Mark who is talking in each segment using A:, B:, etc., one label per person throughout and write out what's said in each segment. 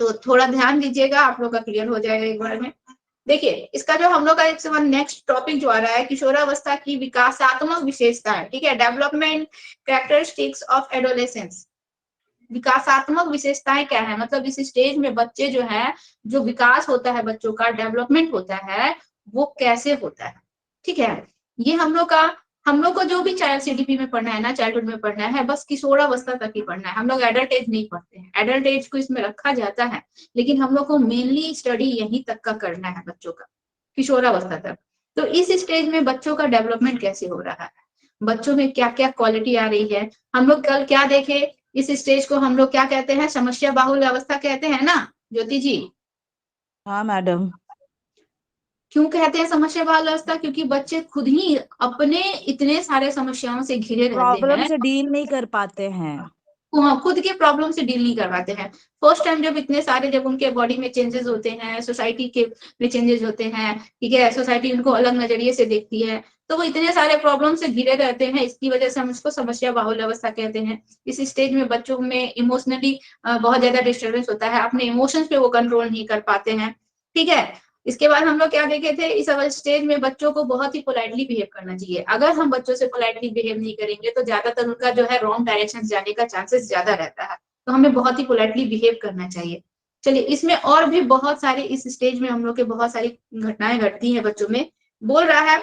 A: तो थोड़ा ध्यान दीजिएगा, आप लोग का क्लियर हो जाएगा एक बार में। देखिए इसका जो हम लोग का एक नेक्स्ट टॉपिक जो आ रहा है, किशोरावस्था की विकासात्मक विशेषताएं, ठीक है, डेवलपमेंट कैरेक्टरिस्टिक्स ऑफ एडोलेसेंस। विकासात्मक विशेषताएं क्या है, मतलब इस स्टेज में बच्चे जो है, जो विकास होता है बच्चों का, डेवलपमेंट होता है, वो कैसे होता है, ठीक है। ये हम लोग को जो भी चाइल्ड सीडीपी में पढ़ना है ना, चाइल्डहुड में पढ़ना है, बस किशोरावस्था तक ही पढ़ना है। हम लोग एडल्ट एज नहीं पढ़ते हैं, एडल्ट एज को इसमें रखा जाता है, लेकिन हम लोग को मेनली स्टडी यहीं तक का करना है बच्चों का, किशोरावस्था तक। तो इस स्टेज में बच्चों का डेवलपमेंट कैसे हो रहा है, बच्चों में क्या क्या क्वालिटी आ रही है। हम लोग कल क्या देखे, इस स्टेज को हम लोग क्या कहते हैं, समस्या बाहुल अवस्था कहते हैं ना ज्योति जी।
B: हाँ मैडम।
A: क्यों कहते हैं समस्या बाहुल अवस्था, क्योंकि बच्चे खुद ही अपने इतने सारे समस्याओं से घिरे रहते
B: प्रॉब्लम
A: हैं,
B: से डील नहीं कर पाते हैं।
A: खुद के प्रॉब्लम से डील नहीं कर पाते हैं। फर्स्ट टाइम जब इतने सारे, जब उनके बॉडी में चेंजेस होते हैं, सोसाइटी के में चेंजेस होते हैं, ठीक है, सोसाइटी उनको अलग नजरिए से देखती है, तो वो इतने सारे प्रॉब्लम से घिरे रहते हैं, इसकी वजह से हम इसको समस्या बाहुल अवस्था कहते हैं। इस स्टेज में बच्चों में इमोशनली बहुत ज्यादा डिस्टर्बेंस होता है, अपने इमोशंस पे वो कंट्रोल नहीं कर पाते हैं, ठीक है। इसके बाद हम लोग क्या देखे थे, इस स्टेज में बच्चों को बहुत ही पोलाइटली बिहेव करना चाहिए। अगर हम बच्चों से पोलाइटली बिहेव नहीं करेंगे तो ज्यादातर उनका जो है रॉन्ग डायरेक्शन जाने का चांसेस ज्यादा रहता है, तो हमें बहुत ही पोलाइटली बिहेव करना चाहिए। चलिए इसमें और भी बहुत सारे, इस स्टेज में हम लोग के बहुत सारी घटनाएं घटती हैं बच्चों में। बोल रहा है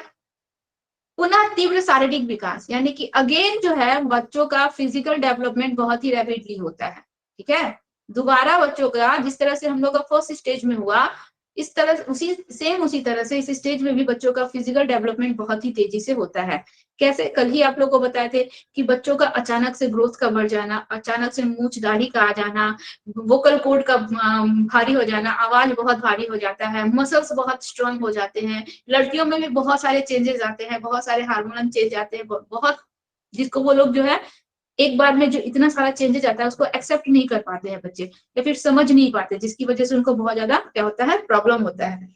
A: पुनः तीव्र शारीरिक विकास, यानी कि अगेन जो है बच्चों का फिजिकल डेवलपमेंट बहुत ही रैपिडली होता है, ठीक है। दोबारा बच्चों का जिस तरह से हम लोग का फर्स्ट स्टेज में हुआ, इस तरह उसी तरह से इस स्टेज में भी बच्चों का फिजिकल डेवलपमेंट बहुत ही तेजी से होता है। कैसे, कल ही आप लोग को बताए थे कि बच्चों का अचानक से ग्रोथ का बढ़ जाना, अचानक से मूंछ दाढ़ी का आ जाना, वोकल कोड का भारी हो जाना, आवाज बहुत भारी हो जाता है, मसल्स बहुत स्ट्रांग हो जाते हैं। लड़कियों में भी बहुत सारे चेंजेस आते हैं, बहुत सारे हार्मोनल चेंज आते हैं, बहुत, जिसको वो लोग जो है एक बार में जो इतना सारा चेंजेस आता है उसको एक्सेप्ट नहीं कर पाते हैं बच्चे, या फिर समझ नहीं पाते, जिसकी वजह से उनको बहुत ज्यादा क्या होता है, प्रॉब्लम होता है।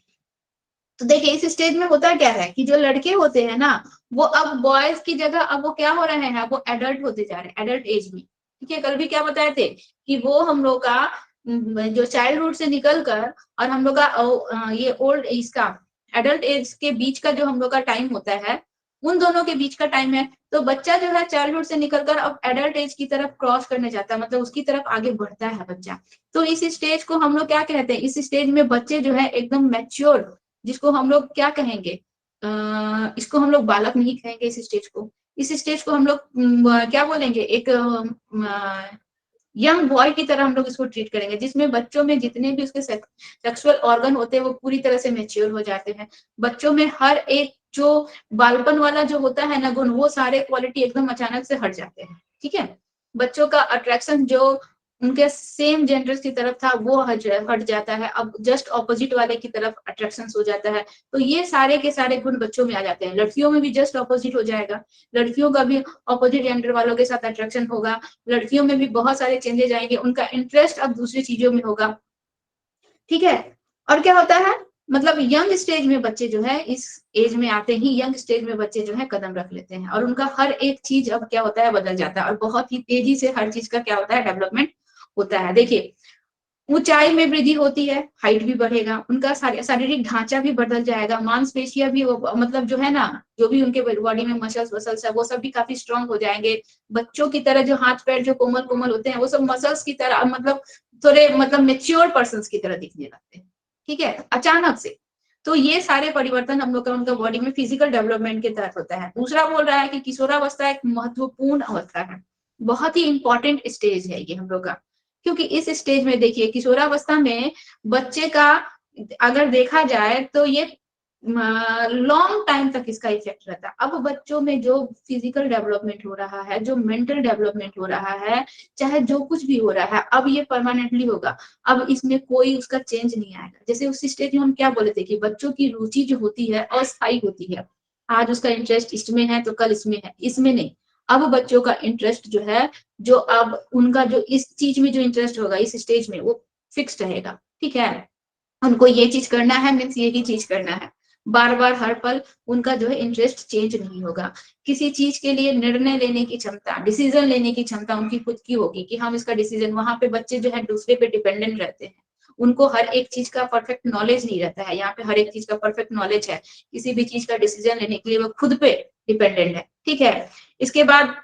A: तो देखिए इस स्टेज में होता क्या है कि जो लड़के होते हैं ना, वो अब बॉयज की जगह अब वो क्या हो रहे हैं, वो एडल्ट होते जा रहे हैं, एडल्ट एज में, ठीक है। कल भी क्या बताए थे कि वो हम लोग का जो चाइल्डहुड से निकल कर और हम लोग का ये ओल्ड इसका एडल्ट एज के बीच का जो हम लोग का टाइम होता है, उन दोनों के बीच का टाइम है। तो बच्चा जो है चाइल्डहुड से निकलकर अब एडल्ट एज की तरफ क्रॉस करने जाता है, मतलब उसकी तरफ आगे बढ़ता है बच्चा। तो इस स्टेज को हम लोग क्या कहते हैं, इस स्टेज में बच्चे जो है एकदम मैच्योर, जिसको हम लोग क्या कहेंगे, इसको हम लोग बालक नहीं कहेंगे, इस स्टेज को हम लोग क्या बोलेंगे, एक यंग बॉय की तरह हम लोग इसको ट्रीट करेंगे, जिसमें बच्चों में जितने भी उसके सेक्सुअल ऑर्गन होते हैं वो पूरी तरह से मेच्योर हो जाते हैं। बच्चों में हर एक जो बालपन वाला जो होता है ना गुण, वो सारे क्वालिटी एकदम अचानक से हट जाते हैं, ठीक है। बच्चों का अट्रैक्शन जो उनके सेम जेंडर की तरफ था वो हट जाता है, अब जस्ट ऑपोजिट वाले की तरफ अट्रैक्शन हो जाता है। तो ये सारे के सारे गुण बच्चों में आ जाते हैं। लड़कियों में भी जस्ट ऑपोजिट हो जाएगा, लड़कियों का भी ऑपोजिट जेंडर वालों के साथ अट्रैक्शन होगा, लड़कियों में भी बहुत सारे चेंजेस आएंगे, उनका इंटरेस्ट अब दूसरी चीजों में होगा, ठीक है। और क्या होता है, मतलब यंग स्टेज में बच्चे जो है, इस एज में आते ही यंग स्टेज में बच्चे जो है कदम रख लेते हैं, और उनका हर एक चीज अब क्या होता है, बदल जाता है, और बहुत ही तेजी से हर चीज का क्या होता है, डेवलपमेंट होता है। देखिए ऊंचाई में वृद्धि होती है, हाइट भी बढ़ेगा, उनका शारीरिक ढांचा भी बदल जाएगा, मांसपेशियां भी मतलब जो है ना, जो भी उनके बॉडी में मसल्स वसल्स है वो सब भी काफी स्ट्रांग हो जाएंगे। बच्चों की तरह जो हाथ पैर जो कोमल कोमल होते हैं वो सब मसल्स की तरह, मतलब थोड़े मतलब मेच्योर पर्सन की तरह दिखने लगते हैं, ठीक है, अचानक से। तो ये सारे परिवर्तन हम लोग का उनका बॉडी में फिजिकल डेवलपमेंट के तहत होता है। दूसरा बोल रहा है कि किशोरावस्था एक महत्वपूर्ण अवस्था है, बहुत ही इंपॉर्टेंट स्टेज है ये हम लोग का, क्योंकि इस स्टेज में देखिए किशोरावस्था में बच्चे का अगर देखा जाए तो ये लॉन्ग टाइम तक इसका इफेक्ट रहता है। अब बच्चों में जो फिजिकल डेवलपमेंट हो रहा है, जो मेंटल डेवलपमेंट हो रहा है, चाहे जो कुछ भी हो रहा है, अब ये परमानेंटली होगा, अब इसमें कोई उसका चेंज नहीं आएगा। जैसे उस स्टेज में हम क्या बोले थे कि बच्चों की रुचि जो होती है अस्थायी होती है, आज उसका इंटरेस्ट इसमें है तो कल इसमें है, इसमें नहीं। अब बच्चों का इंटरेस्ट जो है, जो अब उनका जो इस चीज में जो इंटरेस्ट होगा इस स्टेज में, वो फिक्स रहेगा, ठीक है। उनको ये चीज करना है मीन्स यही चीज करना है, बार बार हर पल उनका जो है इंटरेस्ट चेंज नहीं होगा। किसी चीज के लिए निर्णय लेने की क्षमता, डिसीजन लेने की क्षमता उनकी खुद की होगी कि हम इसका डिसीजन, वहां पे बच्चे जो है दूसरे पे डिपेंडेंट रहते हैं, उनको हर एक चीज का परफेक्ट नॉलेज नहीं रहता है। यहाँ पे हर एक चीज का परफेक्ट नॉलेज है, किसी भी चीज का डिसीजन लेने के लिए वो खुद पे डिपेंडेंट है। ठीक है, इसके बाद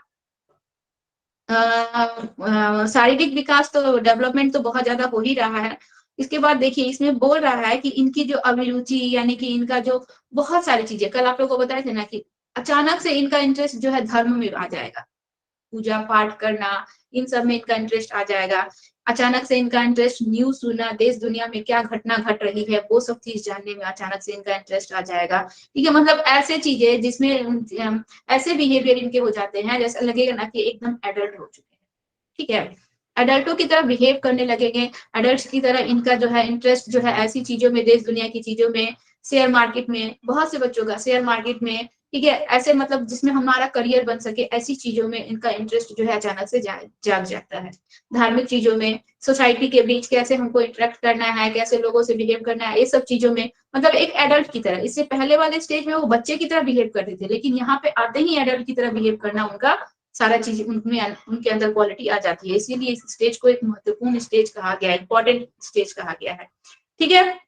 A: शारीरिक विकास तो डेवलपमेंट तो बहुत ज्यादा हो ही रहा है। इसके बाद देखिए इसमें बोल रहा है कि इनकी जो अभिरुचि यानी कि इनका जो बहुत सारी चीजें, कल आप लोगों को बताए थे ना कि अचानक से इनका इंटरेस्ट जो है धर्म में आ जाएगा, पूजा पाठ करना, इन सब में इनका इंटरेस्ट आ जाएगा। अचानक से इनका इंटरेस्ट न्यूज सुनना, देश दुनिया में क्या घटना घट रही है वो सब चीज जानने में अचानक से इनका इंटरेस्ट आ जाएगा। ठीक है, मतलब ऐसे चीजें जिसमें ऐसे बिहेवियर इनके हो जाते हैं जैसा लगेगा ना कि एकदम एडल्ट हो चुके हैं। ठीक है, अडल्टों की तरह बिहेव करने लगेंगे, अडल्ट की तरह इनका जो है इंटरेस्ट जो है ऐसी चीजों में, देश दुनिया की चीजों में, शेयर मार्केट में, बहुत से बच्चों का शेयर मार्केट में, ठीक है, ऐसे मतलब जिसमें हमारा करियर बन सके ऐसी चीजों में इनका इंटरेस्ट जो है अचानक से जाग जाता है। धार्मिक चीजों में, सोसाइटी के बीच कैसे हमको इंटरेक्ट करना है, कैसे लोगों से बिहेव करना है, ये सब चीजों में मतलब एक एडल्ट की तरह। इससे पहले वाले स्टेज में वो बच्चे की तरह बिहेव करते थे, लेकिन यहाँ पे आते ही एडल्ट की तरह बिहेव करना उनका सारा चीज उनमें उनके अंदर क्वालिटी आ जाती है। इसीलिए इस स्टेज को एक महत्वपूर्ण स्टेज कहा गया है, इंपॉर्टेंट स्टेज कहा गया है। ठीक है,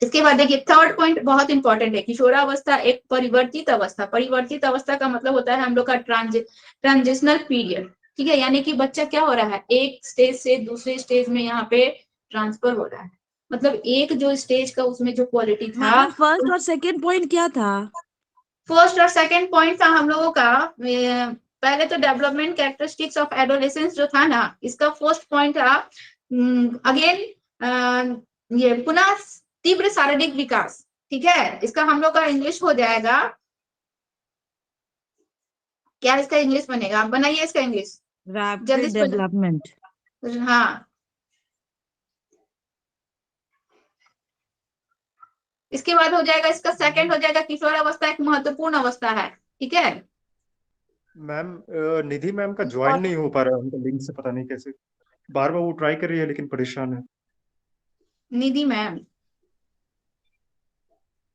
A: इसके बाद देखिए थर्ड पॉइंट बहुत इंपॉर्टेंट है, किशोरावस्था एक परिवर्तित अवस्था। परिवर्तित अवस्था का मतलब होता है हम लोग का ट्रांजिशनल पीरियड। ठीक है, यानी कि बच्चा क्या हो रहा है, एक स्टेज से दूसरे स्टेज में यहाँ पे ट्रांसफर हो रहा है। मतलब एक जो स्टेज का उसमें जो क्वालिटी था,
B: मैडम फर्स्ट और सेकंड पॉइंट क्या था?
A: फर्स्ट और सेकंड पॉइंट था हम लोगों का पहले तो डेवलपमेंट कैरेक्टरिस्टिक्स ऑफ एडोलेसेंस जो था ना, इसका फर्स्ट पॉइंट था अगेन ये पुनः तीव्र शारीरिक विकास। ठीक है, इसका हम लोग का इंग्लिश हो जाएगा, क्या इसका इंग्लिश बनेगा, आप बनाइए इसका इंग्लिश जल्दी
B: रैपिड
A: से।
B: डेवलपमेंट।
A: हाँ, इसके बाद हो जाएगा इसका सेकंड हो जाएगा किशोरावस्था एक महत्वपूर्ण अवस्था है। ठीक है,
C: मैम निधि मैम का ज्वाइन नहीं हो पा रहा है उनका लिंक से, पता नहीं कैसे। बार बार वो ट्राई कर रही है लेकिन परेशान है।
A: निधि मैम,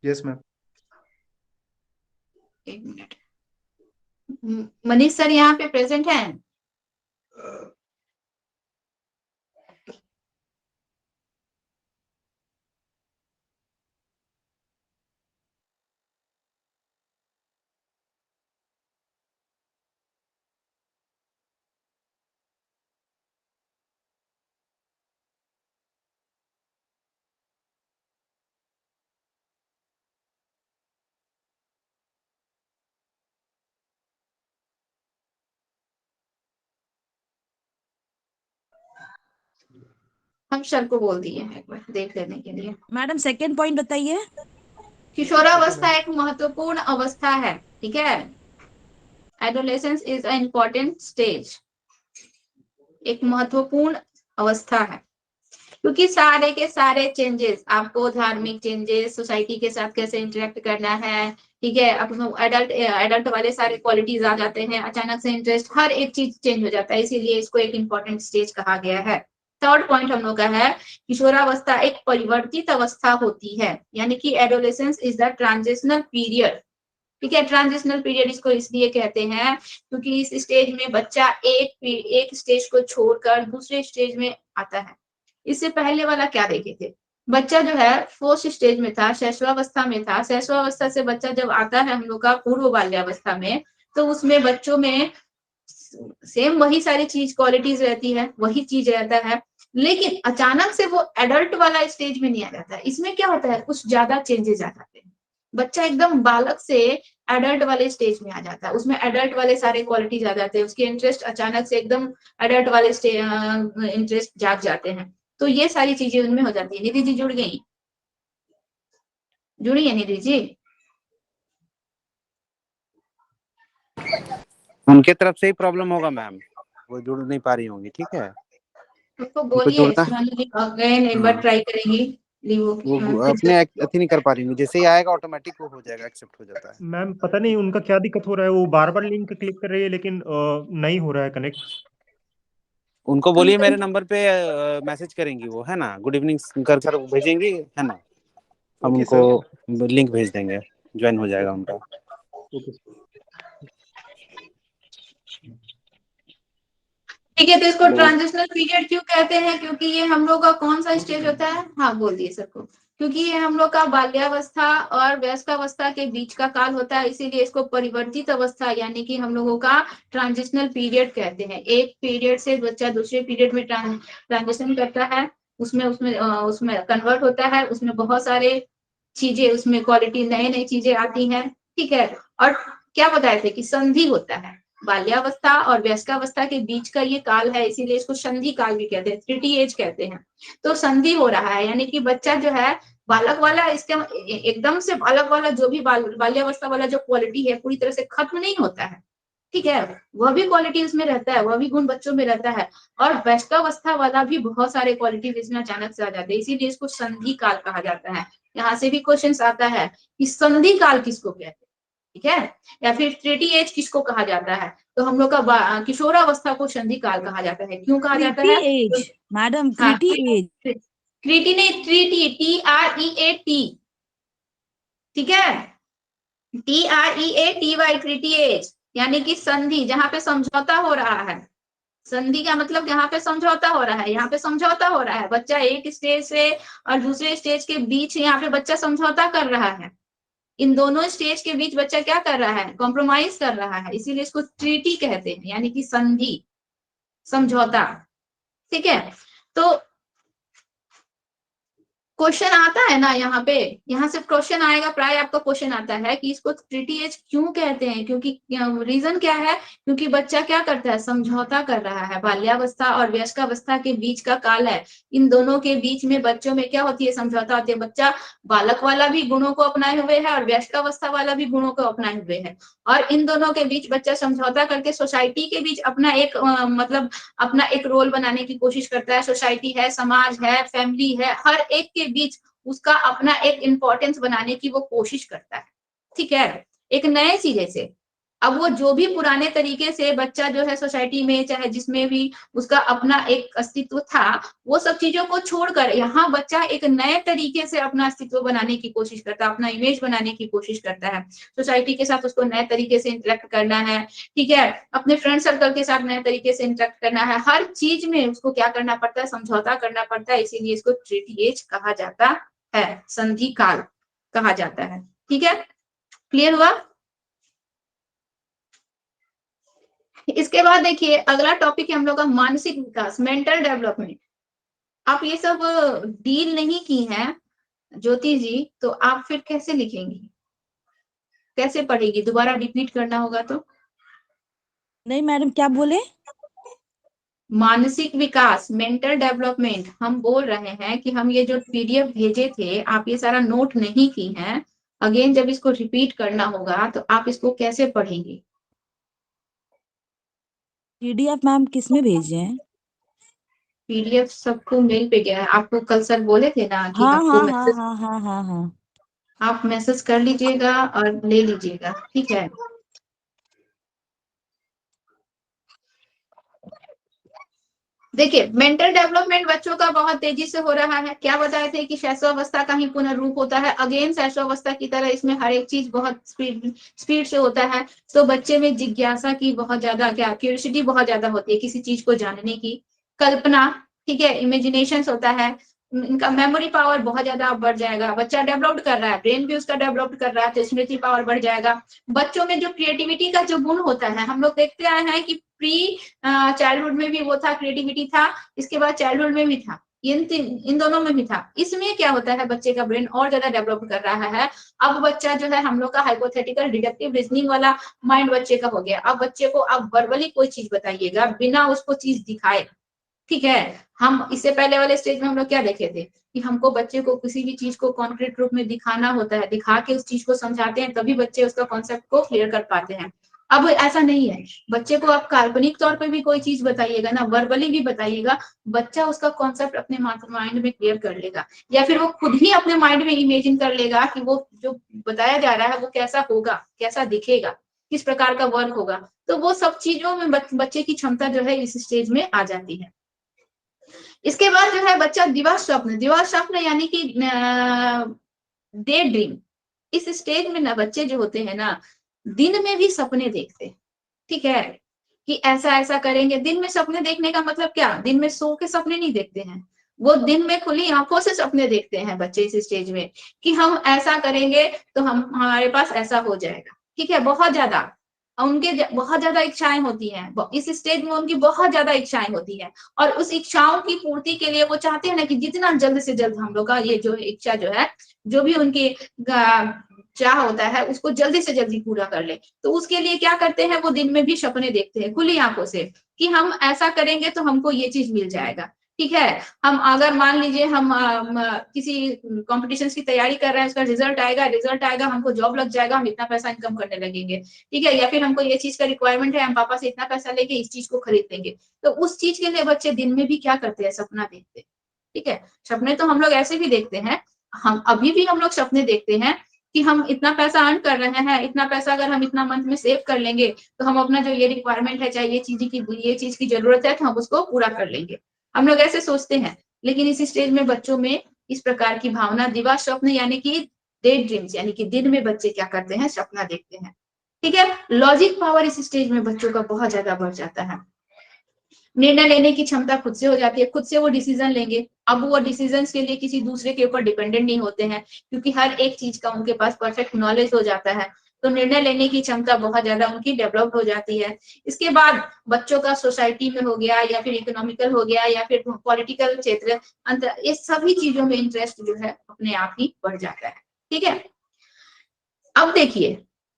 C: यस मैम।
A: एक मिनट, मनीष सर यहाँ पे प्रेजेंट है? हम सर को बोल दिए हैं एक बार देख लेने के लिए।
B: मैडम सेकंड पॉइंट बताइए।
A: किशोरावस्था एक महत्वपूर्ण अवस्था है। ठीक है, adolescence is a important stage, एक महत्वपूर्ण अवस्था है, क्योंकि सारे के सारे चेंजेस, आपको धार्मिक चेंजेस, सोसाइटी के साथ कैसे इंटरेक्ट करना है, ठीक है, अब एडल्ट एडल्ट वाले सारे क्वालिटीज आ जाते हैं, अचानक से इंटरेस्ट, हर एक चीज चेंज हो जाता है, इसीलिए इसको एक इंपॉर्टेंट स्टेज कहा गया है। थर्ड पॉइंट हम लोग का है, किशोरावस्था एक परिवर्तित अवस्था होती है, यानी कि adolescence is the transitional period. ठीक है, ट्रांजिशनल पीरियड इसको इसलिए कहते हैं क्योंकि इस स्टेज में बच्चा एक स्टेज को छोड़कर दूसरे स्टेज में आता है। इससे पहले वाला क्या देखे थे, बच्चा जो है फोर्थ स्टेज में था, शैशवावस्था में था, शैशवावस्था से बच्चा जब आता है हम लोग का पूर्व बाल्यावस्था में, तो उसमें बच्चों में सेम वही सारी चीज क्वालिटीज रहती है, वही चीज रहता है, लेकिन अचानक से वो एडल्ट वाला स्टेज में नहीं आ जाता है। इसमें क्या होता है, कुछ ज्यादा चेंजेस आ जाते हैं, बच्चा एकदम बालक से एडल्ट वाले स्टेज में आ जाता है, उसमें एडल्ट वाले सारे क्वालिटीज आ जाते हैं, उसके इंटरेस्ट अचानक से एकदम एडल्ट वाले इंटरेस्ट जाग जाते हैं। तो ये सारी चीजें उनमें हो जाती है। निधि जी जुड़ गई, जुड़ी है निधि जी?
D: उनके तरफ से ही प्रॉब्लम होगा मैम, वो जुड़ नहीं पा रही होंगी। ठीक है,
A: उसको
D: उनको
A: बोलिए
D: जुड़ना।
A: सुनाने जी अगेन एक बार ट्राई करेंगी,
D: वो
A: फिर से।
D: अपने अथी नहीं कर पा रही होंगी, जैसे ही आएगा ऑटोमेटिक वो हो जाएगा, एक्सेप्ट हो जाता है।
C: मैम पता नहीं उनका क्या दिक्कत हो रहा है, वो बार बार लिंक क्लिक कर रही है लेकिन नहीं हो रहा है कनेक्ट।
D: उनको बोलिए मेरे नंबर पे मैसेज करेंगी वो, है ना, गुड इवनिंग कर कर भेजेंगी, है ना, हम
C: ओके
D: उनको
C: सर।
D: लिंक भेज देंगे, ज्वाइन हो जाएगा उनका।
C: Okay sir.
A: ठीक है, तो इसको
D: हेलो।
A: ट्रांजिशनल पीरियड क्यों कहते हैं? क्योंकि ये हम लोग का कौन सा स्टेज होता है? हाँ बोल दिए सबको। क्योंकि ये हम लोग का बाल्यावस्था और वयस्कावस्था के बीच का काल होता है, इसीलिए इसको परिवर्तित अवस्था यानी कि हम लोगों का ट्रांजिशनल पीरियड कहते हैं। एक पीरियड से बच्चा दूसरे पीरियड में ट्रांजिशन करता है, उसमें कन्वर्ट होता है, उसमें बहुत सारे चीजें, उसमें क्वालिटी नई नई चीजें आती हैं। ठीक है, और क्या बताए थे कि संधि होता है, बाल्यावस्था और वयस्कावस्था के बीच का ये काल है, इसीलिए इसको संधि काल भी कहते हैं, ट्रिटी एज कहते हैं। तो संधि हो रहा है, यानी कि बच्चा जो है बालक वाला, इसके एकदम से बालक वाला जो भी बाल्यावस्था वाला जो क्वालिटी है पूरी तरह से खत्म नहीं होता है। ठीक है, वह भी क्वालिटी उसमें रहता है, वह भी गुण बच्चों में रहता है, और वयस्कावस्था वाला भी बहुत सारे क्वालिटी इसमें अचानक से आ जाते हैं, इसीलिए इसको संधि काल कहा जाता है। यहाँ से भी क्वेश्चन आता है कि संधि काल किसको कहते हैं, ठीक है, या फिर ट्रिटी एज किसको कहा जाता है? तो हम लोग का किशोरावस्था को संधि काल कहा जाता है। क्यों कहा जाता
B: क्रिटी
A: है?
B: एज, मैडम
A: हाँ,
B: क्रिटी एज।
A: क्रिटी नहीं, ट्रीटी, TREAT, ठीक है, TREATY, ट्रिटी एज यानी कि संधि, जहां पे समझौता हो रहा है। संधि का मतलब यहाँ पे समझौता हो रहा है, यहाँ पे समझौता हो रहा है, बच्चा एक स्टेज से और दूसरे स्टेज के बीच यहाँ पे बच्चा समझौता कर रहा है। इन दोनों स्टेज के बीच बच्चा क्या कर रहा है? कॉम्प्रोमाइज कर रहा है, इसीलिए इसको ट्रीटी कहते हैं, यानी कि संधि, समझौता। ठीक है, तो क्वेश्चन आता है ना यहाँ पे, यहाँ से क्वेश्चन आएगा, प्राय आपका क्वेश्चन आता है कि इसको ट्रिटी एज क्यों कहते हैं? क्योंकि रीजन क्या है? क्योंकि बच्चा क्या करता है? समझौता कर रहा है, बाल्यावस्था और वयस्कावस्था के बीच का काल है, इन दोनों के बीच में बच्चों में क्या होती है? समझौता होती है। बच्चा बालक वाला भी गुणों को अपनाए हुए है और वयस्कावस्था वाला भी गुणों को अपनाए हुए है, और इन दोनों के बीच बच्चा समझौता करके सोसाइटी के बीच अपना एक मतलब अपना एक रोल बनाने की कोशिश करता है। सोसाइटी है, समाज है, फैमिली है, हर एक के बीच उसका अपना एक इम्पोर्टेंस बनाने की वो कोशिश करता है। ठीक है, एक नए सिरे से। अब वो जो भी पुराने तरीके से बच्चा जो है सोसाइटी में चाहे जिसमें भी उसका अपना एक अस्तित्व था, वो सब चीजों को छोड़कर यहाँ बच्चा एक नए तरीके से अपना अस्तित्व बनाने की कोशिश करता है, अपना इमेज बनाने की कोशिश करता है। सोसाइटी के साथ उसको नए तरीके से इंटरेक्ट करना है, ठीक है, अपने फ्रेंड सर्कल के साथ नए तरीके से इंटरेक्ट करना है, हर चीज में उसको क्या करना पड़ता है? समझौता करना पड़ता है, इसीलिए इसको ट्रिटी एज कहा जाता है, संधि काल कहा जाता है। ठीक है, क्लियर हुआ? इसके बाद देखिए अगला टॉपिक है हम लोग का मानसिक विकास, मेंटल डेवलपमेंट। आप ये सब डील नहीं की हैं ज्योति जी, तो आप फिर कैसे लिखेंगी, कैसे पढ़ेगी? दोबारा रिपीट करना होगा तो।
B: नहीं मैडम, क्या बोले?
A: मानसिक विकास, मेंटल डेवलपमेंट, हम बोल रहे हैं कि हम ये जो PDF भेजे थे, आप ये सारा नोट नहीं की हैं, अगेन जब इसको रिपीट करना होगा तो आप इसको कैसे पढ़ेंगी?
B: PDF मैम किस में भेजे हैं?
A: PDF सबको मेल पे गया है, आपको कल सर बोले थे ना कि
B: हाँ
A: आपको
B: हाँ हाँ
A: मैसेज,
B: हाँ हाँ हाँ हाँ।
A: आप मैसेज कर लीजिएगा और ले लीजिएगा, ठीक है। देखिए मेंटल डेवलपमेंट बच्चों का बहुत तेजी से हो रहा है। क्या बताए थे कि शैशवावस्था का ही पुनर्रूप होता है, अगेन शैशवावस्था की तरह इसमें हर एक चीज बहुत स्पीड से होता है। तो बच्चे में जिज्ञासा की बहुत ज्यादा, क्या क्यूरियोसिटी बहुत ज्यादा होती है किसी चीज को जानने की, कल्पना, ठीक है, इमेजिनेशन होता है, इनका मेमोरी पावर बहुत ज्यादा बढ़ जाएगा। बच्चा डेवलप कर रहा है, ब्रेन भी उसका डेवलप कर रहा है, तो स्मृति पावर बढ़ जाएगा। बच्चों में जो क्रिएटिविटी का जो गुण होता है, हम लोग देखते आए हैं कि प्री चाइल्डहुड में भी वो था, क्रिएटिविटी था, इसके बाद चाइल्डहुड में भी था, इन दोनों में भी था। इसमें क्या होता है? बच्चे का ब्रेन और ज्यादा डेवलप कर रहा है। अब बच्चा जो है हम लोग का हाइपोथेटिकल डिडक्टिव रीजनिंग वाला माइंड बच्चे का हो गया। अब बच्चे को आप वर्बली कोई चीज बताइएगा बिना उसको चीज दिखाए, ठीक है। हम इससे पहले वाले स्टेज में हम लोग क्या देखे थे कि हमको बच्चे को किसी भी चीज को कॉन्क्रीट रूप में दिखाना होता है, दिखा के उस चीज को समझाते हैं, तभी बच्चे उसका कॉन्सेप्ट को क्लियर कर पाते हैं। अब ऐसा नहीं है, बच्चे को आप काल्पनिक तौर पर भी कोई चीज बताइएगा ना, वर्बली भी बताइएगा, बच्चा उसका कॉन्सेप्ट अपने माइंड में क्लियर कर लेगा, या फिर वो खुद ही अपने माइंड में इमेजिन कर लेगा कि वो जो बताया जा रहा है वो कैसा होगा, कैसा दिखेगा, किस प्रकार का वर्क होगा। तो वो सब चीजों में बच्चे की क्षमता जो है इस स्टेज में आ जाती है। इसके बाद जो है बच्चा दिवा स्वप्न यानी कि डे ड्रीम। इस स्टेज में ना बच्चे जो होते हैं ना दिन में भी सपने देखते हैं, ठीक है। कि ऐसा ऐसा करेंगे। दिन में सपने देखने का मतलब क्या, दिन में सो के सपने नहीं देखते हैं, वो दिन में खुली आंखों से सपने देखते हैं बच्चे इस स्टेज में, कि हम ऐसा करेंगे तो हम हमारे पास ऐसा हो जाएगा। ठीक है, बहुत ज्यादा उनके बहुत ज्यादा इच्छाएं होती हैं, इस स्टेज में उनकी बहुत ज्यादा इच्छाएं होती हैं, और उस इच्छाओं की पूर्ति के लिए वो चाहते हैं ना कि जितना जल्द से जल्द हम लोग का ये जो इच्छा जो है, जो भी उनकी चाह होता है, उसको जल्दी से जल्दी पूरा कर ले। तो उसके लिए क्या करते हैं, वो दिन में भी सपने देखते हैं खुली आंखों से, कि हम ऐसा करेंगे तो हमको ये चीज मिल जाएगा। ठीक है, हम अगर मान लीजिए हम किसी कॉम्पिटिशन की तैयारी कर रहे हैं, उसका रिजल्ट आएगा, हमको जॉब लग जाएगा, हम इतना पैसा इनकम करने लगेंगे। ठीक है, या फिर हमको ये चीज का रिक्वायरमेंट है, हम पापा से इतना पैसा लेके इस चीज को खरीद लेंगे। तो उस चीज के लिए बच्चे दिन में भी क्या करते हैं, सपना देखते हैं। ठीक है, सपने तो हम लोग ऐसे भी देखते हैं, हम अभी भी हम लोग सपने देखते हैं कि हम इतना पैसा अर्न कर रहे हैं, इतना पैसा अगर हम इतना मंथ में सेव कर लेंगे तो हम अपना जो ये रिक्वायरमेंट है, चाहे ये चीज की जरूरत है, तो हम उसको पूरा कर लेंगे। हम लोग ऐसे सोचते हैं, लेकिन इस स्टेज में बच्चों में इस प्रकार की भावना, दिवा स्वप्न यानी कि डे ड्रीम्स, यानी कि दिन में बच्चे क्या करते हैं, सपना देखते हैं। ठीक है, लॉजिक पावर इस स्टेज में बच्चों का बहुत ज्यादा बढ़ जाता है। निर्णय लेने की क्षमता खुद से हो जाती है, खुद से वो डिसीजन लेंगे। अब वो डिसीजन के लिए किसी दूसरे के ऊपर डिपेंडेंट नहीं होते हैं, क्योंकि हर एक चीज का उनके पास परफेक्ट नॉलेज हो जाता है। तो निर्णय लेने की क्षमता बहुत ज्यादा उनकी डेवलप हो जाती है। इसके बाद बच्चों का सोसाइटी में हो गया, या फिर इकोनॉमिकल हो गया, या फिर पॉलिटिकल क्षेत्र, ये सभी चीजों में इंटरेस्ट जो है अपने आप ही बढ़ जाता है। ठीक है, अब देखिए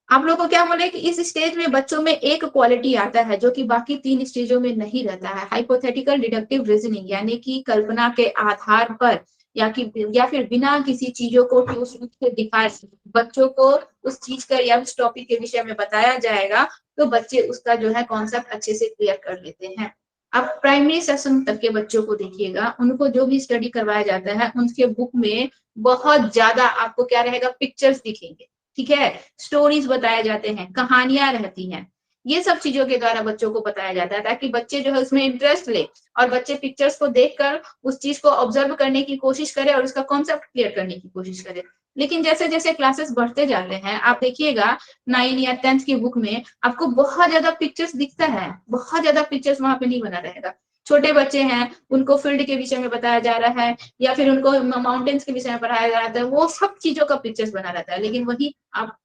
A: आप लोगों को क्या बोले कि इस स्टेज में बच्चों में एक क्वालिटी आता है जो कि बाकी 3 स्टेजों में नहीं रहता है, हाइपोथेटिकल डिडक्टिव रीजनिंग, यानी कि कल्पना के आधार पर या फिर बिना किसी चीजों को ठोस रूप से दिखाए बच्चों को उस चीज का या उस टॉपिक के विषय में बताया जाएगा, तो बच्चे उसका जो है कॉन्सेप्ट अच्छे से क्लियर कर लेते हैं। अब प्राइमरी सेशन तक के बच्चों को देखिएगा, उनको जो भी स्टडी करवाया जाता है उनके बुक में बहुत ज्यादा आपको क्या रहेगा, पिक्चर्स दिखेंगे। ठीक है, स्टोरीज बताए जाते हैं, कहानियां रहती हैं, ये सब चीजों के द्वारा बच्चों को बताया जाता है, ताकि बच्चे जो है उसमें इंटरेस्ट ले और बच्चे पिक्चर्स को देखकर उस चीज को ऑब्जर्व करने की कोशिश करे और उसका कॉन्सेप्ट क्लियर करने की कोशिश करे। लेकिन जैसे जैसे क्लासेस बढ़ते जा रहे हैं, आप देखिएगा 9 या 10th की बुक में आपको बहुत ज्यादा पिक्चर्स दिखता है, बहुत ज्यादा पिक्चर्स वहां पे नहीं बना रहेगा। छोटे बच्चे हैं, उनको फील्ड के विषय में बताया जा रहा है, या फिर उनको माउंटेन्स के विषय में पढ़ाया जा रहा है, वो सब चीजों का पिक्चर्स बना रहता है। लेकिन वही आप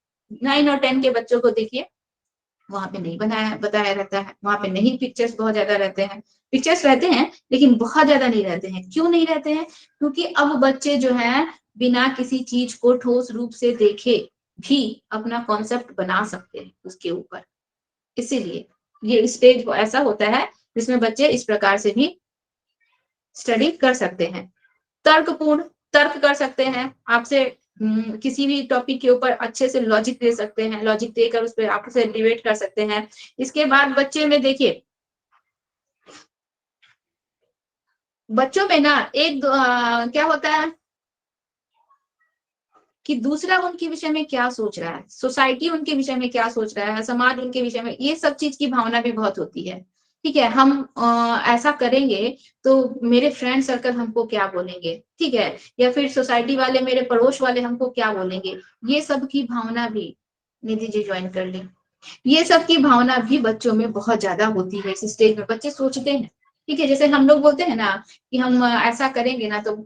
A: 9 और 10 के बच्चों को देखिए, वहां पे नहीं बताया रहता है, वहां पे नहीं पिक्चर्स बहुत ज्यादा रहते हैं। पिक्चर्स रहते हैं लेकिन बहुत ज्यादा नहीं रहते हैं। क्यों नहीं रहते हैं? क्योंकि अब बच्चे जो है बिना किसी चीज को ठोस रूप से देखे भी अपना कॉन्सेप्ट बना सकते हैं उसके ऊपर। इसीलिए ये स्टेज ऐसा होता है जिसमें बच्चे इस प्रकार से भी स्टडी कर सकते हैं। तर्कपूर्ण तर्क कर सकते हैं, आपसे किसी भी टॉपिक के ऊपर अच्छे से लॉजिक दे सकते हैं, लॉजिक देकर उस पर आपसे डिबेट कर सकते हैं। इसके बाद बच्चे में देखिए, बच्चों में ना एक क्या होता है कि दूसरा उनके विषय में क्या सोच रहा है, सोसाइटी उनके विषय में क्या सोच रहा है, समाज उनके विषय में, ये सब चीज की भावना भी बहुत होती है। ठीक है, हम ऐसा करेंगे तो मेरे फ्रेंड सर्कल हमको क्या बोलेंगे, ठीक है, या फिर सोसाइटी वाले, मेरे पड़ोस वाले हमको क्या बोलेंगे, ये सब की भावना भी, निधि जी ज्वाइन कर ली, ये सब की भावना भी बच्चों में बहुत ज्यादा होती है। इस स्टेज में बच्चे सोचते हैं। ठीक है, जैसे हम लोग बोलते हैं ना कि हम ऐसा करेंगे ना तो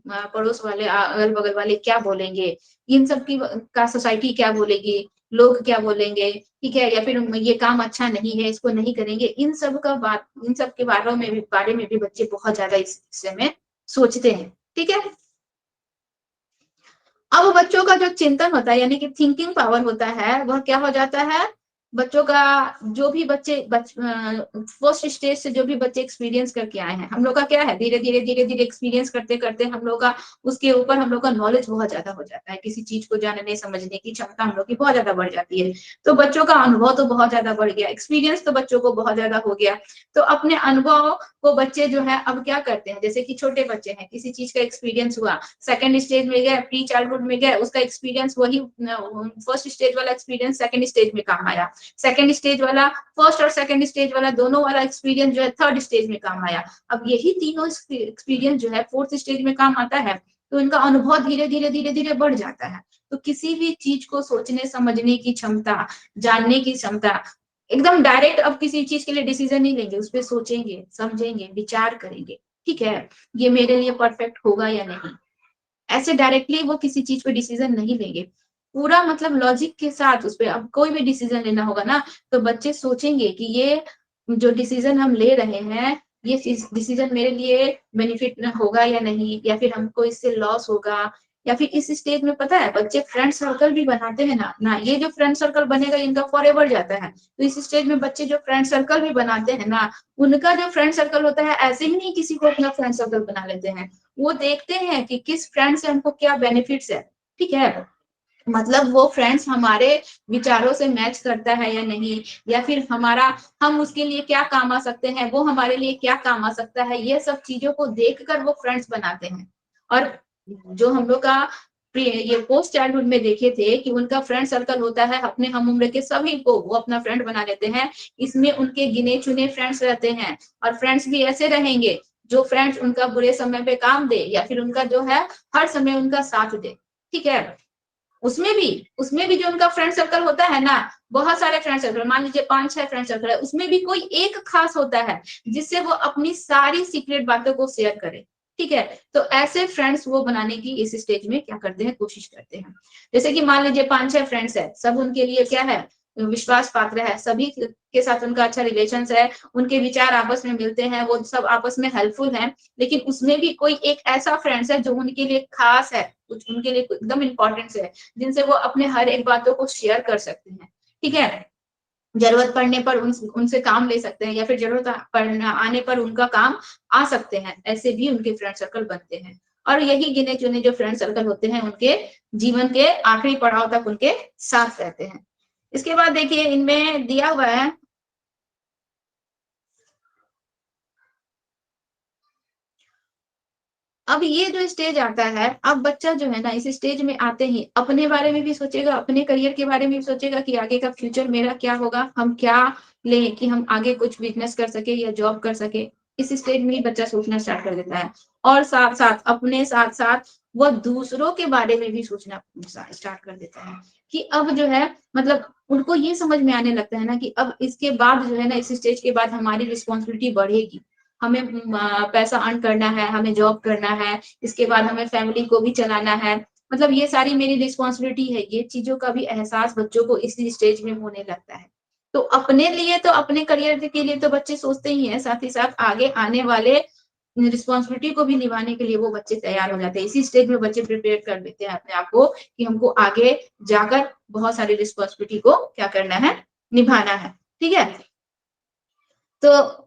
A: पड़ोस वाले, अगल बगल वाले क्या बोलेंगे, इन सब की का सोसाइटी क्या बोलेगी, लोग क्या बोलेंगे, ठीक है, या फिर ये काम अच्छा नहीं है, इसको नहीं करेंगे, इन सब के बारे में भी बच्चे बहुत ज्यादा इस विषय में सोचते हैं। ठीक है, अब बच्चों का जो चिंतन होता है यानी कि थिंकिंग पावर होता है, वह क्या हो जाता है, बच्चों का जो भी बच्चे फर्स्ट स्टेज से जो भी बच्चे एक्सपीरियंस करके आए हैं, हम लोग का क्या है, धीरे धीरे एक्सपीरियंस करते करते हम लोग का उसके ऊपर हम लोग का नॉलेज बहुत ज्यादा हो जाता है, किसी चीज को जानने समझने की क्षमता हम लोग की बहुत ज्यादा बढ़ जाती है। तो बच्चों का अनुभव तो बहुत ज्यादा बढ़ गया, एक्सपीरियंस तो बच्चों को बहुत ज्यादा हो गया। तो अपने अनुभव को बच्चे जो है अब क्या करते हैं, जैसे कि छोटे बच्चे हैं, किसी चीज का एक्सपीरियंस हुआ, सेकंड स्टेज में गए, प्री चाइल्डहुड में गए, उसका एक्सपीरियंस वही फर्स्ट स्टेज वाला एक्सपीरियंस सेकंड स्टेज में काम आया, सेकंड स्टेज वाला, फर्स्ट और सेकंड स्टेज वाला दोनों वाला एक्सपीरियंस जो है थर्ड स्टेज में काम आया। अब यही तीनों एक्सपीरियंस जो है फोर्थ स्टेज में काम आता है, तो इनका अनुभव धीरे धीरे बढ़ जाता है। तो किसी भी चीज को सोचने समझने की क्षमता, जानने की क्षमता एकदम डायरेक्ट अब किसी चीज के लिए डिसीजन नहीं लेंगे, उस पर सोचेंगे, समझेंगे, विचार करेंगे, ठीक है, ये मेरे लिए परफेक्ट होगा या नहीं। ऐसे डायरेक्टली वो किसी चीज पे डिसीजन नहीं लेंगे, पूरा मतलब लॉजिक के साथ उस पर अब कोई भी डिसीजन लेना होगा ना, तो बच्चे सोचेंगे कि ये जो डिसीजन हम ले रहे हैं, ये डिसीजन मेरे लिए बेनिफिट होगा या नहीं, या फिर हमको इससे लॉस होगा, या फिर इस स्टेज में पता है बच्चे फ्रेंड सर्कल भी बनाते हैं ना ये जो फ्रेंड सर्कल बनेगा इनका फॉरएवर जाता है। तो इस स्टेज में बच्चे जो फ्रेंड सर्कल भी बनाते हैं ना, उनका जो फ्रेंड सर्कल होता है ऐसे ही नहीं किसी को अपना फ्रेंड सर्कल बना लेते हैं, वो देखते हैं कि किस फ्रेंड से हमको क्या बेनिफिट्स है, ठीक है, मतलब वो फ्रेंड्स हमारे विचारों से मैच करता है या नहीं, या फिर हम उसके लिए क्या काम आ सकते हैं, वो हमारे लिए क्या काम आ सकता है, ये सब चीजों को देखकर वो फ्रेंड्स बनाते हैं। और जो हम लोग का ये पोस्ट चाइल्डहुड में देखे थे कि उनका फ्रेंड सर्कल होता है, अपने हम उम्र के सभी को वो अपना फ्रेंड बना लेते हैं, इसमें उनके गिने चुने फ्रेंड्स रहते हैं, और फ्रेंड्स भी ऐसे रहेंगे जो फ्रेंड्स उनका बुरे समय पे काम दे, या फिर उनका जो है हर समय उनका साथ दे, ठीक है। उसमें भी जो उनका फ्रेंड सर्कल होता है ना, बहुत सारे फ्रेंड सर्कल, मान लीजिए 5-6 फ्रेंड सर्कल है, उसमें भी कोई एक खास होता है जिससे वो अपनी सारी सीक्रेट बातों को शेयर करे, ठीक है। तो ऐसे फ्रेंड्स वो बनाने की इस स्टेज में क्या करते हैं, कोशिश करते हैं। जैसे कि मान लीजिए 5-6 फ्रेंड्स है, सब उनके लिए क्या है, विश्वास पात्र है, सभी के साथ उनका अच्छा रिलेशन है, उनके विचार आपस में मिलते हैं, वो सब आपस में हेल्पफुल हैं, लेकिन उसमें भी कोई एक ऐसा फ्रेंड्स है जो उनके लिए खास है, कुछ उनके लिए एकदम इम्पोर्टेंट है, जिनसे वो अपने हर एक बातों को शेयर कर सकते हैं, ठीक है। जरूरत पड़ने पर उनसे काम ले सकते हैं, या फिर जरूरत आने पर उनका काम आ सकते हैं, ऐसे भी उनके फ्रेंड सर्कल बनते हैं। और यही गिने चुने जो फ्रेंड सर्कल होते हैं उनके जीवन के आखिरी पड़ाव तक उनके साथ रहते हैं। इसके बाद देखिए इनमें दिया हुआ है, अब ये जो स्टेज आता है, अब बच्चा जो है ना इस स्टेज में आते ही अपने बारे में भी सोचेगा, अपने करियर के बारे में भी सोचेगा कि आगे का फ्यूचर मेरा क्या होगा, हम क्या लें कि हम आगे कुछ बिजनेस कर सके या जॉब कर सके। इस स्टेज में ही बच्चा सोचना स्टार्ट कर देता है, और साथ साथ अपने साथ साथ वह दूसरों के बारे में भी सोचना स्टार्ट कर देता है, कि अब जो है मतलब उनको ये समझ में आने लगता है ना कि अब इसके बाद जो है ना, इस स्टेज के बाद हमारी रिस्पॉन्सिबिलिटी बढ़ेगी, हमें पैसा अर्न करना है, हमें जॉब करना है, इसके बाद हमें फैमिली को भी चलाना है, मतलब ये सारी मेरी रिस्पॉन्सिबिलिटी है, ये चीजों का भी एहसास बच्चों को इसी स्टेज में होने लगता है। तो अपने लिए तो अपने करियर के लिए तो बच्चे सोचते ही हैं, साथ ही साथ आगे आने वाले रिस्पॉन्सिबिलिटी को भी निभाने के लिए वो बच्चे तैयार हो जाते हैं। इसी स्टेज में बच्चे प्रिपेयर कर लेते हैं अपने आप को कि हमको आगे जाकर बहुत सारी रिस्पॉन्सिबिलिटी को क्या करना है, निभाना है, ठीक है। तो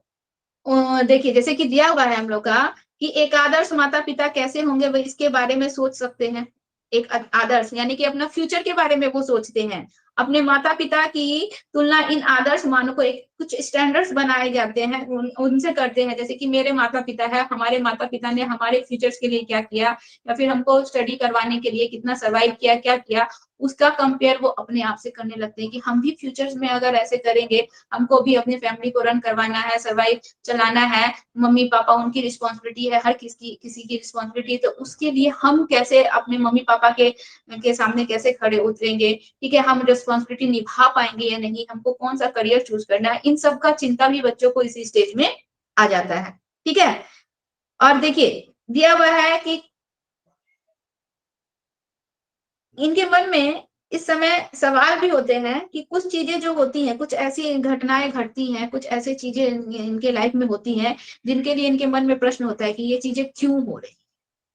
A: देखिए जैसे कि दिया हुआ है हम लोग का कि एक आदर्श माता पिता कैसे होंगे, वो इसके बारे में सोच सकते हैं। एक आदर्श यानी कि अपना फ्यूचर के बारे में वो सोचते हैं, अपने माता पिता की तुलना इन आदर्श मानों को एक कुछ स्टैंडर्ड्स बनाए जाते हैं उनसे करते हैं, जैसे कि मेरे माता पिता है, हमारे माता पिता ने हमारे फ्यूचर्स के लिए क्या किया, या फिर हमको स्टडी करवाने के लिए कितना सर्वाइव किया, क्या किया, उसका कंपेयर वो अपने आप से करने लगते हैं कि हम भी फ्यूचर्स में अगर ऐसे करेंगे, हमको भी अपनी फैमिली को रन करवाना है, सर्वाइव चलाना है, मम्मी पापा उनकी रिस्पॉन्सिबिलिटी है, हर किसी की रिस्पॉन्सिबिलिटी, तो उसके लिए हम कैसे अपने मम्मी पापा के सामने कैसे खड़े उतरेंगे, ठीक है, हम रिस्पॉन्सिबिलिटी निभा पाएंगे या नहीं, हमको कौन सा करियर चूज करना है, इन सब का चिंता भी बच्चों को इसी स्टेज में आ जाता है, ठीक है। और देखिए दिया हुआ है कि इनके मन में इस समय सवाल भी होते हैं कि कुछ चीजें जो होती हैं, कुछ ऐसी घटनाएं घटती हैं, कुछ ऐसी चीजें इनके लाइफ में होती हैं जिनके लिए इनके मन में प्रश्न होता है कि ये चीजें क्यों हो रही,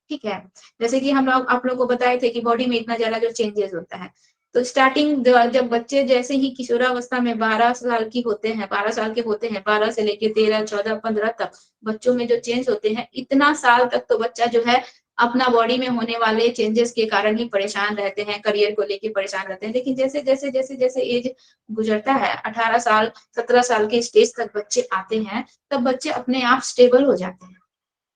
A: ठीक है। जैसे कि हम लोग आप लोगों को बताए थे कि बॉडी में इतना ज्यादा जो चेंजेस होता है, तो स्टार्टिंग जब बच्चे जैसे ही किशोरावस्था में 12 साल की होते हैं, 12 साल के होते हैं, 12 से लेके 13, 14, 15 तक बच्चों में जो चेंज होते हैं, इतना साल तक तो बच्चा जो है अपना बॉडी में होने वाले चेंजेस के कारण ही परेशान रहते हैं, करियर को लेके परेशान रहते हैं। लेकिन जैसे जैसे जैसे जैसे एज गुजरता है, 18 साल 17 साल के स्टेज तक बच्चे आते हैं, तब बच्चे अपने आप स्टेबल हो जाते हैं,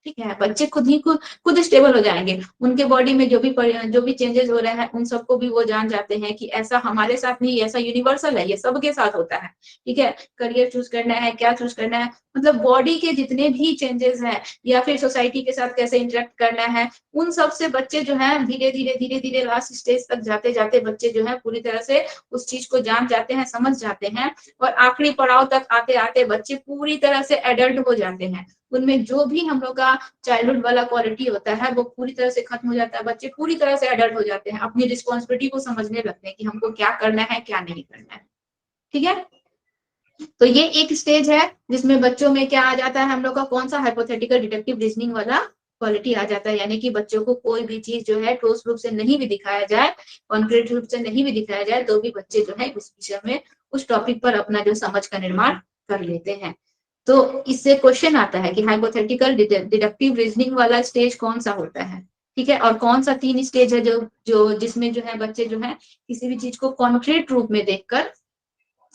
A: ठीक है, बच्चे खुद स्टेबल हो जाएंगे, उनके बॉडी में जो भी चेंजेस हो रहे हैं उन सबको भी वो जान जाते हैं कि ऐसा हमारे साथ नहीं, ऐसा यूनिवर्सल है, ये सबके साथ होता है। ठीक है, करियर चूज करना है, क्या चूज करना है, मतलब बॉडी के जितने भी चेंजेस हैं या फिर सोसाइटी के साथ कैसे इंटरेक्ट करना है, उन सब से बच्चे जो है धीरे धीरे लास्ट स्टेज तक जाते जाते बच्चे जो है पूरी तरह से उस चीज को जान जाते हैं, समझ जाते हैं, और आखिरी पड़ाव तक आते आते बच्चे पूरी तरह से एडल्ट हो जाते हैं। उनमें जो भी हम लोग का चाइल्डहुड वाला क्वालिटी होता है वो पूरी तरह से खत्म हो जाता है, बच्चे पूरी तरह से एडल्ट हो जाते हैं, अपनी रिस्पॉन्सिबिलिटी को समझने लगते हैं कि हमको क्या करना है क्या नहीं करना है। ठीक है, तो ये एक स्टेज है जिसमें बच्चों में क्या आ जाता है, हम लोग का कौन सा हाइपोथेटिकल डिडक्टिव रीजनिंग वाला क्वालिटी आ जाता है, यानी कि बच्चों को कोई भी चीज जो है ठोस रूप से नहीं भी दिखाया जाए, कॉन्क्रीट रूप से नहीं भी दिखाया जाए, तो भी बच्चे जो है उस विषय में उस टॉपिक पर अपना जो समझ का निर्माण कर लेते हैं। तो इससे क्वेश्चन आता है कि हाइपोथेटिकल डिडक्टिव रीजनिंग वाला स्टेज कौन सा होता है। ठीक है, और कौन सा 3 स्टेज है जो जो जिसमें जो है बच्चे जो है किसी भी चीज को कॉन्क्रीट रूप में देखकर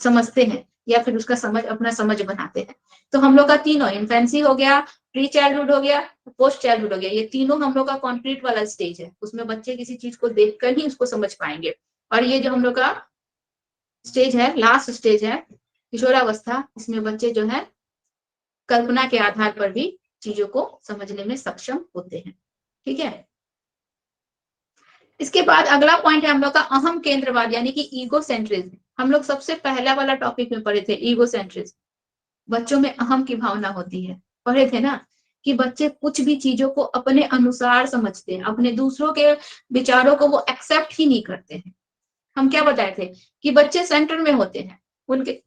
A: समझते हैं या फिर उसका अपना समझ बनाते हैं। तो हम लोग का तीनों, इन्फेंसी हो गया, प्री चाइल्डहुड हो गया, पोस्ट चाइल्डहुड हो गया, ये तीनों हम लोग का कॉन्क्रीट वाला स्टेज है, उसमें बच्चे किसी चीज को देखकर ही उसको समझ पाएंगे। और ये जो हम लोग का स्टेज है, लास्ट स्टेज है किशोरावस्था, इसमें बच्चे जो है कल्पना के आधार पर भी चीजों को समझने में सक्षम होते हैं। ठीक है, इसके बाद अगला पॉइंट है हम लोग का अहम केंद्रवाद यानी कि ईगो सेंट्रिज्म। हम लोग सबसे पहला वाला टॉपिक में पढ़े थे ईगो सेंट्रिज्म। बच्चों में अहम की भावना होती है, पढ़े थे ना, कि बच्चे कुछ भी चीजों को अपने अनुसार समझते हैं, अपने दूसरों के विचारों को वो एक्सेप्ट ही नहीं करते हैं। हम क्या बताए थे कि बच्चे सेंटर में होते हैं, उनके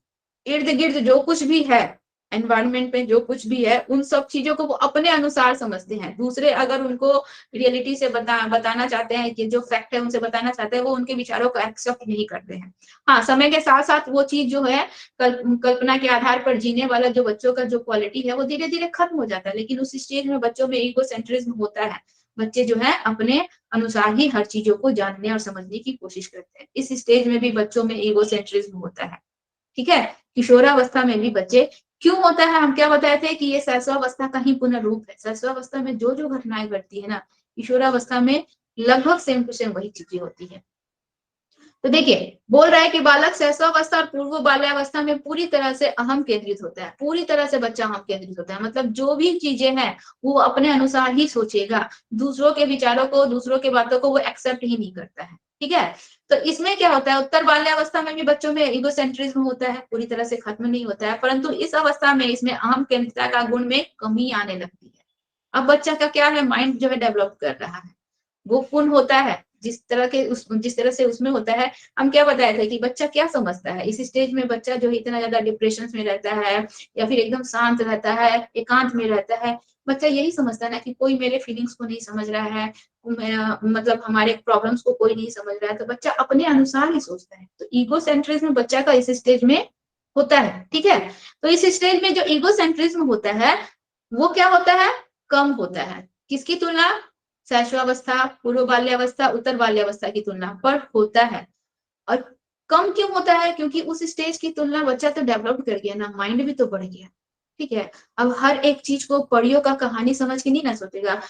A: इर्द गिर्द जो कुछ भी है, एनवायरनमेंट में जो कुछ भी है, उन सब चीजों को वो अपने अनुसार समझते हैं। दूसरे अगर उनको रियलिटी से बताना चाहते हैं कि जो फैक्ट है उनसे बताना चाहते हैं, वो उनके विचारों को एक्सेप्ट नहीं करते हैं। हाँ, समय के साथ साथ वो चीज जो है कल्पना के आधार पर जीने वाला जो बच्चों का जो क्वालिटी है वो धीरे धीरे खत्म हो जाता है, लेकिन उस स्टेज में बच्चों में ईगो सेंट्रिज्म होता है। बच्चे जो है अपने अनुसार ही हर चीजों को जानने और समझने की कोशिश करते हैं। इस स्टेज में भी बच्चों में ईगो सेंट्रिज्म होता है। ठीक है, किशोरावस्था में भी बच्चे क्यों होता है, हम क्या बताए थे कि ये शैशवावस्था का ही पुनर्रूप है। शैशवावस्था में जो जो घटनाएं घटती है ना, किशोरावस्था में लगभग सेम टू सेम वही चीजें होती है। तो देखिए, बोल रहा है कि बालक शैशवावस्था और पूर्व बाल्यावस्था में पूरी तरह से अहम केंद्रित होता है। पूरी तरह से बच्चा अहम केंद्रित होता है, मतलब जो भी चीजें हैं वो अपने अनुसार ही सोचेगा, दूसरों के विचारों को, दूसरों के बातों को वो एक्सेप्ट ही नहीं करता है। ठीक है, तो इसमें क्या होता है, उत्तर बाल्यावस्था में भी बच्चों में इगोसेंट्रिज्म होता है, पूरी तरह से खत्म नहीं होता है, परंतु इस अवस्था में इसमें अहम केंद्रितता का गुण में कमी आने लगती है। अब बच्चा का क्या है, माइंड जो है डेवलप कर रहा है, वो पूर्ण होता है जिस तरह से उसमें होता है। हम क्या बताए थे कि बच्चा क्या समझता है, इस स्टेज में बच्चा जो इतना ज्यादा डिप्रेशन में रहता है या फिर एकदम शांत रहता है, एकांत में रहता है, बच्चा यही समझता है ना कि कोई मेरे फीलिंग्स को नहीं समझ रहा है, मतलब हमारे प्रॉब्लम्स को कोई नहीं समझ रहा है, तो बच्चा अपने अनुसार ही सोचता है। तो ईगो सेंट्रिज्म बच्चा का इस स्टेज में होता है। ठीक है, तो इस स्टेज में जो ईगो सेंट्रिज्म होता है वो क्या होता है, कम होता है। किसकी तुलना, शैशवावस्था, पूर्व बाल्यावस्था, उत्तर बाल्यावस्था की तुलना पर होता है। और कम क्यों होता है, क्योंकि उस स्टेज की तुलना बच्चा तो डेवलप कर गया ना, माइंड भी तो बढ़ गया। ठीक है, अब हर एक चीज को परियों का कहानी समझ के नहीं ना सोचेगा,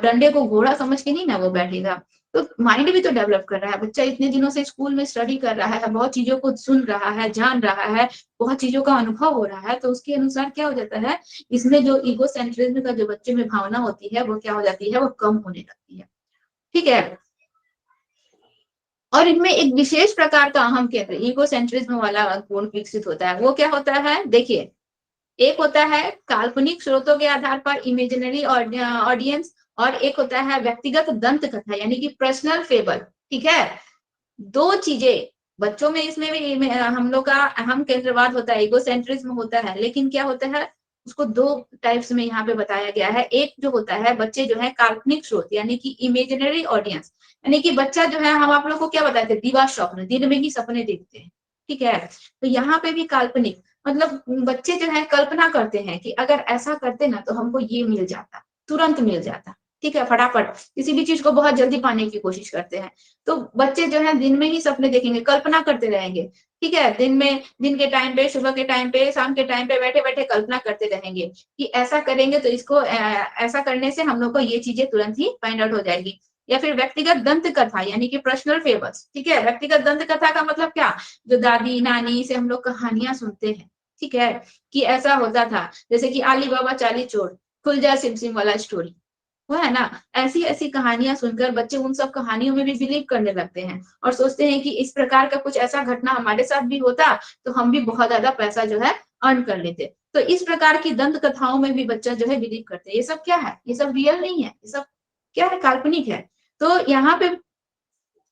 A: डंडे को घोड़ा समझ के नहीं ना वो बैठेगा, तो माइंड भी तो डेवलप कर रहा है। बच्चा इतने दिनों से स्कूल में स्टडी कर रहा है, बहुत चीजों को सुन रहा है, जान रहा है, बहुत चीजों का अनुभव हो रहा है, तो उसके अनुसार क्या हो जाता है, इसमें जो ईगो सेंट्रिज्म का जो बच्चे में भावना होती है वो क्या हो जाती है, वो कम होने लगती है। ठीक है, और इनमें एक विशेष प्रकार का अहम केंद्र ईगो सेंट्रिज्म वाला गुण विकसित होता है। वो क्या होता है, देखिए, एक होता है काल्पनिक स्रोतों के आधार पर इमेजिनरी ऑडियंस, और एक होता है व्यक्तिगत दंत कथा यानी कि पर्सनल फेबल। ठीक है, दो चीजें बच्चों में, इसमें भी हम लोग का अहम केंद्रवाद होता है, ईगोसेंट्रिज्म होता है, लेकिन क्या होता है उसको दो टाइप्स में यहाँ पे बताया गया है। एक जो होता है बच्चे जो है काल्पनिक स्रोत यानी कि इमेजिनरी ऑडियंस, यानी कि बच्चा जो है, हम आप लोग को क्या बताए थे, दिवा स्वप्न, दिन में ही सपने देखते हैं। ठीक है, तो यहाँ पे भी काल्पनिक, मतलब बच्चे जो है कल्पना करते हैं कि अगर ऐसा करते ना तो हमको ये मिल जाता, तुरंत मिल जाता। ठीक है, फटाफट किसी भी चीज को बहुत जल्दी पाने की कोशिश करते हैं। तो बच्चे जो है दिन में ही सपने देखेंगे, कल्पना करते रहेंगे, ठीक है, दिन के टाइम पे, सुबह के टाइम पे, शाम के टाइम पे बैठे बैठे कल्पना करते रहेंगे कि ऐसा करेंगे तो इसको ऐसा करने से हम लोग को ये चीजें तुरंत ही फाइंड आउट हो जाएगी। या फिर व्यक्तिगत दंत कथा यानी कि पर्सनल फेबल्स, ठीक है, व्यक्तिगत दंत कथा का मतलब क्या, जो दादी नानी से हम लोग कहानियां सुनते हैं, ठीक है, कि ऐसा होता था, जैसे कि आली बाबा चाली चोर, खुल जा सिम सिम वाला स्टोरी, वो है ना, ऐसी ऐसी कहानियां सुनकर बच्चे उन सब कहानियों में भी बिलीव करने लगते हैं और सोचते हैं कि इस प्रकार का कुछ ऐसा घटना हमारे साथ भी होता तो हम भी बहुत ज्यादा पैसा जो है अर्न कर लेते। तो इस प्रकार की दंत कथाओं में भी बच्चा जो है बिलीव करते हैं। ये सब क्या है, ये सब रियल नहीं है, ये सब क्या है, काल्पनिक है। तो यहाँ पे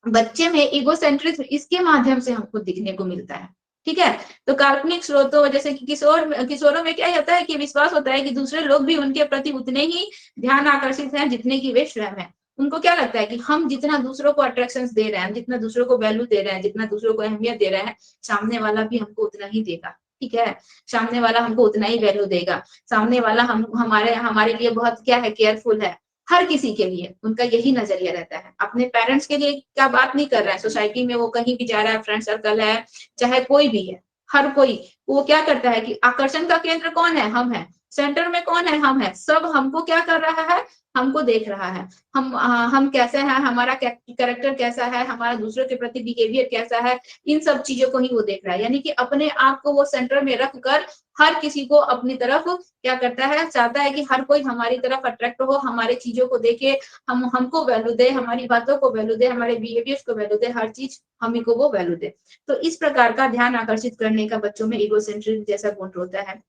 A: बच्चे में ईगोसेंट्रिज्म इसके माध्यम से हमको दिखने को मिलता है, ठीक है। तो काल्पनिक स्रोतों जैसे कि किशोरों में क्या होता है कि विश्वास होता है कि दूसरे लोग भी उनके प्रति उतने ही ध्यान आकर्षित हैं जितने की वे स्वयं है। उनको क्या लगता है कि हम जितना दूसरों को अट्रैक्शन दे रहे हैं, जितना दूसरों को वैल्यू दे रहे हैं, जितना दूसरों को अहमियत दे रहे हैं, सामने वाला भी हमको उतना ही देगा, ठीक है, सामने वाला हमको उतना ही वैल्यू देगा, सामने वाला हम हमारे लिए बहुत क्या है, केयरफुल है। हर किसी के लिए उनका यही नजरिया रहता है। अपने पेरेंट्स के लिए क्या बात नहीं कर रहा है, सोसाइटी में वो कहीं भी जा रहा है, फ्रेंड सर्कल है, चाहे कोई भी है, हर कोई वो क्या करता है कि आकर्षण का केंद्र कौन है, हम है, सेंटर में कौन है, हम है, सब हमको क्या कर रहा है, हमको देख रहा है। हम कैसे हैं, हमारा कैरेक्टर कैसा है, हमारा दूसरों के प्रति बिहेवियर कैसा है, इन सब चीजों को ही वो देख रहा है। यानी कि अपने आप को वो सेंटर में रख कर हर किसी को अपनी तरफ क्या करता है, चाहता है कि हर कोई हमारी तरफ अट्रैक्ट हो, हमारे चीजों को देखे, हमको वैल्यू दे, हमारी बातों को वैल्यू दे, हमारे बिहेवियर्स को वैल्यू दे, हर चीज हम ही को वो वैल्यू दे। तो इस प्रकार का ध्यान आकर्षित करने का बच्चों में ईगोसेंट्रिज्म जैसा गुण होता है।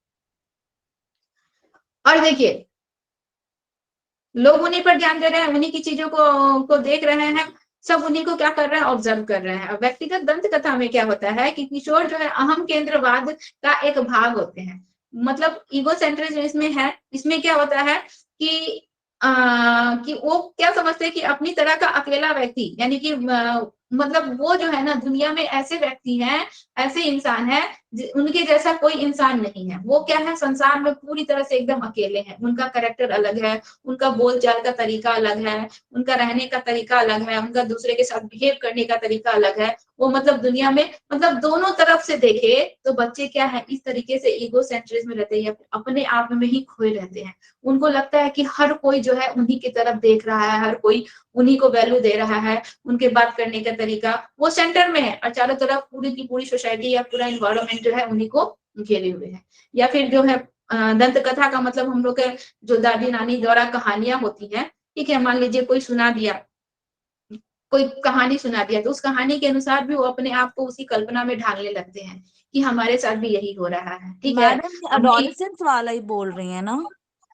A: और देखिए, लोग उन्हीं पर ध्यान दे रहे हैं, उन्हीं की चीजों को देख रहे हैं, सब उन्हीं को क्या कर रहे हैं, ऑब्जर्व कर रहे हैं। व्यक्तिगत दंत कथा में क्या होता है कि किशोर जो है अहम केंद्रवाद का एक भाग होते हैं। मतलब ईगोसेंट्रिज्म इसमें है, इसमें क्या होता है कि वो क्या समझते हैं कि अपनी तरह का अकेला व्यक्ति यानी कि मतलब वो जो है ना, दुनिया में ऐसे व्यक्ति हैं, ऐसे इंसान है, उनके जैसा कोई इंसान नहीं है। वो क्या है, संसार में पूरी तरह से एकदम अकेले हैं, उनका कैरेक्टर अलग है, उनका बोलचाल का तरीका अलग है, उनका रहने का तरीका अलग है, उनका दूसरे के साथ बिहेव करने का तरीका अलग है। वो मतलब दुनिया में मतलब दोनों तरफ से देखे तो बच्चे क्या है, इस तरीके से ईगोसेंट्रिज्म में रहते हैं या अपने आप में ही खोए रहते हैं। उनको लगता है कि हर कोई जो है उन्हीं की तरफ देख रहा है, हर कोई उन्हीं को वैल्यू दे रहा है, उनके बात करने का तरीका वो सेंटर में है और चारों तरफ पूरी की पूरी सोसाइटी या पूरा इन्वायरमेंट जो है उन्हीं को घेरे हुए है। या फिर जो है दंत कथा का मतलब हम लोग के जो दादी नानी द्वारा कहानियां होती है, ठीक है, मान लीजिए कोई सुना दिया, कोई कहानी सुना दिया तो उस कहानी के अनुसार भी वो अपने आप को उसी कल्पना में ढालने लगते हैं कि हमारे साथ भी यही हो रहा है, ठीक है।
B: मैडम ये एडोलेसेंस वाला ही बोल रही है ना?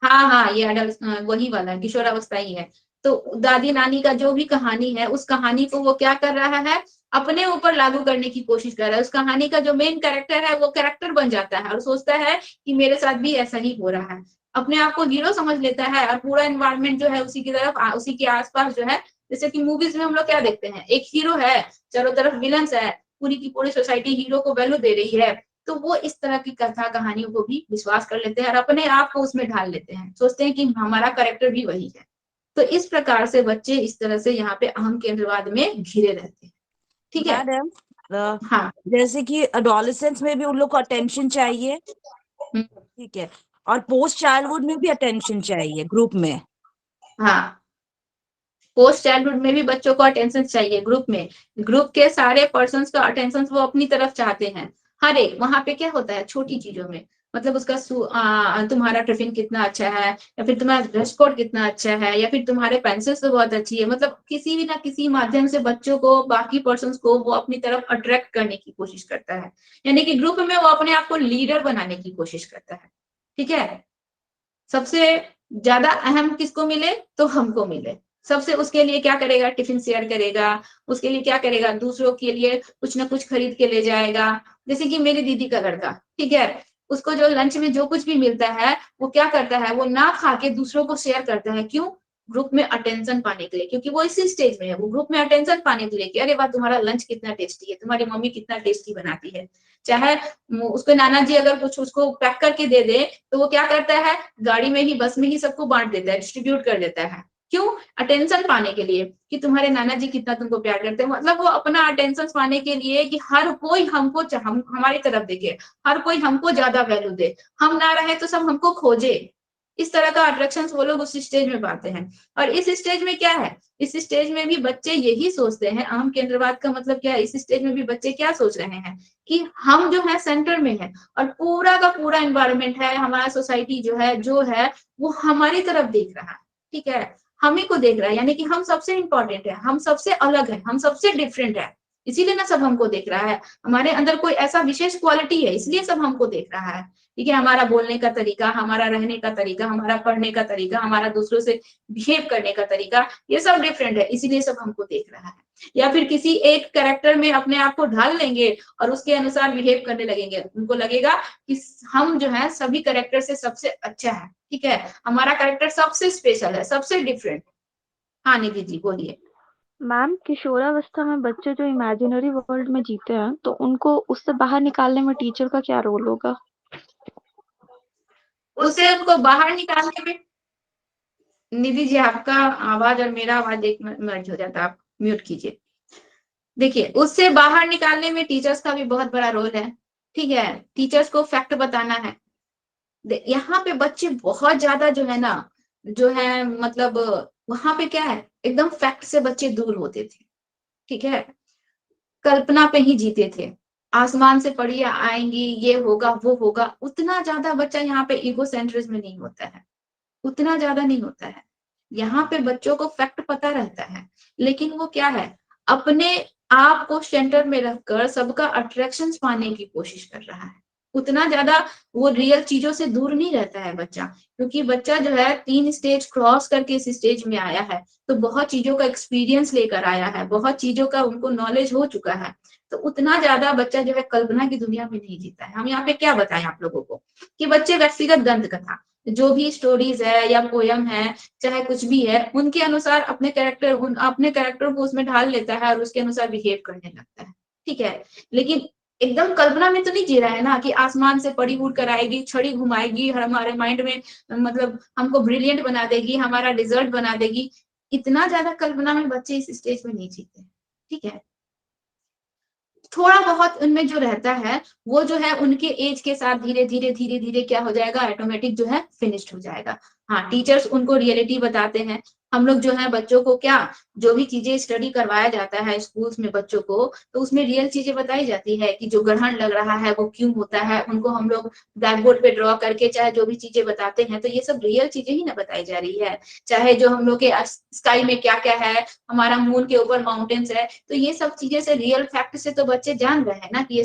A: हाँ हाँ, ये अडल्ट वही वाला किशोरावस्था ही है। तो दादी नानी का जो भी कहानी है, उस कहानी को वो क्या कर रहा है, अपने ऊपर लागू करने की कोशिश कर रहा है। उस कहानी का जो मेन कैरेक्टर है वो कैरेक्टर बन जाता है और सोचता है कि मेरे साथ भी ऐसा ही हो रहा है, अपने आप को हीरो समझ लेता है और पूरा एनवायरनमेंट जो है उसी की तरफ उसी के आसपास जो है, जैसे कि मूवीज में हम लोग क्या देखते हैं, एक हीरो है, चारों तरफ विलन्स है, पूरी की पूरी सोसाइटी हीरो को वैल्यू दे रही है। तो वो इस तरह की कथा कहानियों को भी विश्वास कर लेते हैं और अपने आप को उसमें ढाल लेते हैं, सोचते हैं कि हमारा कैरेक्टर भी वही है। तो इस प्रकार से बच्चे इस तरह से यहाँ पे अहम केंद्रवाद में घिरे रहते हैं, ठीक है।
B: मैडम
A: हाँ।
B: जैसे कि एडोलेसेंस में भी उन लोग को अटेंशन चाहिए, ठीक है, और पोस्ट चाइल्डहुड में भी अटेंशन चाहिए ग्रुप में।
A: हाँ, पोस्ट चाइल्डहुड में भी बच्चों को अटेंशन चाहिए, ग्रुप में, ग्रुप के सारे पर्सन्स का अटेंशन वो अपनी तरफ चाहते हैं। हर एक वहां पे क्या होता है, छोटी चीजों में, मतलब उसका तुम्हारा टिफिन कितना अच्छा है, या फिर तुम्हारा ड्रेस कोड कितना अच्छा है, या फिर तुम्हारे पेंसिल्स तो बहुत अच्छी है, मतलब किसी भी ना किसी माध्यम से बच्चों को, बाकी पर्सन्स को वो अपनी तरफ अट्रैक्ट करने की कोशिश करता है। यानी कि ग्रुप में वो अपने आप को लीडर बनाने की कोशिश करता है, ठीक है। सबसे ज्यादा अहम किसको मिले, तो हमको मिले। सबसे उसके लिए क्या करेगा, टिफिन शेयर करेगा, उसके लिए क्या करेगा, दूसरों के लिए कुछ ना कुछ खरीद के ले जाएगा। जैसे कि मेरी दीदी का लड़का, ठीक है, उसको जो लंच में जो कुछ भी मिलता है वो क्या करता है, वो ना खा के दूसरों को शेयर करता है। क्यों? ग्रुप में अटेंशन पाने के लिए, क्योंकि वो इसी स्टेज में है, वो ग्रुप में अटेंशन पाने के लिए कि अरे वाह तुम्हारा लंच कितना टेस्टी है, तुम्हारी मम्मी कितना टेस्टी बनाती है। चाहे उसके नाना जी अगर कुछ उसको पैक करके दे दे तो वो क्या करता है, गाड़ी में ही, बस में ही सबको बांट देता है, डिस्ट्रीब्यूट कर देता है, क्यों? अटेंशन पाने के लिए कि तुम्हारे नाना जी कितना तुमको प्यार करते हैं, मतलब वो अपना अटेंशन पाने के लिए कि हर कोई हमको हम हमारी तरफ देखे, हर कोई हमको ज्यादा वैल्यू दे, हम ना रहे तो सब हमको खोजे। इस तरह का अट्रैक्शन वो लोग उस स्टेज में पाते हैं। और इस स्टेज में क्या है, इस स्टेज में भी बच्चे यही सोचते हैं, अहम केंद्रवाद का मतलब क्या है, इस स्टेज में भी बच्चे क्या सोच रहे हैं कि हम जो है सेंटर में है और पूरा का पूरा एनवायरमेंट है, हमारा सोसाइटी जो है वो हमारी तरफ देख रहा है, ठीक है, हम ही को देख रहा है, यानी कि हम सबसे इंपॉर्टेंट है, हम सबसे अलग है, हम सबसे डिफरेंट है, इसीलिए ना सब हमको देख रहा है, हमारे अंदर कोई ऐसा विशेष क्वालिटी है इसलिए सब हमको देख रहा है, ठीक है, हमारा बोलने का तरीका, हमारा रहने का तरीका, हमारा पढ़ने का तरीका, हमारा दूसरों से बिहेव करने का तरीका, ये सब डिफरेंट है, इसीलिए सब हमको देख रहा है। या फिर किसी एक कैरेक्टर में अपने आप को ढाल लेंगे और उसके अनुसार बिहेव करने लगेंगे, उनको लगेगा कि हम जो है सभी कैरेक्टर से सबसे अच्छा है, ठीक है, हमारा कैरेक्टर सबसे स्पेशल है, सबसे डिफरेंट। हाँ निधि जी बोलिए।
E: मैम, किशोरावस्था में बच्चे जो इमेजिनरी वर्ल्ड में जीते हैं, तो उनको उससे बाहर निकालने में टीचर का क्या रोल होगा?
A: उससे उनको बाहर निकालने में, निधि जी आपका आवाज और मेरा आवाज एक मर्ज हो जाता है, आप म्यूट कीजिए। देखिए, उससे बाहर निकालने में टीचर्स का भी बहुत बड़ा रोल है, ठीक है, टीचर्स को फैक्ट बताना है। यहाँ पे बच्चे बहुत ज्यादा जो है ना, जो है मतलब वहां पे क्या है, एकदम फैक्ट से बच्चे दूर होते थे, ठीक है, कल्पना पे ही जीते थे, आसमान से पढ़िए आएंगी, ये होगा वो होगा, उतना ज्यादा बच्चा यहाँ पे ईगो सेंट्रिज्म में नहीं होता है, उतना ज्यादा नहीं होता है। यहाँ पे बच्चों को फैक्ट पता रहता है, लेकिन वो क्या है, अपने आप को सेंटर में रखकर सबका अट्रैक्शन पाने की कोशिश कर रहा है, उतना ज्यादा वो रियल चीजों से दूर नहीं रहता है बच्चा, क्योंकि बच्चा जो है 3 स्टेज क्रॉस करके इस स्टेज में आया है, तो बहुत चीजों का एक्सपीरियंस लेकर आया है, बहुत चीजों का उनको नॉलेज हो चुका है, तो उतना ज्यादा बच्चा जो है कल्पना की दुनिया में नहीं जीता है। हम यहाँ पे क्या बताएं आप लोगों को कि बच्चे व्यक्तिगत दंत कथा, जो भी स्टोरीज है या पोयम है, चाहे कुछ भी है, उनके अनुसार अपने कैरेक्टर को उसमें ढाल लेता है और उसके अनुसार बिहेव करने लगता है, ठीक है, लेकिन एकदम कल्पना में तो नहीं जी रहा है ना कि आसमान से पड़ी उड़ कर आएगी, छड़ी घुमाएगी और हमारे माइंड में मतलब हमको ब्रिलियंट बना देगी, हमारा डिजर्ट बना देगी, इतना ज्यादा कल्पना में बच्चे इस स्टेज में नहीं जीते, ठीक है, थोड़ा बहुत उनमें जो रहता है वो जो है उनके एज के साथ धीरे धीरे धीरे धीरे क्या हो जाएगा, ऑटोमेटिक जो है फिनिश्ड हो जाएगा। हाँ, टीचर्स उनको रियलिटी बताते हैं, हम लोग जो है बच्चों को क्या, जो भी चीजें स्टडी करवाया जाता है स्कूल्स में बच्चों को, तो उसमें रियल चीजें बताई जाती है कि जो ग्रहण लग रहा है वो क्यों होता है, उनको हम लोग ब्लैक बोर्ड पे ड्रॉ करके चाहे जो भी चीजें बताते हैं, तो ये सब रियल चीजें ही ना बताई जा रही है। चाहे जो हम लोग के स्काई में क्या क्या है, हमारा मून के ऊपर माउंटेन्स है, तो ये सब चीजें से रियल फैक्ट से तो बच्चे जान रहे हैं ना कि ये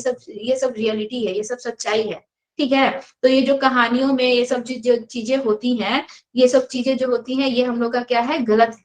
A: सब रियलिटी है, ये सब सच्चाई है, ठीक है। तो ये जो कहानियों में ये सब जो चीजें होती हैं, ये सब चीजें जो होती हैं ये हम लोग का क्या है, गलत है,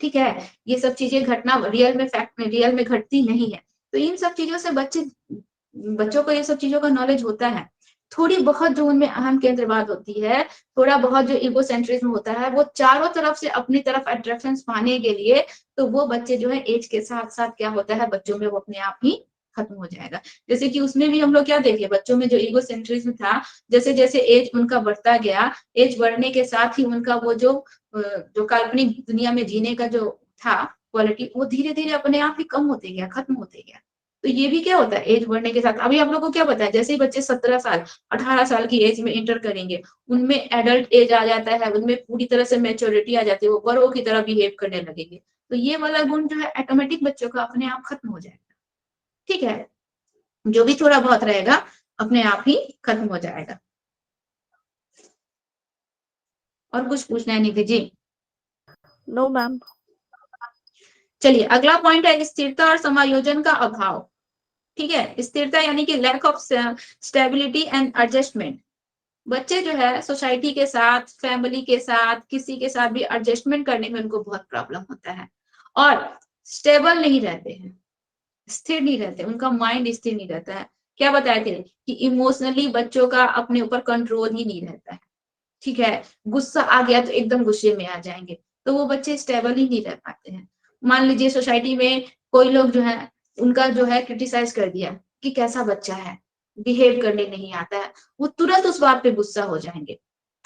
A: ठीक है, ये सब चीजें घटना रियल में फैक्ट में रियल में घटती नहीं है। तो इन सब चीजों से बच्चों को ये सब चीजों का नॉलेज होता है। थोड़ी बहुत जो उनमें अहम केंद्रवाद होती है, थोड़ा बहुत जो इगोसेंट्रिज्म होता है, वो चारों तरफ से अपनी तरफ अट्रैक्शन पाने के लिए, तो वो बच्चे जो है एज के साथ साथ क्या होता है बच्चों में वो अपने आप ही खत्म हो जाएगा। जैसे कि उसमें भी हम लोग क्या देखे, बच्चों में जो इगोसेंट्रिज्म था, जैसे जैसे एज उनका बढ़ता गया, एज बढ़ने के साथ ही उनका वो जो काल्पनिक दुनिया में जीने का जो था क्वालिटी, वो धीरे धीरे अपने आप ही कम होते गया, खत्म होते गया। तो ये भी क्या होता है एज बढ़ने के साथ। अभी आप लोगों को क्या पता है, जैसे ही बच्चे 17 साल 18 साल की एज में इंटर करेंगे, उनमें एडल्ट एज आ जाता है, उनमें पूरी तरह से मैच्योरिटी आ जाती है, वो बड़ों की तरह बिहेव करने लगेंगे। तो ये वाला गुण जो है ऑटोमेटिक बच्चों का अपने आप खत्म हो जाएगा, ठीक है, जो भी थोड़ा बहुत रहेगा अपने आप ही खत्म हो जाएगा। और कुछ पूछना है निधि जी?
E: No ma'am.
A: चलिए, अगला पॉइंट है स्थिरता और समायोजन का अभाव, ठीक है, स्थिरता यानी कि lack of stability and adjustment. बच्चे जो है सोसाइटी के साथ, फैमिली के साथ, किसी के साथ भी एडजस्टमेंट करने में उनको बहुत प्रॉब्लम होता है और स्टेबल नहीं रहते हैं, स्थिर नहीं रहते, उनका माइंड स्थिर नहीं रहता है। क्या बताए थे कि इमोशनली बच्चों का अपने ऊपर कंट्रोल ही नहीं रहता है, ठीक है, गुस्सा आ गया तो एकदम गुस्से में आ जाएंगे, तो वो बच्चे स्टेबल ही नहीं रह पाते हैं। मान लीजिए सोसाइटी में कोई लोग जो है उनका जो है क्रिटिसाइज कर दिया कि कैसा बच्चा है, बिहेव करने नहीं आता है, वो तुरंत उस बात पे गुस्सा हो जाएंगे,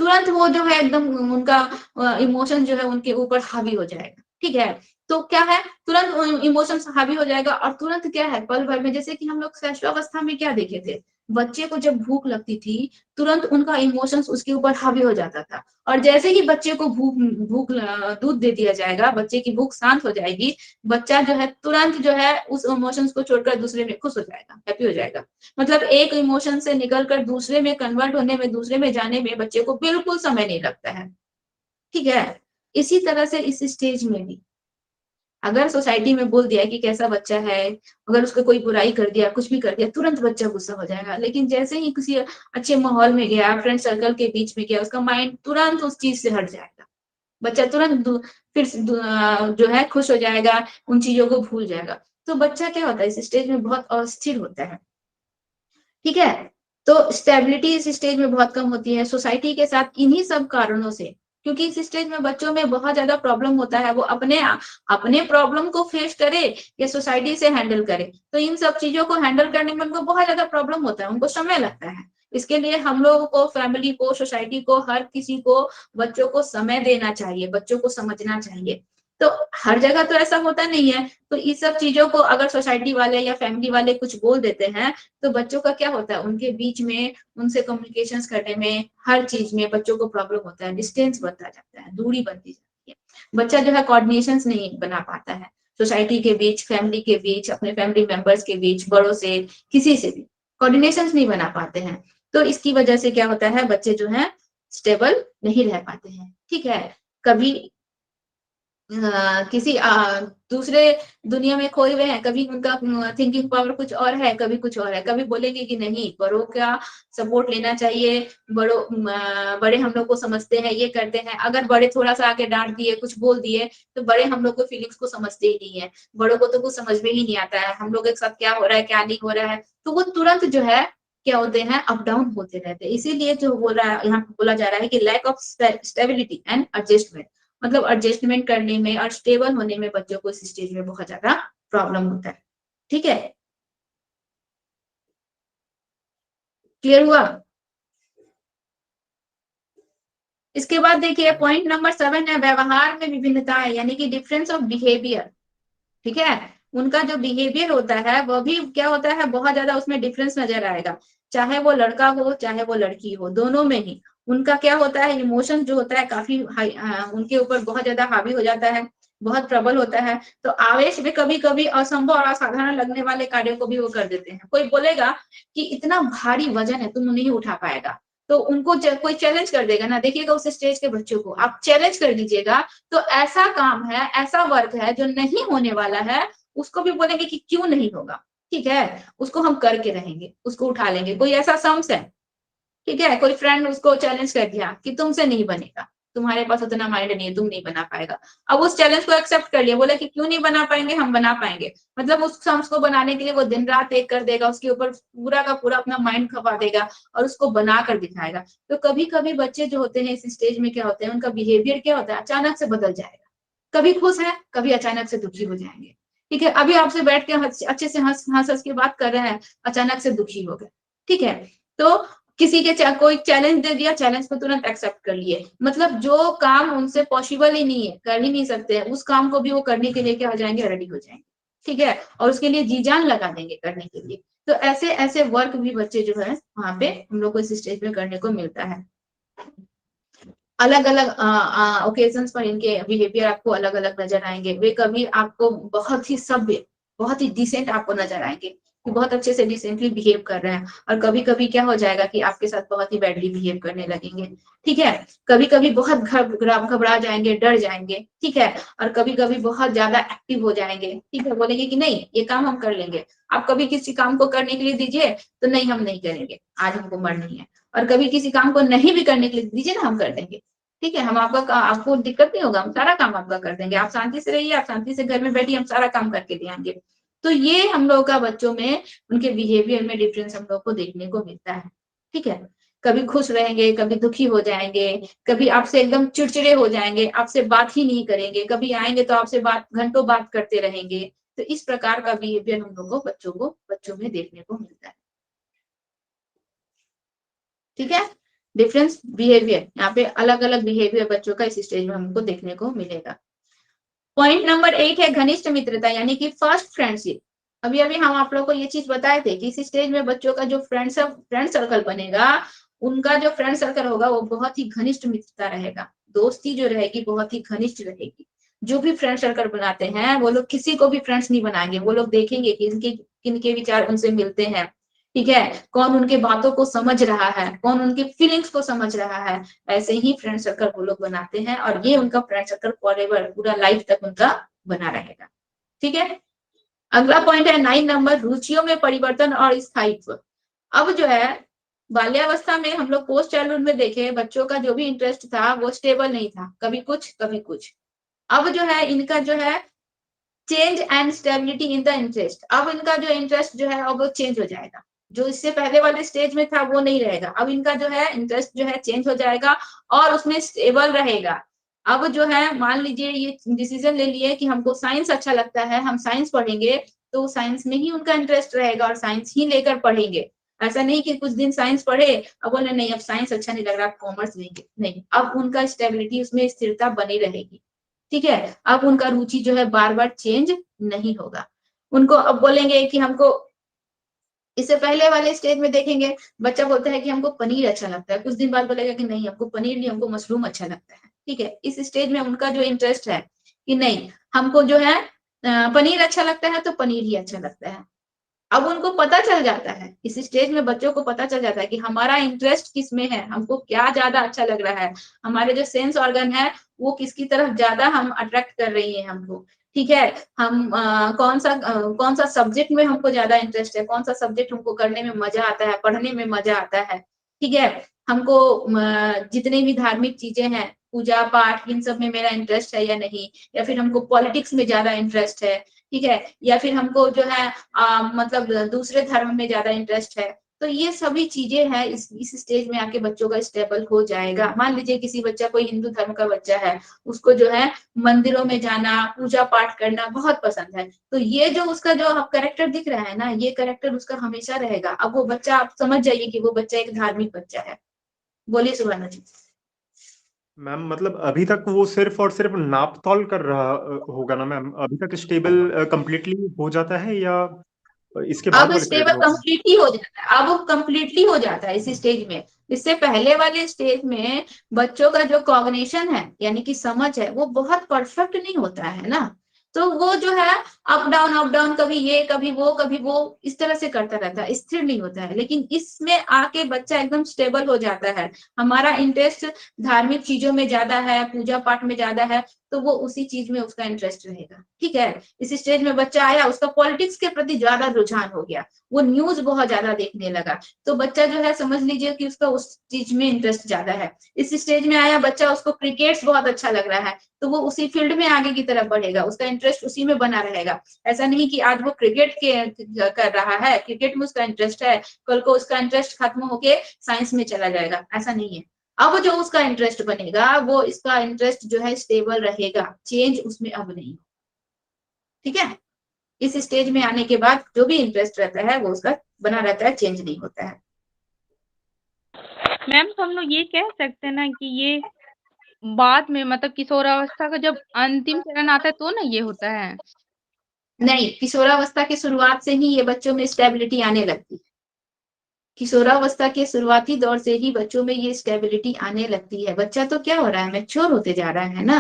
A: तुरंत वो जो है एकदम उनका इमोशन जो है उनके ऊपर हावी हो जाएगा, ठीक है। तो क्या है, तुरंत इमोशंस हावी हो जाएगा और तुरंत क्या है, पल भर में, जैसे कि हम लोग शैशवावस्था में क्या देखे थे, बच्चे को जब भूख लगती थी तुरंत उनका इमोशंस उसके ऊपर हावी हो जाता था, और जैसे ही बच्चे को दूध दे दिया जाएगा, बच्चे की भूख शांत हो जाएगी, बच्चा जो है तुरंत जो है उस इमोशंस को छोड़कर दूसरे में खुश हो जाएगा, हैप्पी हो जाएगा। मतलब एक इमोशन से निकलकर दूसरे में कन्वर्ट होने में, दूसरे में जाने में बच्चे को बिल्कुल समय नहीं लगता है, ठीक है। इसी तरह से इस स्टेज में भी अगर सोसाइटी में बोल दिया कि कैसा बच्चा है, अगर उसको कोई बुराई कर दिया, कुछ भी कर दिया, तुरंत बच्चा गुस्सा हो जाएगा। लेकिन जैसे ही किसी अच्छे माहौल में गया, फ्रेंड सर्कल के बीच में गया, उसका माइंड तुरंत उस चीज से हट जाएगा। बच्चा तुरंत जो है खुश हो जाएगा, उन चीजों को भूल जाएगा। तो बच्चा क्या होता है, इस स्टेज में बहुत अस्थिर होता है, ठीक है। तो स्टेबिलिटी इस स्टेज में बहुत कम होती है सोसाइटी के साथ, इन्हीं सब कारणों से। क्योंकि इस स्टेज में बच्चों में बहुत ज्यादा प्रॉब्लम होता है, वो अपने प्रॉब्लम को फेस करे या सोसाइटी से हैंडल करे, तो इन सब चीजों को हैंडल करने में उनको बहुत ज्यादा प्रॉब्लम होता है, उनको समय लगता है। इसके लिए हम लोगों को, फैमिली को, सोसाइटी को, हर किसी को बच्चों को समय देना चाहिए, बच्चों को समझना चाहिए। तो हर जगह तो ऐसा होता नहीं है, तो इस सब चीजों को अगर सोसाइटी वाले या फैमिली वाले कुछ बोल देते हैं, तो बच्चों का क्या होता है, उनके बीच में उनसे कम्युनिकेशंस करने में, हर चीज में बच्चों को प्रॉब्लम होता है, डिस्टेंस बढ़ता जाता है, दूरी बनती जाती है। बच्चा जो है कोऑर्डिनेशंस नहीं बना पाता है सोसाइटी के बीच, फैमिली के बीच, अपने फैमिली मेंबर्स के बीच, बड़ों से, किसी से भी कोऑर्डिनेशंस नहीं बना पाते हैं। तो इसकी वजह से क्या होता है, बच्चे जो है स्टेबल नहीं रह पाते हैं, ठीक है। कभी किसी दूसरे दुनिया में खोए हुए हैं, कभी उनका थिंकिंग पावर कुछ और है, कभी कुछ और है। कभी बोलेंगे कि नहीं, बड़ों का सपोर्ट लेना चाहिए, बड़े हम लोग को समझते हैं, ये करते हैं। अगर बड़े थोड़ा सा आके डांट दिए, कुछ बोल दिए, तो बड़े हम लोग को फीलिंग्स को समझते ही नहीं है, बड़ों को तो कुछ समझ में ही नहीं आता है हम लोग के साथ क्या हो रहा है, क्या नहीं हो रहा है। तो वो तुरंत जो है क्या होते हैं, अप डाउन होते रहते हैं। इसीलिए जो यहाँ बोला जा रहा है कि lack of stability and adjustment, मतलब एडजस्टमेंट करने में और स्टेबल होने में बच्चों को इस स्टेज में बहुत ज्यादा प्रॉब्लम होता है, ठीक है। क्लियर हुआ। इसके बाद देखिए पॉइंट नंबर 7 है, व्यवहार में विभिन्नताएं, यानी कि डिफरेंस ऑफ बिहेवियर, ठीक है। उनका जो बिहेवियर होता है वह भी क्या होता है, बहुत ज्यादा उसमें डिफरेंस नजर आएगा। चाहे वो लड़का हो, चाहे वो लड़की हो, दोनों में ही उनका क्या होता है, इमोशन जो होता है काफी उनके ऊपर बहुत ज्यादा हावी हो जाता है, बहुत प्रबल होता है। तो आवेश में कभी कभी असंभव और असाधारण लगने वाले कार्यों को भी वो कर देते हैं। कोई बोलेगा कि इतना भारी वजन है, तुम नहीं उठा पाएगा, तो उनको कोई चैलेंज कर देगा ना, देखिएगा उस स्टेज के बच्चों को आप चैलेंज कर दीजिएगा, तो ऐसा काम है, ऐसा वर्क है जो नहीं होने वाला है, उसको भी बोलेंगे कि क्यों नहीं होगा, ठीक है, उसको हम करके रहेंगे, उसको उठा लेंगे। कोई ऐसा सम्स है, ठीक है, कोई फ्रेंड उसको चैलेंज कर दिया कि तुमसे नहीं बनेगा, तुम्हारे पास उतना माइंड नहीं है, तुम नहीं बना पाएगा। अब उस चैलेंज को एक्सेप्ट कर लिया, बोला कि क्यों नहीं बना पाएंगे, हम बना पाएंगे। मतलब उस सम्स को बनाने के लिए वो दिन रात एक कर देगा, उसके ऊपर पूरा का पूरा अपना माइंड खपा देगा और उसको बना कर दिखाएगा। तो कभी कभी बच्चे जो होते हैं इस स्टेज में क्या होते हैं, उनका बिहेवियर क्या होता है, अचानक से बदल जाएगा। कभी खुश है, कभी अचानक से दुखी हो जाएंगे, ठीक है। अभी आपसे बैठ के अच्छे से हंस हंस के बात कर रहे हैं, अचानक से दुखी हो गए, ठीक है। तो किसी के कोई चैलेंज दे दिया, चैलेंज को तुरंत एक्सेप्ट कर लिए, मतलब जो काम उनसे पॉसिबल ही नहीं है, कर ही नहीं सकते हैं, उस काम को भी वो करने के लिए क्या हो जाएंगे, रेडी हो जाएंगे, ठीक है, और उसके लिए जी जान लगा देंगे करने के लिए। तो ऐसे ऐसे वर्क भी बच्चे जो है वहां पे हम लोग को इस स्टेज में करने को मिलता है। अलग अलग ओकेजन्स पर इनके बिहेवियर आपको अलग अलग नजर आएंगे। वे कभी आपको बहुत ही सभ्य, बहुत ही डिसेंट आपको नजर आएंगे कि बहुत अच्छे से डिसेंटली बिहेव कर रहे हैं, और कभी कभी क्या हो जाएगा कि आपके साथ बहुत ही बैडली बिहेव करने लगेंगे, ठीक है। कभी कभी बहुत घबरा जाएंगे, डर जाएंगे, ठीक है, और कभी कभी बहुत ज्यादा एक्टिव हो जाएंगे, ठीक है, बोलेंगे कि नहीं ये काम हम कर लेंगे। आप कभी किसी काम को करने के लिए दीजिए तो नहीं हम नहीं करेंगे, आज हमको मन नहीं है। और कभी किसी काम को नहीं भी करने के लिए दीजिए ना, हम कर देंगे, ठीक है, हम आपको दिक्कत नहीं होगा, हम सारा काम आपका कर देंगे, आप शांति से रहिए, आप शांति से घर में बैठिए, हम सारा काम करके देंगे। तो ये हम लोग का बच्चों में उनके बिहेवियर में डिफरेंस हम लोग को देखने को मिलता है, ठीक है। कभी खुश रहेंगे, कभी दुखी हो जाएंगे, कभी आपसे एकदम चिड़चिड़े हो जाएंगे, आपसे बात ही नहीं करेंगे, कभी आएंगे तो आपसे घंटों बात करते रहेंगे। तो इस प्रकार का बिहेवियर हम लोग को बच्चों में देखने को मिलता है, ठीक है। डिफरेंस बिहेवियर, यहाँ पे अलग अलग बिहेवियर बच्चों का इस स्टेज में हमको देखने को मिलेगा। पॉइंट नंबर 8 है घनिष्ठ मित्रता, यानी कि फर्स्ट फ्रेंडशिप। अभी अभी हम आप लोगों को ये चीज बताए थे कि इस स्टेज में बच्चों का जो फ्रेंड सर्कल बनेगा, उनका जो फ्रेंड सर्कल होगा वो बहुत ही घनिष्ठ मित्रता रहेगा, दोस्ती जो रहेगी बहुत ही घनिष्ठ रहेगी। जो भी फ्रेंड सर्कल बनाते हैं वो लोग किसी को भी फ्रेंड्स नहीं बनाएंगे, वो लोग देखेंगे कि इनके किनके विचार उनसे मिलते हैं, ठीक है, कौन उनके बातों को समझ रहा है, कौन उनकी फीलिंग्स को समझ रहा है, ऐसे ही फ्रेंड सर्कल वो लोग बनाते हैं और ये उनका फ्रेंड सर्कल फॉरएवर, पूरा लाइफ तक उनका बना रहेगा। ठीक है, अगला पॉइंट है 9 नंबर, रुचियों में परिवर्तन और स्थायित्व। अब जो है बाल्यावस्था में हम लोग पोस्ट चाइल्डहुड में देखे बच्चों का जो भी इंटरेस्ट था वो स्टेबल नहीं था, कभी कुछ कभी कुछ। अब जो है इनका जो है change and stability in the interest, अब इनका जो इंटरेस्ट जो है अब वो चेंज हो जाएगा, जो इससे पहले वाले स्टेज में था वो नहीं रहेगा, अब इनका जो है इंटरेस्ट जो है चेंज हो जाएगा और उसमें स्टेबल रहेगा। अब जो है मान लीजिए ये डिसीजन ले लिए कि हमको साइंस अच्छा लगता है, हम साइंस पढ़ेंगे, तो साइंस में ही उनका इंटरेस्ट रहेगा और साइंस ही लेकर पढ़ेंगे। ऐसा नहीं कि कुछ दिन साइंस पढ़े अब बोले नहीं अब साइंस अच्छा नहीं लग रहा, कॉमर्स लेंगे, नहीं, अब उनका स्टेबिलिटी उसमें स्थिरता बनी रहेगी। ठीक है, अब उनका रुचि जो है बार बार चेंज नहीं होगा। उनको अब बोलेंगे कि हमको, इससे पहले वाले स्टेज में देखेंगे बच्चा बोलता है कि हमको पनीर अच्छा लगता है, कुछ दिन बाद बोलेगा कि नहीं हमको पनीर नहीं, हमको मशरूम अच्छा लगता है। ठीक है, इस स्टेज में उनका जो इंटरेस्ट है कि नहीं हमको जो है पनीर अच्छा लगता है तो पनीर ही अच्छा लगता है। अब उनको पता चल जाता है, इस स्टेज में बच्चों को पता चल जाता है कि हमारा इंटरेस्ट किस में है, हमको क्या ज्यादा अच्छा लग रहा है, हमारे जो सेंस ऑर्गन है वो किसकी तरफ ज्यादा हम अट्रैक्ट कर रही है हमको। ठीक है, हम कौन सा सब्जेक्ट में हमको ज्यादा इंटरेस्ट है, कौन सा सब्जेक्ट हमको करने में मजा आता है, पढ़ने में मजा आता है। ठीक है, हमको जितने भी धार्मिक चीजें हैं, पूजा पाठ, इन सब में मेरा इंटरेस्ट है या नहीं, या फिर हमको पॉलिटिक्स में ज्यादा इंटरेस्ट है। ठीक है, या फिर हमको जो है मतलब दूसरे धर्म में ज्यादा इंटरेस्ट है। तो ये सभी चीजें हैं इस स्टेज में आके बच्चों का स्टेबल हो जाएगा। मान लीजिए किसी बच्चा कोई हिंदू धर्म का बच्चा है, उसको जो है मंदिरों में जाना, पूजा पाठ करना बहुत पसंद है, तो ये जो उसका जो कैरेक्टर दिख रहा है ना, ये कैरेक्टर उसका हमेशा रहेगा। अब वो बच्चा, आप समझ जाइए कि वो बच्चा एक धार्मिक बच्चा है। बोलिए सुवर्णा जी।
C: मैम मतलब अभी तक वो सिर्फ और सिर्फ नाप तौल कर रहा होगा ना मैम, अभी तक स्टेबल कंप्लीटली हो जाता है या इसके बाद
A: अब
C: वाले पीरियड
A: स्टेबल
C: में होता है?
A: कंप्लीटली हो जाता है, अब वो कंप्लीटली हो जाता है इस स्टेज में। इससे पहले वाले स्टेज में बच्चों का जो कॉग्निशन है यानी कि समझ है वो बहुत परफेक्ट नहीं होता है ना, तो वो जो है अप डाउन, कभी ये कभी वो इस तरह से करता रहता है, स्थिर नहीं होता है। लेकिन इसमें आके बच्चा एकदम स्टेबल हो जाता है, हमारा इंटरेस्ट धार्मिक चीजों में ज्यादा है, पूजा पाठ में ज्यादा है, तो वो उसी चीज में उसका इंटरेस्ट रहेगा। ठीक है, इस स्टेज में बच्चा आया, उसका पॉलिटिक्स के प्रति ज्यादा रुझान हो गया, वो न्यूज बहुत ज्यादा देखने लगा, तो बच्चा जो है समझ लीजिए कि उसका उस चीज में इंटरेस्ट ज्यादा है। इस स्टेज में आया बच्चा, उसको क्रिकेट बहुत अच्छा लग रहा है, तो वो उसी फील्ड में आगे की तरफ बढ़ेगा, उसका इंटरेस्ट उसी में बना रहेगा। ऐसा नहीं कि आज वो क्रिकेट के कर रहा है, क्रिकेट में उसका इंटरेस्ट है, कल को उसका इंटरेस्ट खत्म होके साइंस में चला जाएगा, ऐसा नहीं है। अब जो उसका इंटरेस्ट बनेगा वो इसका इंटरेस्ट जो है स्टेबल रहेगा, चेंज उसमें अब नहीं। ठीक है, इस स्टेज में आने के बाद जो भी इंटरेस्ट रहता है वो उसका बना रहता है, चेंज नहीं होता है।
F: मैम तो हम लोग ये कह सकते हैं ना कि ये बाद में मतलब किशोरावस्था का जब अंतिम चरण आता है तो ना ये होता है।
A: नहीं, किशोरावस्था की शुरुआत से ही ये बच्चों में स्टेबिलिटी आने लगती है। किशोरावस्था के शुरुआती दौर से ही बच्चों में ये स्टेबिलिटी आने लगती है। बच्चा तो क्या हो रहा है, मैच्योर होते जा रहा है ना,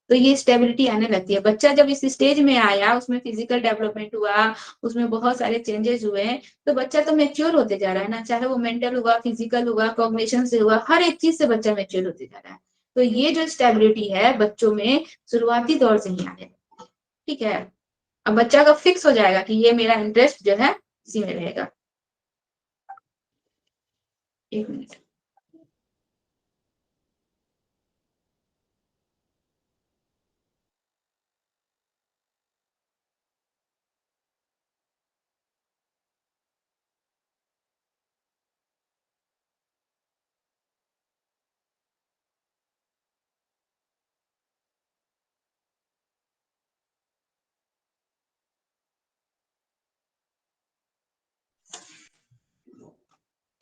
A: तो ये स्टेबिलिटी आने लगती है। बच्चा जब इस स्टेज में आया, उसमें फिजिकल डेवलपमेंट हुआ, उसमें बहुत सारे चेंजेस हुए, तो बच्चा तो मैच्योर होते जा रहा है ना, चाहे वो मेंटल हुआ, फिजिकल हुआ, कॉग्निशन से हुआ, हर एक चीज से बच्चा मैच्योर होते जा रहा है। तो ये जो स्टेबिलिटी है बच्चों में शुरुआती दौर से ही आने लगती है। ठीक है, अब बच्चा का फिक्स हो जाएगा कि ये मेरा इंटरेस्ट जो है इसी में रहेगा। एक मिनट।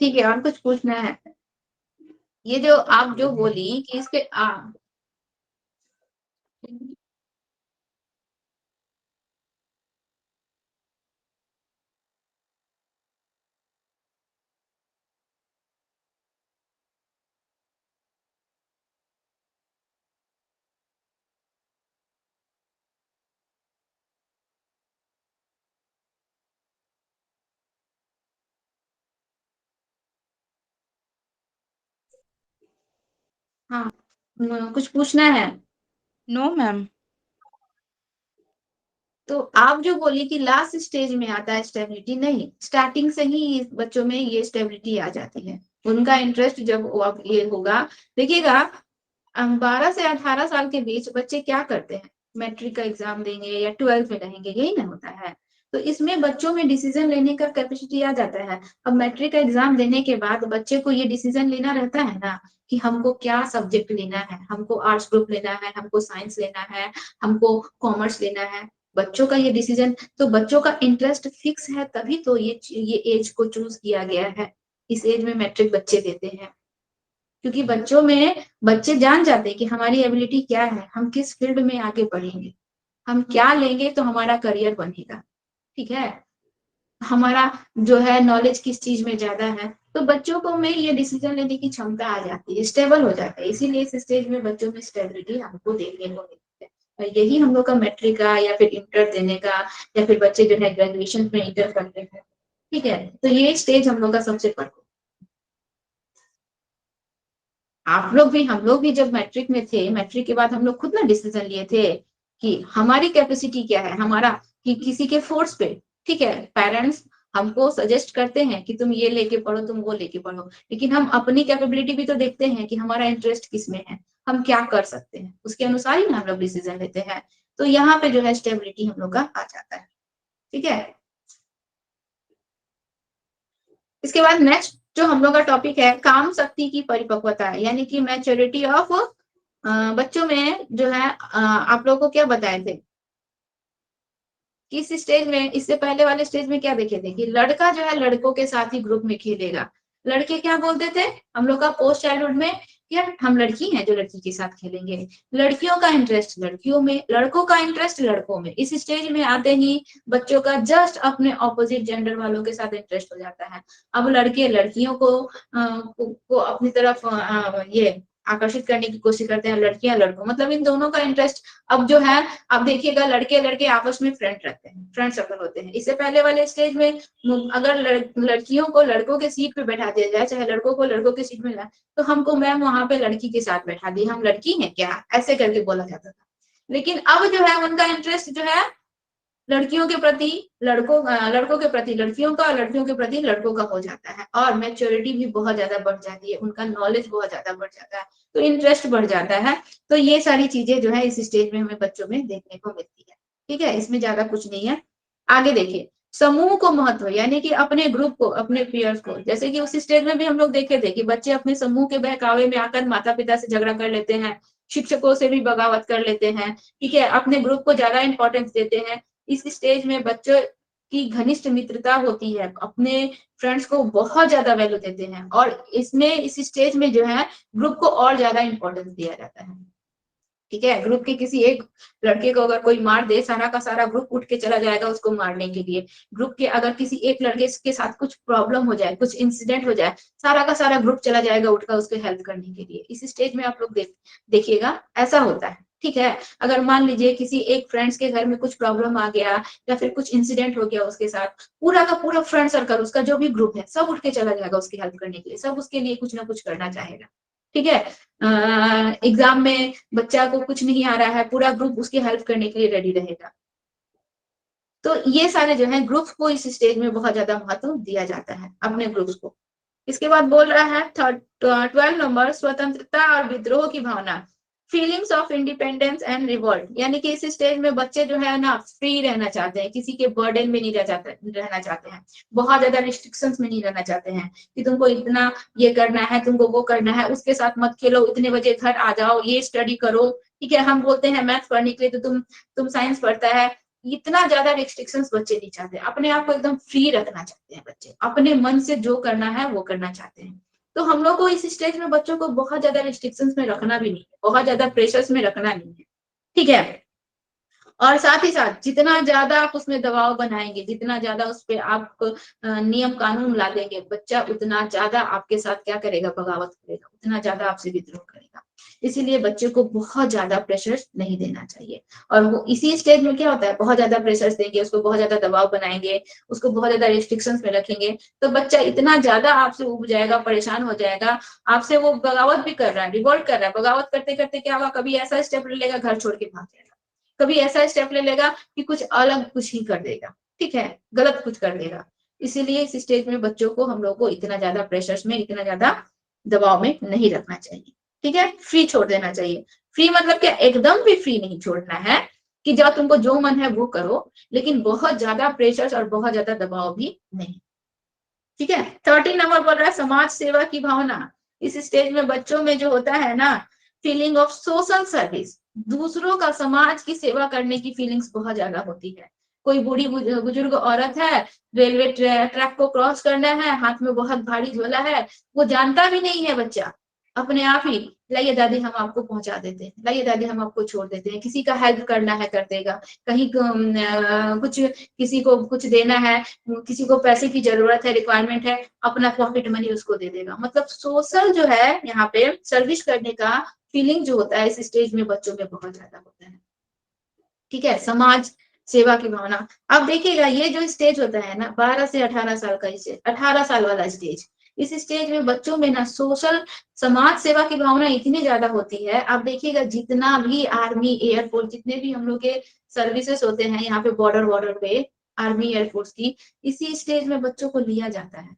A: ठीक है, और कुछ पूछना है? ये जो आप जो बोली कि इसके हाँ, कुछ पूछना है?
F: No ma'am.
A: तो आप जो बोली कि लास्ट स्टेज में आता है स्टेबिलिटी, नहीं, स्टार्टिंग से ही बच्चों में ये स्टेबिलिटी आ जाती है। उनका इंटरेस्ट जब अब ये होगा, देखिएगा 12 से 18 साल के बीच बच्चे क्या करते हैं, मैट्रिक का एग्जाम देंगे या 12th में रहेंगे, यही ना होता है। तो इसमें बच्चों में डिसीजन लेने का कैपेसिटी आ जाता है। अब मैट्रिक का एग्जाम देने के बाद बच्चे को ये डिसीजन लेना रहता है ना कि हमको क्या सब्जेक्ट लेना है, हमको आर्ट्स ग्रुप लेना है, हमको साइंस लेना है, हमको कॉमर्स लेना है। बच्चों का ये डिसीजन, तो बच्चों का इंटरेस्ट फिक्स है, तभी तो ये एज को चूज किया गया है। इस एज में मैट्रिक बच्चे देते हैं, क्योंकि बच्चों में बच्चे जान जाते हैं कि हमारी एबिलिटी क्या है, हम किस फील्ड में आगे बढ़ेंगे, हम क्या लेंगे तो हमारा करियर बनेगा, ठीक है, हमारा जो है नॉलेज किस चीज में ज्यादा है। तो बच्चों को में ये डिसीजन लेने की क्षमता आ जाती है, स्टेबल हो जाता है। इसीलिए इस स्टेज में बच्चों में स्टेबिलिटी हमको देखने को मिलती है। और यही हम लोग का मैट्रिक का या फिर इंटर देने का, या फिर बच्चे जो है ग्रेजुएशन में इंटर करते हैं, ठीक है, तो ये स्टेज हम लोग का सबसे पहले। आप लोग भी, हम लोग भी जब मैट्रिक में थे, मैट्रिक के बाद हम लोग खुद ना डिसीजन लिए थे कि हमारी कैपेसिटी क्या है, हमारा, कि किसी के फोर्स पे, ठीक है, पेरेंट्स हमको सजेस्ट करते हैं कि तुम ये लेके पढ़ो, तुम वो लेके पढ़ो, लेकिन हम अपनी कैपेबिलिटी भी तो देखते हैं कि हमारा इंटरेस्ट किस में है, हम क्या कर सकते हैं, उसके अनुसार ही ना हम लोग डिसीजन लेते हैं। तो यहाँ पे जो है स्टेबिलिटी हम लोग का आ जाता है, ठीक है। इसके बाद नेक्स्ट जो हम लोग का टॉपिक है, काम शक्ति की परिपक्वता है, यानी कि मैच्योरिटी ऑफ बच्चों में जो है, आप लोगों को क्या बताए थे कि इस स्टेज में, इससे पहले वाले स्टेज में क्या देखे थे कि लड़का जो है लड़कों के साथ ही ग्रुप में खेलेगा, लड़के क्या बोलते थे हम लोग का पोस्ट चाइल्डहुड में, यार हम लड़की हैं जो लड़की के साथ खेलेंगे। लड़कियों का इंटरेस्ट लड़कियों में, लड़कों का इंटरेस्ट लड़कों में। इस स्टेज में आते ही बच्चों का जस्ट अपने ऑपोजिट जेंडर वालों के साथ इंटरेस्ट हो जाता है। अब लड़के लड़कियों को अपनी तरफ ये आकर्षित करने की कोशिश करते हैं, लड़कियां लड़कों, मतलब इन दोनों का इंटरेस्ट अब जो है, अब देखिएगा लड़के लड़के आपस में फ्रेंड रहते हैं, फ्रेंड सर्कल होते हैं। इससे पहले वाले स्टेज में अगर लड़कियों को लड़कों के सीट पे बैठा दिया जाए, चाहे लड़कों को लड़कों के सीट में लाए, तो हमको मैम वहां पे लड़की के साथ बैठा दी, हम लड़की हैं क्या, ऐसे करके बोला जाता था। लेकिन अब जो है उनका इंटरेस्ट जो है लड़कियों के प्रति लड़कों के प्रति लड़कियों का, और लड़कियों के प्रति लड़कों का हो जाता है, और मैच्योरिटी भी बहुत ज्यादा बढ़ जाती है, उनका नॉलेज बहुत ज्यादा बढ़ जाता है, तो इंटरेस्ट बढ़ जाता है। तो ये सारी चीजें जो है इस स्टेज में हमें बच्चों में देखने को मिलती है, ठीक है, इसमें ज्यादा कुछ नहीं है। आगे देखिए, समूह को महत्व, यानी कि अपने ग्रुप को, अपने पीयर्स को, जैसे कि उस स्टेज में भी हम लोग देखे थे कि बच्चे अपने समूह के बहकावे में आकर माता पिता से झगड़ा कर लेते हैं, शिक्षकों से भी बगावत कर लेते हैं, ठीक है, अपने ग्रुप को ज्यादा इंपॉर्टेंस देते हैं। इस स्टेज में बच्चों की घनिष्ठ मित्रता होती है, अपने फ्रेंड्स को बहुत ज्यादा वैल्यू देते हैं, और इसमें इस स्टेज में जो है ग्रुप को और ज्यादा इंपॉर्टेंस दिया जाता है, ठीक है। ग्रुप के किसी एक लड़के को अगर कोई मार दे, सारा का सारा ग्रुप उठ के चला जाएगा उसको मारने के लिए। ग्रुप के अगर किसी एक लड़के के साथ कुछ प्रॉब्लम हो जाए, कुछ इंसिडेंट हो जाए, सारा का सारा ग्रुप चला जाएगा उठकर उसके हेल्प करने के लिए। इस स्टेज में आप लोग देखिएगा ऐसा होता है, ठीक है। अगर मान लीजिए किसी एक फ्रेंड्स के घर में कुछ प्रॉब्लम आ गया, या फिर कुछ इंसिडेंट हो गया उसके साथ, पूरा का पूरा फ्रेंड सर्कल, उसका जो भी ग्रुप है, सब उठ के चला जाएगा उसकी हेल्प करने के लिए, सब उसके लिए कुछ ना कुछ करना चाहेगा, ठीक है। एग्जाम में बच्चा को कुछ नहीं आ रहा है, पूरा ग्रुप उसकी हेल्प करने के लिए रेडी रहेगा। तो ये सारे जो है ग्रुप्स को इस स्टेज में बहुत ज्यादा महत्व दिया जाता है, अपने ग्रुप्स को। इसके बाद बोल रहा है 12 नंबर, स्वतंत्रता और विद्रोह की भावना, feelings of independence and revolt, यानी कि इस स्टेज में बच्चे जो है ना फ्री रहना चाहते हैं, किसी के बर्डन में नहीं रहना चाहते हैं, बहुत ज्यादा रिस्ट्रिक्शंस में नहीं रहना चाहते हैं कि तुमको इतना ये करना है, तुमको वो करना है, उसके साथ मत खेलो, इतने बजे घर आ जाओ, ये स्टडी करो, ठीक है। हम बोलते हैं मैथ पढ़ने के लिए, तो तुम साइंस पढ़ता है, इतना ज्यादा रिस्ट्रिक्शंस बच्चे नहीं चाहते, अपने आप को एकदम फ्री रखना चाहते हैं बच्चे, अपने मन से जो करना है वो करना चाहते हैं। तो हम लोग को इस स्टेज में बच्चों को बहुत ज्यादा रिस्ट्रिक्शंस में रखना भी नहीं है, बहुत ज्यादा प्रेशर्स में रखना नहीं है, ठीक है। और साथ ही साथ जितना ज्यादा आप उसमें दबाव बनाएंगे, जितना ज्यादा उस पर आप नियम कानून ला देंगे, बच्चा उतना ज्यादा आपके साथ क्या करेगा, बगावत करेगा, उतना ज्यादा आपसे विद्रोह करेगा। इसीलिए बच्चे को बहुत ज्यादा प्रेशर नहीं देना चाहिए। और वो इसी स्टेज में क्या होता है, बहुत ज्यादा प्रेशर देंगे, उसको बहुत ज्यादा दबाव बनाएंगे, उसको बहुत ज्यादा रिस्ट्रिक्शंस में रखेंगे, तो बच्चा इतना ज्यादा आपसे उब जाएगा, परेशान हो जाएगा, आपसे वो बगावत भी कर रहा है, रिवोल्ट कर रहा है, बगावत करते करते क्या होगा, कभी ऐसा स्टेप ले लेगा घर छोड़ के भाग जाएगा, कभी ऐसा स्टेप ले लेगा कि कुछ अलग कुछ ही कर देगा, ठीक है, गलत कुछ कर देगा। इसीलिए इस स्टेज में बच्चों को हम लोग को इतना ज्यादा प्रेशर्स में, इतना ज्यादा दबाव में नहीं रखना चाहिए, ठीक है, फ्री छोड़ देना चाहिए। फ्री मतलब क्या, एकदम भी फ्री नहीं छोड़ना है कि जब तुमको जो मन है वो करो, लेकिन बहुत ज्यादा प्रेशर्स और बहुत ज्यादा दबाव भी नहीं, ठीक है। 13 नंबर बोल रहा है समाज सेवा की भावना। इस स्टेज में बच्चों में जो होता है ना, फीलिंग ऑफ सोशल सर्विस, दूसरों का, समाज की सेवा करने की फीलिंग्स बहुत ज्यादा होती है। कोई बूढ़ी बुजुर्ग औरत है, रेलवे ट्रैक को क्रॉस करना है, हाथ में बहुत भारी झोला है, वो जानता भी नहीं है बच्चा, अपने आप ही लाइए दादी हम आपको पहुंचा देते हैं, लाइए दादी हम आपको छोड़ देते हैं, किसी का हेल्प करना है कर देगा, कहीं कुछ किसी को कुछ देना है, किसी को पैसे की जरूरत है, रिक्वायरमेंट है, अपना पॉकेट मनी उसको दे देगा। मतलब सोशल जो है यहाँ पे सर्विस करने का फीलिंग जो होता है इस स्टेज में बच्चों में बहुत ज्यादा होता है, ठीक है, समाज सेवा की भावना। अब देखिएगा ये जो स्टेज होता है ना 12 से 18 साल का स्टेज, 18 साल वाला स्टेज, इस स्टेज में बच्चों में ना सोशल समाज सेवा की भावना इतनी ज्यादा होती है। आप देखिएगा जितना भी आर्मी एयरफोर्स जितने भी हम लोग के सर्विसेज होते हैं यहाँ पे बॉर्डर पे, आर्मी एयरफोर्स की, इसी स्टेज में बच्चों को लिया जाता है।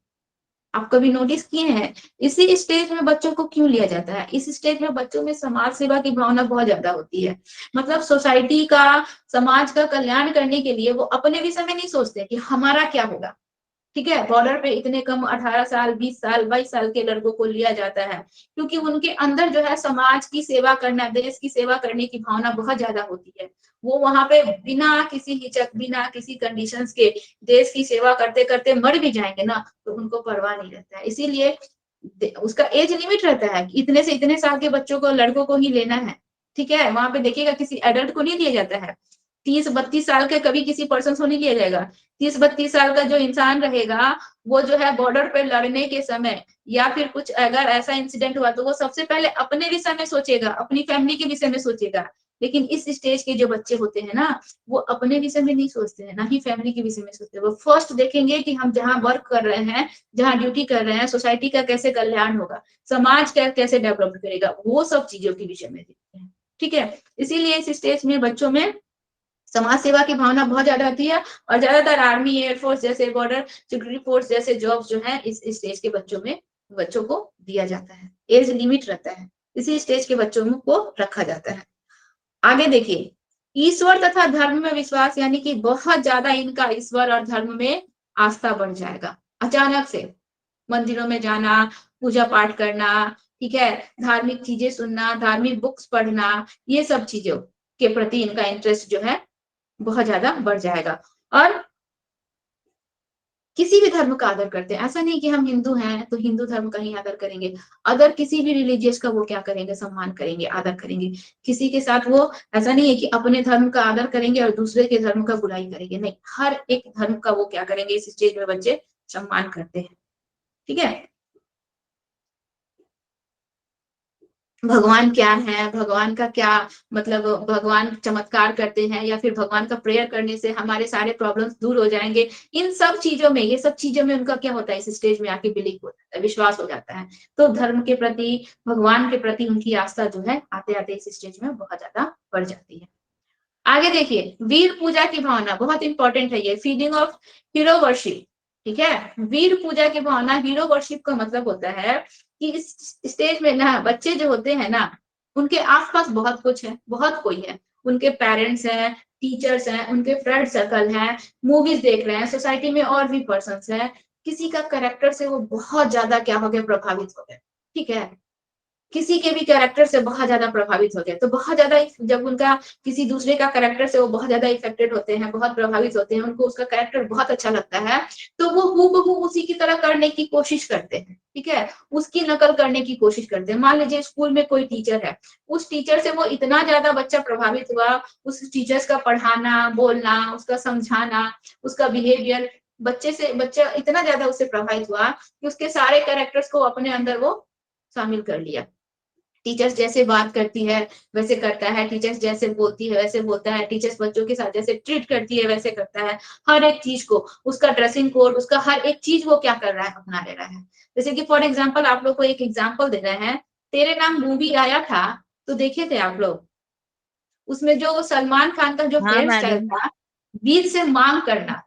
A: आप कभी नोटिस किए हैं इसी स्टेज में बच्चों को क्यों लिया जाता है? इस स्टेज में बच्चों में समाज सेवा की भावना बहुत ज्यादा होती है। मतलब सोसाइटी का, समाज का कल्याण करने के लिए वो अपने विषय में नहीं सोचते कि हमारा क्या होगा, ठीक है। बॉर्डर पे इतने कम 18 साल 20 साल 22 साल के लड़कों को लिया जाता है क्योंकि उनके अंदर जो है समाज की सेवा करना, देश की सेवा करने की भावना बहुत ज्यादा होती है। वो वहां पे बिना किसी हिचक, बिना किसी कंडीशंस के देश की सेवा करते करते मर भी जाएंगे ना तो उनको परवाह नहीं रहता है। इसीलिए उसका एज लिमिट रहता है कि इतने से इतने साल के बच्चों को, लड़कों को ही लेना है, ठीक है। वहां पे देखिएगा किसी एडल्ट को नहीं लिया जाता है। 30-32 साल के कभी किसी पर्सन को नहीं लिया जाएगा। 30-32 साल का जो इंसान रहेगा वो जो है बॉर्डर पे लड़ने के समय या फिर कुछ अगर ऐसा इंसिडेंट हुआ तो वो सबसे पहले अपने विषय में सोचेगा, अपनी फैमिली के विषय में सोचेगा। लेकिन इस स्टेज के जो बच्चे होते हैं ना वो अपने विषय में नहीं सोचते हैं, ना ही फैमिली के विषय में सोचते हैं। वो फर्स्ट देखेंगे कि हम जहाँ वर्क कर रहे हैं, जहाँ ड्यूटी कर रहे हैं, सोसाइटी का कैसे कल्याण होगा, समाज का कैसे डेवलप करेगा, वो सब चीजों के विषय में देखते हैं, ठीक है। इसीलिए इस स्टेज में बच्चों में समाज सेवा की भावना बहुत ज्यादा होती है। और ज्यादातर आर्मी एयरफोर्स जैसे, बॉर्डर सिक्योरिटी फोर्स जैसे जॉब्स जो है इस स्टेज के बच्चों को दिया जाता है। एज लिमिट रहता है, इसी स्टेज के बच्चों को रखा जाता है। आगे देखिए, ईश्वर तथा धर्म में विश्वास, यानी कि बहुत ज्यादा इनका ईश्वर और धर्म में आस्था बढ़ जाएगा। अचानक से मंदिरों में जाना, पूजा पाठ करना, ठीक है, धार्मिक चीजें सुनना, धार्मिक बुक्स पढ़ना, ये सब चीजों के प्रति इनका इंटरेस्ट जो है बहुत ज्यादा बढ़ जाएगा। और किसी भी धर्म का आदर करते हैं, ऐसा नहीं कि हम हिंदू हैं तो हिंदू धर्म का ही आदर करेंगे, अदर किसी भी रिलीजियस का वो क्या करेंगे, सम्मान करेंगे, आदर करेंगे। किसी के साथ वो ऐसा नहीं है कि अपने धर्म का आदर करेंगे और दूसरे के धर्म का बुराई करेंगे, नहीं, हर एक धर्म का वो क्या करेंगे, इस स्टेज में बच्चे सम्मान करते हैं, ठीक है। भगवान क्या है, भगवान का क्या मतलब, भगवान चमत्कार करते हैं या फिर भगवान का प्रेयर करने से हमारे सारे प्रॉब्लम्स दूर हो जाएंगे, इन सब चीजों में, ये सब चीजों में उनका क्या होता है, इस स्टेज में आके बिलीव हो जाता है, विश्वास हो जाता है। तो धर्म के प्रति, भगवान के प्रति उनकी आस्था जो है आते आते इस स्टेज में बहुत ज्यादा बढ़ जाती है। आगे देखिए, वीर पूजा की भावना बहुत इंपॉर्टेंट है, ये फीलिंग ऑफ हीरो वर्शिप, ठीक है। वीर पूजा की भावना, हीरो वर्शिप का मतलब होता है कि इस स्टेज में ना बच्चे जो होते हैं ना उनके आसपास बहुत कुछ है, बहुत कोई है, उनके पेरेंट्स हैं, टीचर्स हैं, उनके फ्रेंड सर्कल हैं, मूवीज देख रहे हैं, सोसाइटी में और भी पर्सन्स हैं, किसी का कैरेक्टर से वो बहुत ज्यादा क्या हो गया, प्रभावित हो गए, ठीक है। किसी के भी कैरेक्टर से बहुत ज्यादा प्रभावित हो गए, तो बहुत ज्यादा जब उनका किसी दूसरे का कैरेक्टर से वो बहुत ज्यादा इफेक्टेड होते हैं, बहुत प्रभावित होते हैं, उनको उसका कैरेक्टर बहुत अच्छा लगता है, तो वो हूबहू उसी की तरह करने की कोशिश करते हैं, ठीक है, उसकी नकल करने की कोशिश करते हैं। मान लीजिए स्कूल में कोई टीचर है, उस टीचर से वो इतना ज्यादा बच्चा प्रभावित हुआ, उस टीचर्स का पढ़ाना, बोलना, उसका समझाना, उसका बिहेवियर, बच्चा इतना ज्यादा उससे प्रभावित हुआ कि उसके सारे कैरेक्टर्स को अपने अंदर वो शामिल कर लिया। टीचर्स जैसे बात करती है वैसे करता है, टीचर्स जैसे बोलती है वैसे बोलता है, टीचर्स बच्चों के साथ जैसे ट्रीट करती है वैसे करता है, हर एक चीज को, उसका ड्रेसिंग कोड, उसका हर एक चीज वो क्या कर रहा है, अपना ले रहा है। जैसे कि फॉर एग्जाम्पल आप लोग को एक एग्जाम्पल दे रहे हैं, तेरे नाम मूवी आया था, तो देखे थे आप लोग, उसमें जो सलमान खान का जो
B: हाँ
A: हेयर स्टाइल
B: मैडम।
A: था, वीर से मांग करना,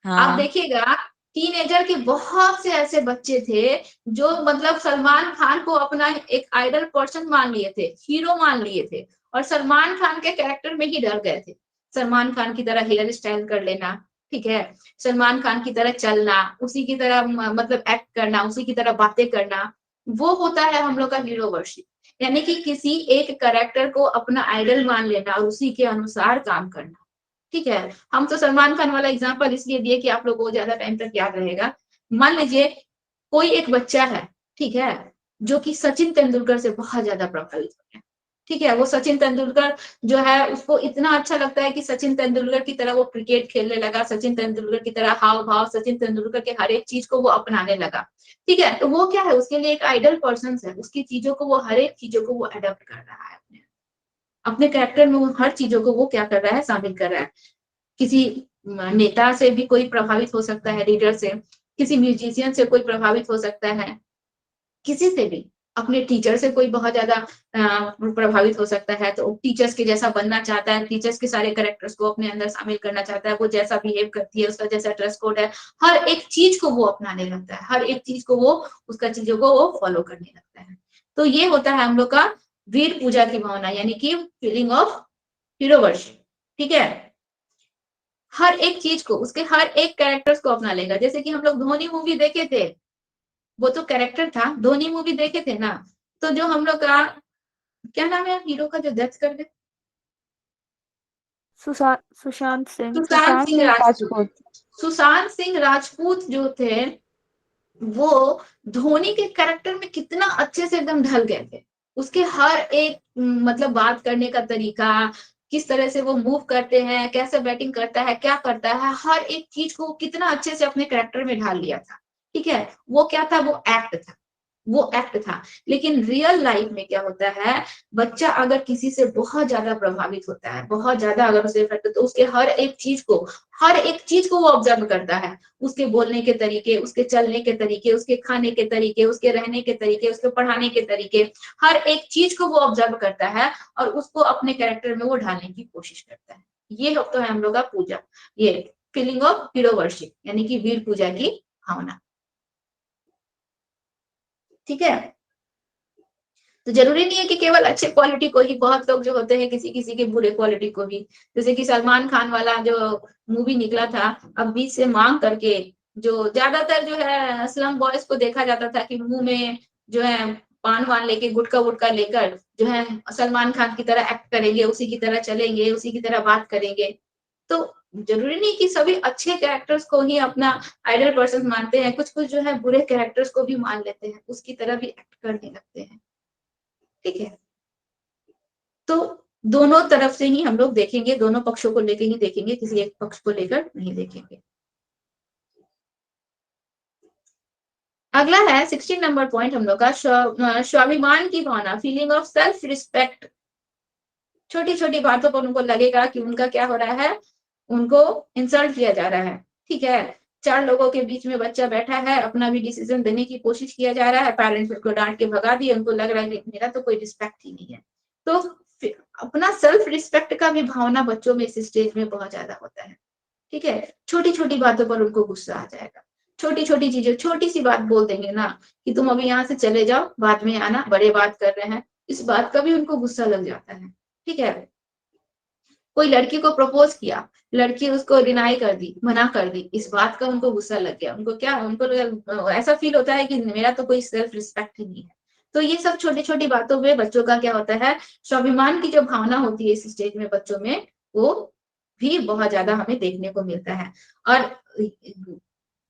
A: आप
B: हाँ
A: देखिएगा टीनेजर के बहुत से ऐसे बच्चे थे जो मतलब सलमान खान को अपना एक आइडल पर्सन मान लिए थे, हीरो मान लिए थे, और सलमान खान के कैरेक्टर में ही डर गए थे। सलमान खान की तरह हेयर स्टाइल कर लेना, ठीक है, सलमान खान की तरह चलना, उसी की तरह मतलब एक्ट करना, उसी की तरह बातें करना, वो होता है हम लोग का हीरो वर्शिप। यानी कि किसी एक कैरेक्टर को अपना आइडल मान लेना और उसी के अनुसार काम करना, ठीक है। हम तो सलमान खान वाला एग्जांपल इसलिए दिए कि आप लोगों को ज्यादा टाइम तक याद रहेगा। मान लीजिए कोई एक बच्चा है, ठीक है, जो कि सचिन तेंदुलकर से बहुत ज्यादा प्रभावित हो गया, ठीक है, वो सचिन तेंदुलकर जो है उसको इतना अच्छा लगता है कि सचिन तेंदुलकर की तरह वो क्रिकेट खेलने लगा, सचिन तेंदुलकर की तरह हाव भाव, सचिन तेंदुलकर के हर एक चीज को वो अपनाने लगा, ठीक है। तो वो क्या है, उसके लिए एक आइडल पर्सन है, उसकी चीजों को वो हर एक चीजों को वो अडॉप्ट कर रहा है, अपने कैरेक्टर में वो हर चीजों को वो क्या कर रहा है, शामिल कर रहा है। किसी नेता से भी कोई प्रभावित हो सकता है, लीडर से, किसी म्यूजिशियन से कोई प्रभावित हो सकता है, किसी से भी, अपने टीचर से कोई बहुत ज्यादा प्रभावित हो सकता है, तो टीचर्स के जैसा बनना चाहता है, टीचर्स के सारे कैरेक्टर्स को अपने अंदर शामिल करना चाहता है, वो जैसा बिहेव करती है, उसका जैसा ड्रेस कोड है, हर एक चीज को वो अपनाने लगता है, हर एक चीज को वो, उसका चीजों को वो फॉलो करने लगता है। तो ये होता है हम लोग का वीर पूजा की भावना, यानी कि फीलिंग ऑफ हीरो वर्शिप, ठीक है। हर एक चीज को, उसके हर एक कैरेक्टर्स को अपना लेगा। जैसे कि हम लोग धोनी मूवी देखे थे, वो तो कैरेक्टर था, धोनी मूवी देखे थे ना, तो जो हम लोग का क्या नाम है हीरो का जो डेथ कर गए,
E: सुशांत सिंह
A: सुशांत सिंह राजपूत।
E: राजपूत।
A: सुशांत सिंह राजपूत जो थे, वो धोनी के कैरेक्टर में कितना अच्छे से एकदम ढल गए थे। उसके हर एक मतलब बात करने का तरीका, किस तरह से वो मूव करते हैं, कैसे बैटिंग करता है, क्या करता है, हर एक चीज को कितना अच्छे से अपने कैरेक्टर में ढाल लिया था, ठीक है। वो क्या था, वो एक्ट था, वो एक्ट था। लेकिन रियल लाइफ में क्या होता है, बच्चा अगर किसी से बहुत ज्यादा प्रभावित होता है, बहुत ज्यादा अगर उसे इफेक्ट, तो उसके हर एक चीज को, हर एक चीज को वो ऑब्जर्व करता है, उसके बोलने के तरीके, उसके चलने के तरीके, उसके खाने के तरीके, उसके रहने के तरीके, उसके पढ़ाने के तरीके, हर एक चीज को वो ऑब्जर्व करता है और उसको अपने कैरेक्टर में वो ढालने की कोशिश करता है। ये होता है हम लोग का पूजा, ये फीलिंग ऑफ हीरो वर्शिप, यानी कि वीर पूजा की भावना, ठीक है। तो जरूरी नहीं है कि केवल अच्छे क्वालिटी को ही, बहुत लोग जो होते हैं किसी किसी के बुरे क्वालिटी को भी, जैसे कि सलमान खान वाला जो मूवी निकला था, अब बीच से मांग करके, जो ज्यादातर जो है स्लम बॉयज को देखा जाता था कि मुंह में जो है पान वान लेके, गुटका वुटका लेकर जो है सलमान खान की तरह एक्ट करेंगे, उसी की तरह चलेंगे, उसी की तरह बात करेंगे। तो जरूरी नहीं कि सभी अच्छे कैरेक्टर्स को ही अपना आइडल पर्सन मानते हैं, कुछ कुछ जो है बुरे कैरेक्टर्स को भी मान लेते हैं, उसकी तरह भी एक्ट करने लगते हैं, ठीक है। तो दोनों तरफ से ही हम लोग देखेंगे, दोनों पक्षों को लेकर ही देखेंगे, किसी एक पक्ष को लेकर नहीं देखेंगे। अगला है 16 नंबर पॉइंट हम लोग का, स्वाभिमान की भावना, फीलिंग ऑफ सेल्फ रिस्पेक्ट। छोटी छोटी बातों पर उनको लगेगा कि उनका क्या हो रहा है, उनको इंसल्ट किया जा रहा है, ठीक है। चार लोगों के बीच में बच्चा बैठा है, अपना भी डिसीजन देने की कोशिश किया जा रहा है, पेरेंट्स उसको डांट के भगा दिए, उनको लग रहा है कि मेरा तो कोई रिस्पेक्ट ही नहीं है। तो अपना सेल्फ रिस्पेक्ट का भी भावना बच्चों में इस स्टेज में बहुत ज्यादा होता है, ठीक है। छोटी छोटी बातों पर उनको गुस्सा आ जाएगा, छोटी छोटी चीजें, छोटी सी बात बोल देंगे ना कि तुम अभी यहाँ से चले जाओ, बाद में आना, बड़े बात कर रहे हैं, इस बात का भी उनको गुस्सा लग जाता है, ठीक है। कोई लड़की को प्रपोज किया, लड़की उसको डिनाई कर दी, मना कर दी, इस बात का उनको गुस्सा लग गया, उनको क्या, उनको ऐसा फील होता है कि मेरा तो कोई सेल्फ रिस्पेक्ट ही नहीं है। तो ये सब छोटी छोटी बातों में बच्चों का क्या होता है, स्वाभिमान की जो भावना होती है इस स्टेज में बच्चों में, वो भी बहुत ज्यादा हमें देखने को मिलता है। और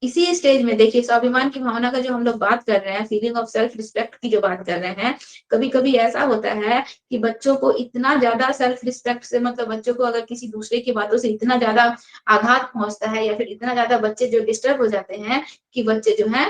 A: इसी स्टेज में देखिए स्वाभिमान की भावना का जो हम लोग बात कर रहे हैं, फीलिंग ऑफ सेल्फ रिस्पेक्ट की जो बात कर रहे हैं, कभी कभी ऐसा होता है कि बच्चों को इतना ज्यादा सेल्फ रिस्पेक्ट से, मतलब बच्चों को अगर किसी दूसरे की बातों से इतना ज्यादा आघात पहुंचता है या फिर इतना ज्यादा बच्चे जो डिस्टर्ब हो जाते हैं कि बच्चे जो है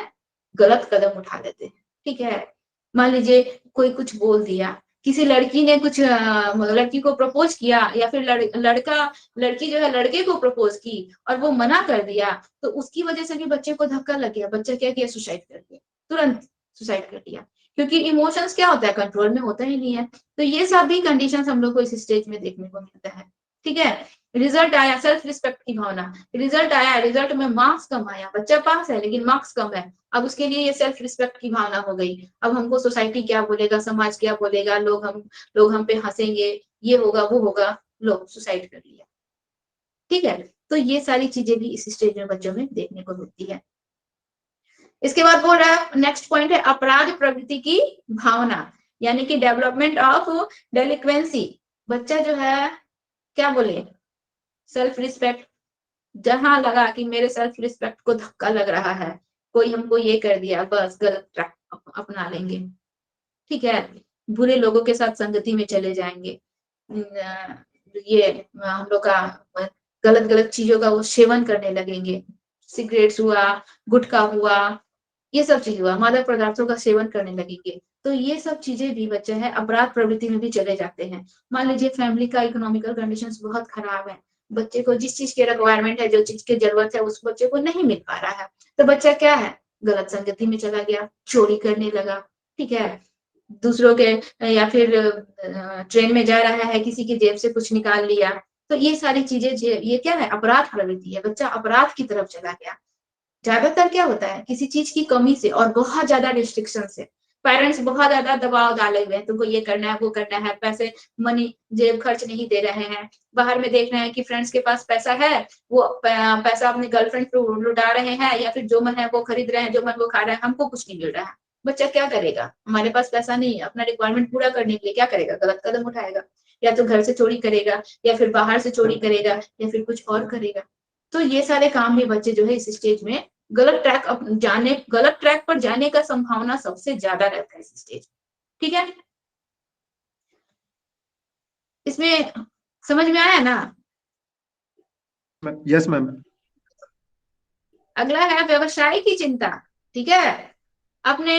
A: गलत कदम उठा लेते हैं। ठीक है, मान लीजिए कोई कुछ बोल दिया, किसी लड़की ने कुछ लड़की को प्रपोज किया, या फिर लड़की जो है लड़के को प्रपोज की और वो मना कर दिया, तो उसकी वजह से भी बच्चे को धक्का लग गया, बच्चा क्या किया, सुसाइड कर दिया, तुरंत सुसाइड कर दिया, क्योंकि इमोशंस क्या होता है, कंट्रोल में होता ही नहीं है। तो ये सभी कंडीशंस हम लोग को इस स्टेज में देखने को मिलता है। ठीक है, रिजल्ट आया, सेल्फ रिस्पेक्ट की भावना, रिजल्ट आया, रिजल्ट में मार्क्स कम आया, बच्चा पास है लेकिन मार्क्स कम है, अब उसके लिए ये सेल्फ रिस्पेक्ट की भावना हो गई। अब हमको सोसाइटी क्या बोलेगा, समाज क्या बोलेगा, लोग हम पे हंसेंगे, ये होगा वो होगा, लोग सुसाइड कर लिया। ठीक है, तो ये सारी चीजें भी इस स्टेज में बच्चों में देखने को मिलती है। इसके बाद बोल रहा है, नेक्स्ट पॉइंट है अपराध प्रवृत्ति की भावना, यानी कि डेवलपमेंट ऑफ डेलिक्वेंसी। बच्चा जो है क्या बोले, सेल्फ रिस्पेक्ट, जहां लगा कि मेरे सेल्फ रिस्पेक्ट को धक्का लग रहा है, कोई हमको ये कर दिया, बस गलत ट्रैक अपना लेंगे। ठीक है, बुरे लोगों के साथ संगति में चले जाएंगे, ये हम लोग का गलत गलत चीजों का वो सेवन करने लगेंगे, सिगरेट्स हुआ, गुटखा हुआ, ये सब चीज हुआ, मादक पदार्थों का सेवन करने लगेंगे। तो ये सब चीजें भी बच्चे हैं अपराध प्रवृत्ति में भी चले जाते हैं। मान लीजिए फैमिली का इकोनॉमिकल कंडीशंस बहुत खराब है, बच्चे को जिस चीज के रिक्वायरमेंट है, जो चीज की जरूरत है, उस बच्चे को नहीं मिल पा रहा है, तो बच्चा क्या है, गलत संगति में चला गया, चोरी करने लगा। ठीक है, दूसरों के या फिर ट्रेन में जा रहा है, किसी की जेब से कुछ निकाल लिया। तो ये सारी चीजें ये क्या है, अपराध प्रवृत्ति है, बच्चा अपराध की तरफ चला गया। ज्यादातर क्या होता है, किसी चीज की कमी से और बहुत ज्यादा रिस्ट्रिक्शन से, पेरेंट्स बहुत ज्यादा दबाव डाले हुए हैं, तुमको ये करना है वो करना है, पैसे मनी जेब खर्च नहीं दे रहे हैं, बाहर में देख रहे हैं कि फ्रेंड्स के पास पैसा है, वो पैसा अपने गर्लफ्रेंड पे लुटा रहे हैं, या फिर जो मन है वो खरीद रहे हैं, जो मन वो खा रहे हैं, हमको कुछ नहीं मिल रहा है। बच्चा क्या करेगा, हमारे पास पैसा नहीं है, अपना रिक्वायरमेंट पूरा करने के लिए क्या करेगा, गलत कदम उठाएगा, या तो घर से चोरी करेगा, या फिर बाहर से चोरी करेगा, या फिर कुछ और करेगा। तो ये सारे काम भी बच्चे जो है इस स्टेज में गलत ट्रैक पर जाने का संभावना सबसे ज्यादा रहता है इस स्टेज। ठीक है, इसमें समझ में आया ना?
C: Yes ma'am.
A: अगला है व्यवसाय की चिंता। ठीक है, अपने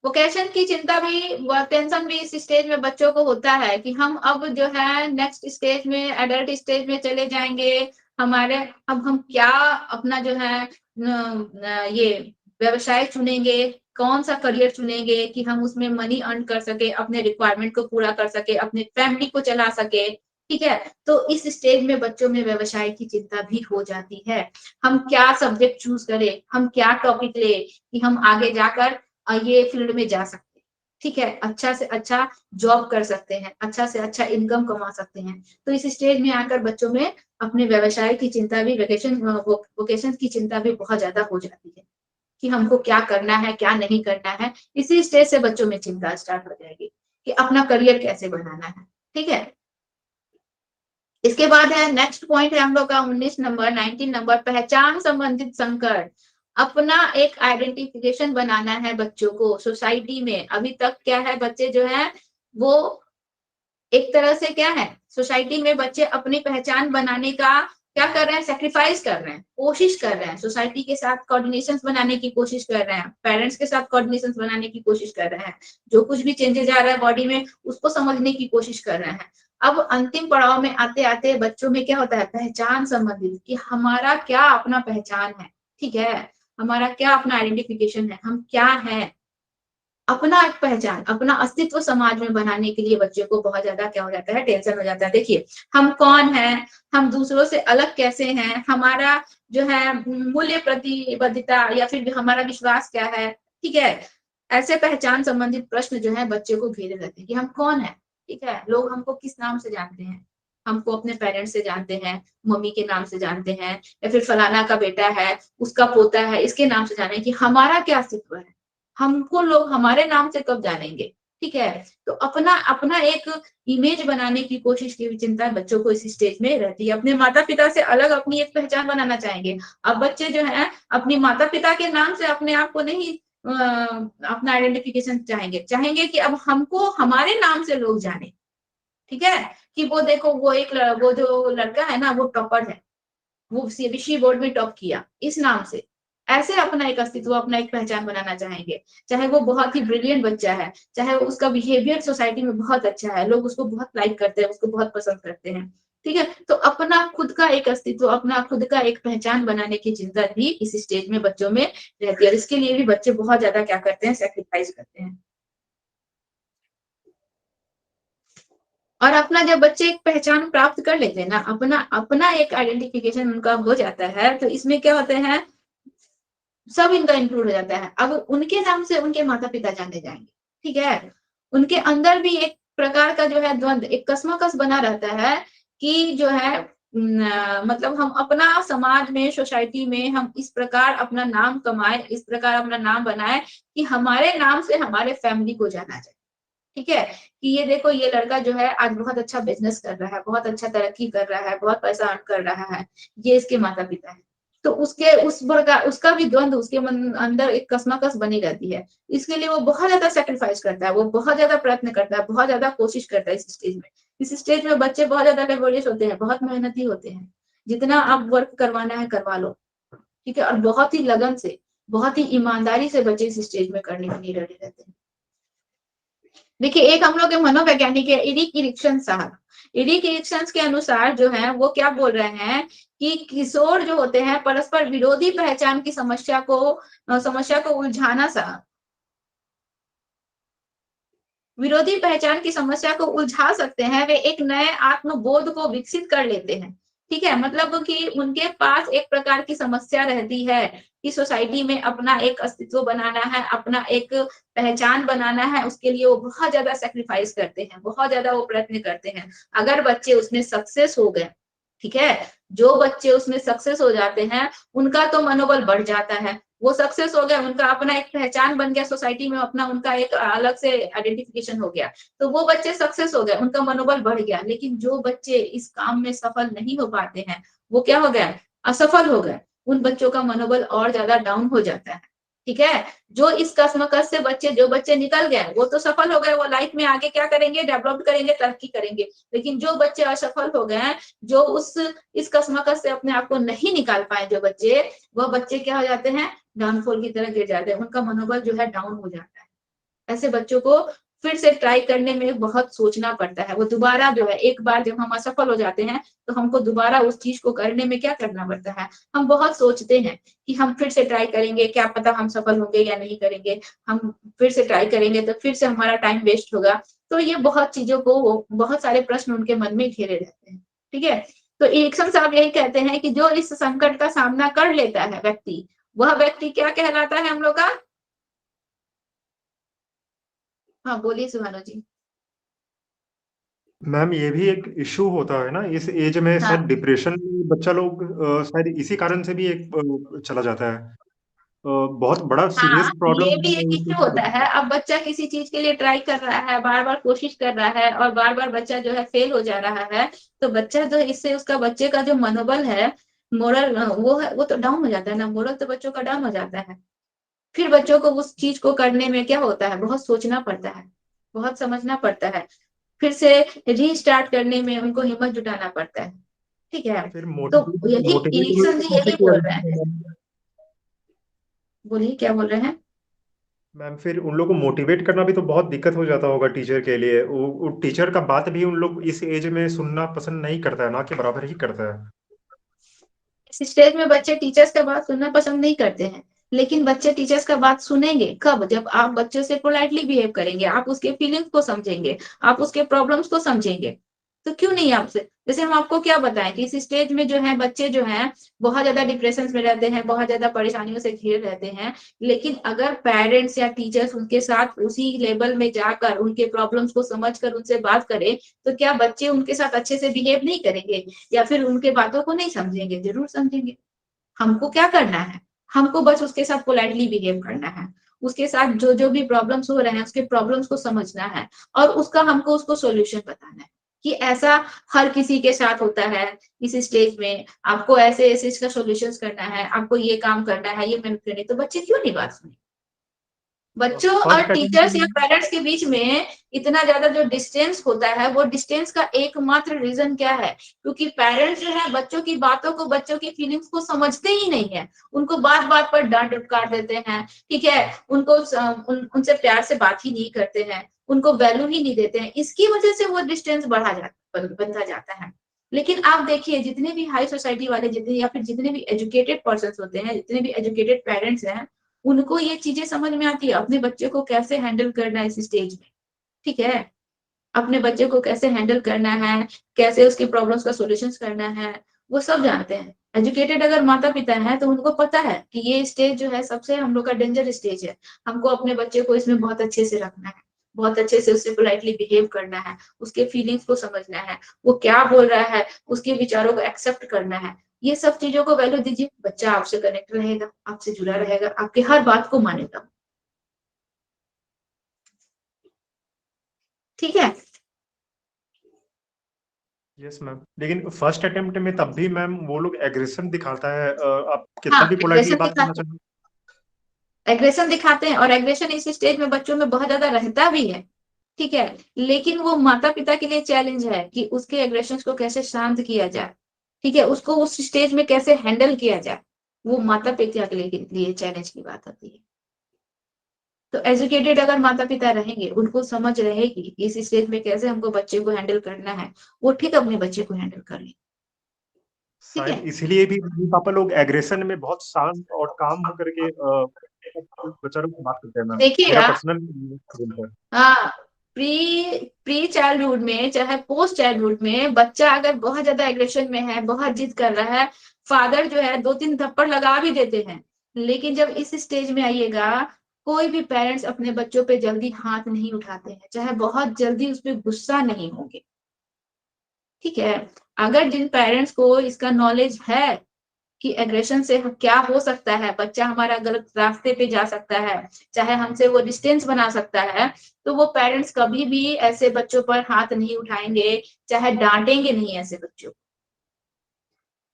A: वोकेशन की चिंता भी, टेंशन भी इस स्टेज में बच्चों को होता है कि हम अब जो है नेक्स्ट स्टेज में, एडल्ट स्टेज में चले जाएंगे, हमारे अब हम क्या अपना जो है ये व्यवसाय चुनेंगे, कौन सा करियर चुनेंगे कि हम उसमें मनी अर्न कर सके, अपने रिक्वायरमेंट को पूरा कर सके, अपने फैमिली को चला सके। ठीक है, तो इस स्टेज में बच्चों में व्यवसाय की चिंता भी हो जाती है। हम क्या सब्जेक्ट चूज करें, हम क्या टॉपिक ले कि हम आगे जाकर ये फील्ड में जा सकते हैं। ठीक है, अच्छा से अच्छा जॉब कर सकते हैं, अच्छा से अच्छा इनकम कमा सकते हैं। तो इस स्टेज में आकर बच्चों में अपने व्यवसाय की चिंता भी, वोकेशन की चिंता भी बहुत ज्यादा हो जाती है कि हमको क्या करना है, क्या नहीं करना है। इसी स्टेज से बच्चों में चिंता स्टार्ट हो जाएगी कि अपना करियर कैसे बनाना है। ठीक है, इसके बाद है नेक्स्ट पॉइंट है हम लोग का 19 नंबर, पहचान संबंधित संकट। अपना एक आइडेंटिफिकेशन बनाना है बच्चों को सोसाइटी में। अभी तक क्या है, बच्चे जो है वो एक तरह से क्या है, सोसाइटी में बच्चे अपनी पहचान बनाने का क्या कर रहे हैं, सेक्रीफाइस कर रहे हैं, कोशिश कर रहे हैं, सोसाइटी के साथ कोऑर्डिनेशन बनाने की कोशिश कर रहे हैं, पेरेंट्स के साथ कोऑर्डिनेशन बनाने की कोशिश कर रहे हैं, जो कुछ भी चेंजेस आ रहा है बॉडी में उसको समझने की कोशिश कर रहे हैं। अब अंतिम पड़ाव में आते आते बच्चों में क्या होता है, पहचान संबंधित, कि हमारा क्या अपना पहचान है। ठीक है, हमारा क्या अपना आइडेंटिफिकेशन है, हम क्या है, अपना एक पहचान, अपना अस्तित्व समाज में बनाने के लिए बच्चे को बहुत ज्यादा क्या हो जाता है, टेंशन हो जाता है। देखिए हम कौन हैं, हम दूसरों से अलग कैसे हैं, हमारा जो है मूल्य प्रतिबद्धता या फिर हमारा विश्वास क्या है। ठीक है, ऐसे पहचान संबंधित प्रश्न जो है बच्चे को घेरे रहते हैं कि हम कौन है। ठीक है, लोग हमको किस नाम से जानते हैं, हमको अपने पेरेंट्स से जानते हैं, मम्मी के नाम से जानते हैं, या फिर फलाना का बेटा है, उसका पोता है, इसके नाम से जाने कि हमारा क्या अस्तित्व है, हमको लोग हमारे नाम से कब जानेंगे, ठीक है। तो अपना अपना एक इमेज बनाने की कोशिश की चिंता बच्चों को इस स्टेज में रहती है। अपने माता पिता से अलग अपनी एक पहचान बनाना चाहेंगे। अब बच्चे जो है अपनी माता पिता के नाम से अपने आप को नहीं अपना आइडेंटिफिकेशन चाहेंगे कि अब हमको हमारे नाम से लोग जाने, ठीक है। कि वो देखो वो जो लड़का है ना वो टॉपर है, वो सीबीएसई बोर्ड में टॉप किया इस नाम से। ऐसे अपना एक अस्तित्व, अपना एक पहचान बनाना चाहेंगे। चाहे वो बहुत ही ब्रिलियंट बच्चा है, चाहे उसका बिहेवियर सोसाइटी में बहुत अच्छा है, लोग उसको बहुत लाइक करते हैं, उसको बहुत पसंद करते हैं, ठीक है। तो अपना खुद का एक अस्तित्व, अपना खुद का एक पहचान बनाने की चिंता भी इस स्टेज में बच्चों में रहती है। इसके लिए भी बच्चे बहुत ज्यादा क्या करते हैं, सैक्रिफाइस करते हैं। और अपना जब बच्चे एक पहचान प्राप्त कर लेते हैं ना, अपना अपना एक आइडेंटिफिकेशन उनका हो जाता है, तो इसमें क्या होते हैं, सब इनका इंक्लूड हो जाता है। अब उनके नाम से उनके माता पिता जाने जाएंगे, ठीक है। उनके अंदर भी एक प्रकार का जो है द्वंद, एक कश्मकश बना रहता है कि जो है मतलब हम अपना समाज में, सोसाइटी में हम इस प्रकार अपना नाम कमाए, इस प्रकार अपना नाम बनाए कि हमारे नाम से हमारे फैमिली को जाना जाए, ठीक है। कि ये देखो ये लड़का जो है आज बहुत अच्छा बिजनेस कर रहा है, बहुत अच्छा तरक्की कर रहा है, बहुत पैसा अर्न कर रहा है, ये इसके माता पिता है। तो उसके उस प्रकार उसका भी द्वंद उसके मन अंदर एक कश्मकश बनी रहती है। इसके लिए वो बहुत ज्यादा सेक्रीफाइस करता है, वो बहुत ज्यादा प्रयत्न करता है, बहुत ज्यादा कोशिश करता है इस स्टेज में। इस स्टेज में बच्चे बहुत ज्यादा लेबोरियस होते हैं, बहुत मेहनती होते हैं। जितना आप वर्क करवाना है करवा लो, ठीक है। और बहुत ही लगन से, बहुत ही ईमानदारी से बच्चे इस स्टेज में करने के लिए रेडी रहते हैं। देखिए एक हम लोग के मनोवैज्ञानिक है इरिक इरिक्सन साहब। इरिक इरिक्सन के अनुसार जो है वो क्या बोल रहे हैं कि किशोर जो होते हैं परस्पर विरोधी पहचान की समस्या को उलझाना सा विरोधी पहचान की समस्या को उलझा सकते हैं। वे एक नए आत्मबोध को विकसित कर लेते हैं, ठीक है। मतलब कि उनके पास एक प्रकार की समस्या रहती है कि सोसाइटी में अपना एक अस्तित्व बनाना है, अपना एक पहचान बनाना है, उसके लिए वो बहुत ज्यादा सेक्रीफाइस करते हैं, बहुत ज्यादा वो प्रयत्न करते हैं। अगर बच्चे उसमें सक्सेस हो गए, ठीक है, जो बच्चे उसमें सक्सेस हो जाते हैं उनका तो मनोबल बढ़ जाता है। वो सक्सेस हो गया, उनका अपना एक पहचान बन गया सोसाइटी में, अपना उनका एक अलग से आइडेंटिफिकेशन हो गया, तो वो बच्चे सक्सेस हो गए, उनका मनोबल बढ़ गया। लेकिन जो बच्चे इस काम में सफल नहीं हो पाते हैं, वो क्या हो गया, असफल हो गए। उन बच्चों का मनोबल और ज्यादा डाउन हो जाता है, ठीक है। जो इस कश्मकश से जो बच्चे निकल गए वो तो सफल हो गए, वो लाइफ में आगे क्या करेंगे, डेवलप करेंगे, तरक्की करेंगे। लेकिन जो बच्चे असफल हो गए, जो इस कश्मकश से अपने आप को नहीं निकाल पाए जो बच्चे, वह बच्चे क्या हो जाते हैं, डाउनफॉल की तरह गिर जाते हैं, उनका मनोबल जो है डाउन हो जाता है। ऐसे बच्चों को फिर से ट्राई करने में बहुत सोचना पड़ता है। वो दोबारा जो है, एक बार जब हम असफल हो जाते हैं तो हमको दोबारा उस चीज को करने में क्या करना पड़ता है, हम बहुत सोचते हैं कि हम फिर से ट्राई करेंगे, क्या पता हम सफल होंगे या नहीं करेंगे, हम फिर से ट्राई करेंगे तो फिर से हमारा टाइम वेस्ट होगा। तो ये बहुत चीजों को, बहुत सारे प्रश्न उनके मन में घेरे रहते हैं, ठीक है। तो इरिक्सन साहब यही कहते हैं कि जो इस संकट का सामना कर लेता है व्यक्ति, वह व्यक्ति क्या कहलाता है हम लोग का। हाँ बोलिए सुभानु जी।
C: मैम ये भी एक इशू होता है ना इस एज में,
A: हाँ।
C: शायद डिप्रेशन में बच्चा लोग शायद इसी कारण से भी एक चला जाता है। बहुत बड़ा सीरियस
A: हाँ
C: प्रॉब्लम
A: ये भी
C: है
A: एक
C: इस
A: इश्यू होता है। अब बच्चा किसी चीज के लिए ट्राई कर रहा है, बार बार कोशिश कर रहा है और बार बार बच्चा जो है फेल हो जा रहा है, तो बच्चा जो इससे उसका बच्चे का जो मनोबल है, मोरल वो तो डाउन हो जाता है ना, मोरल तो बच्चों का डाउन हो जाता है। फिर बच्चों को उस चीज को करने में क्या होता है, बहुत सोचना पड़ता है, बहुत समझना पड़ता है, फिर से रीस्टार्ट करने में उनको हिम्मत जुटाना पड़ता है, ठीक है।
C: फिर
A: तो
C: मोटिवेट
A: यही
C: मोटिवेट
A: इरिक्सन जी
C: कैसे
A: यही
C: किया
A: बोल रहे हैं।
C: जाता है मैम?
A: बोलिए क्या बोल रहे हैं।
C: मैम फिर उन लोग को मोटिवेट करना भी तो बहुत दिक्कत हो जाता होगा टीचर के लिए। वो टीचर का बात भी उन लोग इस एज में सुनना पसंद नहीं करता है, ना के बराबर ही करता है।
A: इस स्टेज में बच्चे टीचर्स का बात सुनना पसंद नहीं करते हैं, लेकिन बच्चे टीचर्स का बात सुनेंगे कब, जब आप बच्चे से पोलाइटली बिहेव करेंगे, आप उसके फीलिंग्स को समझेंगे, आप उसके प्रॉब्लम्स को समझेंगे। तो क्यों नहीं आपसे, जैसे हम आपको क्या बताएं कि इस स्टेज में जो है बच्चे जो हैं बहुत ज्यादा डिप्रेशन में रहते हैं, बहुत ज्यादा परेशानियों से घिरे रहते हैं। लेकिन अगर पेरेंट्स या टीचर्स उनके साथ उसी लेवल में जाकर उनके प्रॉब्लम्स को समझकर उनसे बात करें, तो क्या बच्चे उनके साथ अच्छे से बिहेव नहीं करेंगे या फिर उनके बातों को नहीं समझेंगे, जरूर समझेंगे। हमको क्या करना है, हमको बस उसके साथ पोलाइटली बिहेव करना है, उसके साथ जो जो भी प्रॉब्लम्स हो रहे हैं उसके प्रॉब्लम्स को समझना है और हमको उसको सोल्यूशन बताना है कि ऐसा हर किसी के साथ होता है इस स्टेज में, आपको ऐसे ऐसे इसका सोल्यूशन करना है, आपको ये काम करना है, ये मेहनत करनी है। तो बच्चे क्यों नहीं बात सुने? बच्चों और
C: फर्स्ट
A: टीचर्स या
C: अटेम्प्ट
A: पेरेंट्स के बीच में इतना ज्यादा जो डिस्टेंस होता है, वो डिस्टेंस का एकमात्र रीजन क्या है? क्योंकि पेरेंट्स जो है बच्चों की बातों को, बच्चों की फीलिंग्स को समझते ही नहीं है। उनको बात बात पर डांट डुटकार देते हैं, ठीक है, उनको उनसे प्यार से बात ही नहीं करते हैं, उनको वैल्यू ही नहीं देते हैं। इसकी वजह से वो डिस्टेंस बनता जाता है। लेकिन आप देखिए, जितने भी हाई सोसाइटी वाले, जितने या फिर जितने भी एजुकेटेड पर्सन होते हैं, जितने भी एजुकेटेड पेरेंट्स हैं, उनको ये चीजें समझ में आती है, अपने बच्चे को कैसे हैंडल करना है इस स्टेज में, ठीक है, अपने बच्चे को कैसे हैंडल करना है, कैसे उसकी प्रॉब्लम्स का सॉल्यूशन करना है, वो सब जानते हैं। एजुकेटेड अगर माता पिता हैं तो उनको पता है कि ये स्टेज जो है सबसे हम लोग का डेंजर स्टेज है। हमको अपने बच्चे को इसमें बहुत अच्छे से रखना है, बहुत अच्छे से उससे पोलाइटली बिहेव करना है, उसके फीलिंग्स को समझना है, वो क्या बोल रहा है उसके विचारों को एक्सेप्ट करना है। ये सब चीजों को वैल्यू दीजिए, बच्चा आपसे कनेक्ट रहेगा, आपसे जुड़ा रहेगा, आपकी हर बात को मानेगा। ठीक है।
C: यस मैम, लेकिन फर्स्ट अटेम्प्ट में तब भी मैम वो लोग एग्रेशन दिखाता है, आप कितना
A: हाँ,
C: भी पोलाइटली
A: एग्रेशन
C: बात करना
A: दिखाते
C: चाहें।
A: एग्रेशन दिखाते हैं, और एग्रेशन इस स्टेज में बच्चों में बहुत ज्यादा रहता भी है, ठीक है। लेकिन वो माता पिता के लिए चैलेंज है कि उसके एग्रेशन को कैसे शांत किया जाए, ठीक है, उसको उस स्टेज में कैसे हैंडल किया जाए, वो माता पिता के लिए चैलेंज की बात आती है। तो एजुकेटेड अगर माता पिता रहेंगे, उनको समझ रहेगी कि इस स्टेज में कैसे हमको बच्चे को हैंडल करना है, वो ठीक अपने बच्चे को हैंडल कर ले। ठीक
C: शायद
A: है।
C: इसीलिए भी मम्मी पापा लोग एग्रेशन में बहुत शांत और काम होकर के बच्चों से बात करते हैं मैम, मेरा
A: देखिएगा,
C: पर्सनल।
A: हाँ, प्री प्री चाइल्डहुड में चाहे पोस्ट चाइल्डहुड में बच्चा अगर बहुत ज्यादा एग्रेशन में है, बहुत जिद कर रहा है, फादर जो है 2-3 थप्पड़ लगा भी देते हैं। लेकिन जब इस स्टेज में आइएगा, कोई भी पेरेंट्स अपने बच्चों पे जल्दी हाथ नहीं उठाते हैं, चाहे बहुत जल्दी उस पर गुस्सा नहीं होंगे, ठीक है। अगर जिन पेरेंट्स को इसका नॉलेज है कि एग्रेशन से क्या हो सकता है, बच्चा हमारा गलत रास्ते पे जा सकता है, चाहे हमसे वो डिस्टेंस बना सकता है, तो वो पेरेंट्स कभी भी ऐसे बच्चों पर हाथ नहीं उठाएंगे, चाहे डांटेंगे नहीं ऐसे बच्चों को।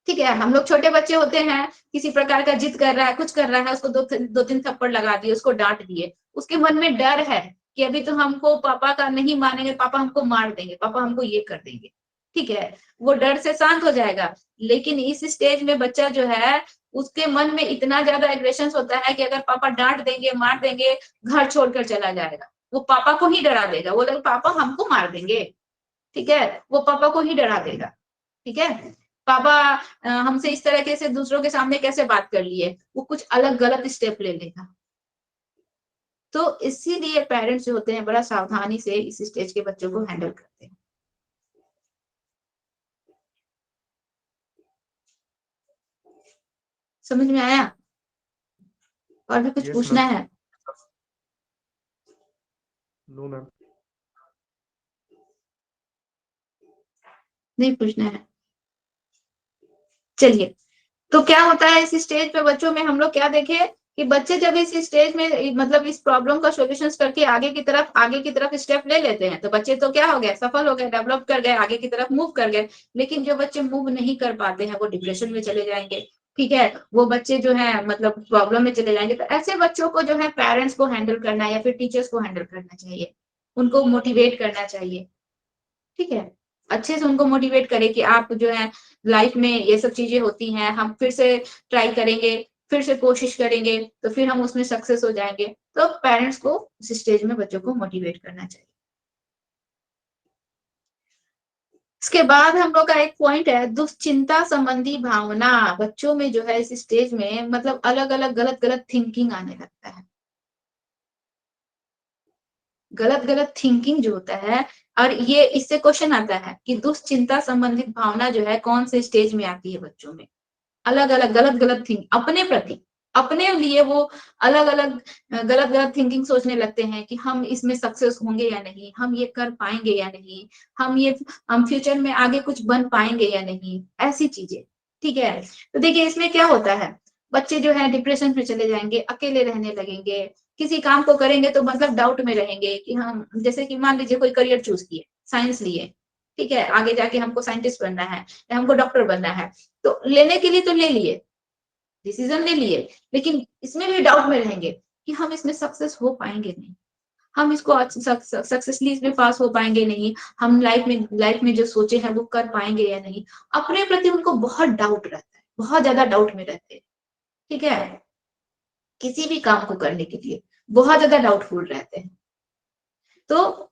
A: ठीक है, हम लोग छोटे बच्चे होते हैं, किसी प्रकार का जिद कर रहा है, कुछ कर रहा है, उसको 2-3 थप्पड़ लगा दिए, उसको डांट दिए, उसके मन में डर है कि अभी तो हमको पापा का नहीं मानेंगे, पापा हमको मार देंगे, पापा हमको ये कर देंगे, ठीक है, वो डर से शांत हो जाएगा। लेकिन इस स्टेज में बच्चा जो है, उसके मन में इतना ज्यादा एग्रेशन होता है कि अगर पापा डांट देंगे, मार देंगे, घर छोड़कर चला जाएगा, वो पापा को ही डरा देगा, वो लोग पापा हमको मार देंगे, ठीक है, वो पापा को ही डरा देगा, ठीक है, पापा हमसे इस तरह से दूसरों के सामने कैसे बात कर लिए, वो कुछ अलग गलत स्टेप ले लेगा। तो इसीलिए पेरेंट्स जो होते हैं बड़ा सावधानी से इस स्टेज के बच्चों को हैंडल करते हैं। समझ में आया? और भी कुछ
C: यस
A: पूछना
C: मैम।
A: है?
C: No ma'am.
A: नहीं पूछना है? चलिए, तो क्या होता है इस स्टेज पे बच्चों में, हम लोग क्या देखे कि बच्चे जब इस स्टेज में मतलब इस प्रॉब्लम का सॉल्यूशन करके आगे की तरफ स्टेप ले लेते हैं, तो बच्चे तो क्या हो गए, सफल हो गए, डेवलप कर गए, आगे की तरफ मूव कर गए। लेकिन जो बच्चे मूव नहीं कर पाते हैं, वो डिप्रेशन में चले जाएंगे, ठीक है, वो बच्चे जो है मतलब प्रॉब्लम में चले जाएंगे। तो ऐसे बच्चों को जो है पेरेंट्स को हैंडल करना या फिर टीचर्स को हैंडल करना चाहिए, उनको मोटिवेट करना चाहिए, ठीक है, अच्छे से उनको मोटिवेट करें कि आप जो है लाइफ में ये सब चीजें होती हैं, हम फिर से ट्राई करेंगे, फिर से कोशिश करेंगे, तो फिर हम उसमें सक्सेस हो जाएंगे। तो पेरेंट्स को इस स्टेज में बच्चों को मोटिवेट करना चाहिए। इसके बाद हम लोग का एक पॉइंट है दुश्चिंता संबंधी भावना। बच्चों में जो है इस स्टेज में मतलब अलग अलग गलत गलत थिंकिंग आने लगता है, गलत गलत थिंकिंग जो होता है। और ये इससे क्वेश्चन आता है कि दुश्चिंता संबंधित भावना जो है कौन से स्टेज में आती है बच्चों में। अलग अलग गलत गलत थिंक अपने प्रति, अपने लिए वो अलग अलग गलत गलत थिंकिंग सोचने लगते हैं कि हम इसमें सक्सेस होंगे या नहीं, हम ये कर पाएंगे या नहीं, हम फ्यूचर में आगे कुछ बन पाएंगे या नहीं, ऐसी चीजें, ठीक है। तो देखिए इसमें क्या होता है, बच्चे जो है डिप्रेशन में चले जाएंगे, अकेले रहने लगेंगे, किसी काम को करेंगे तो मतलब डाउट में रहेंगे कि हम, जैसे कि मान लीजिए कोई करियर चूज किए, साइंस लिए, ठीक है, आगे जाके हमको साइंटिस्ट बनना है या हमको डॉक्टर बनना है, तो लेने के लिए तो ले लिए, डिसीजन ले लिए, लेकिन इसमें भी डाउट में रहेंगे कि हम इसमें सक्सेस हो पाएंगे नहीं, हम इसको सक्सेसफुली इसमें पास हो पाएंगे नहीं, हम लाइफ में जो सोचे हैं वो कर पाएंगे या नहीं। अपने प्रति उनको बहुत डाउट रहता है, बहुत ज्यादा डाउट में रहते हैं, ठीक है, किसी भी काम को करने के लिए बहुत ज्यादा डाउटफुल रहते हैं। तो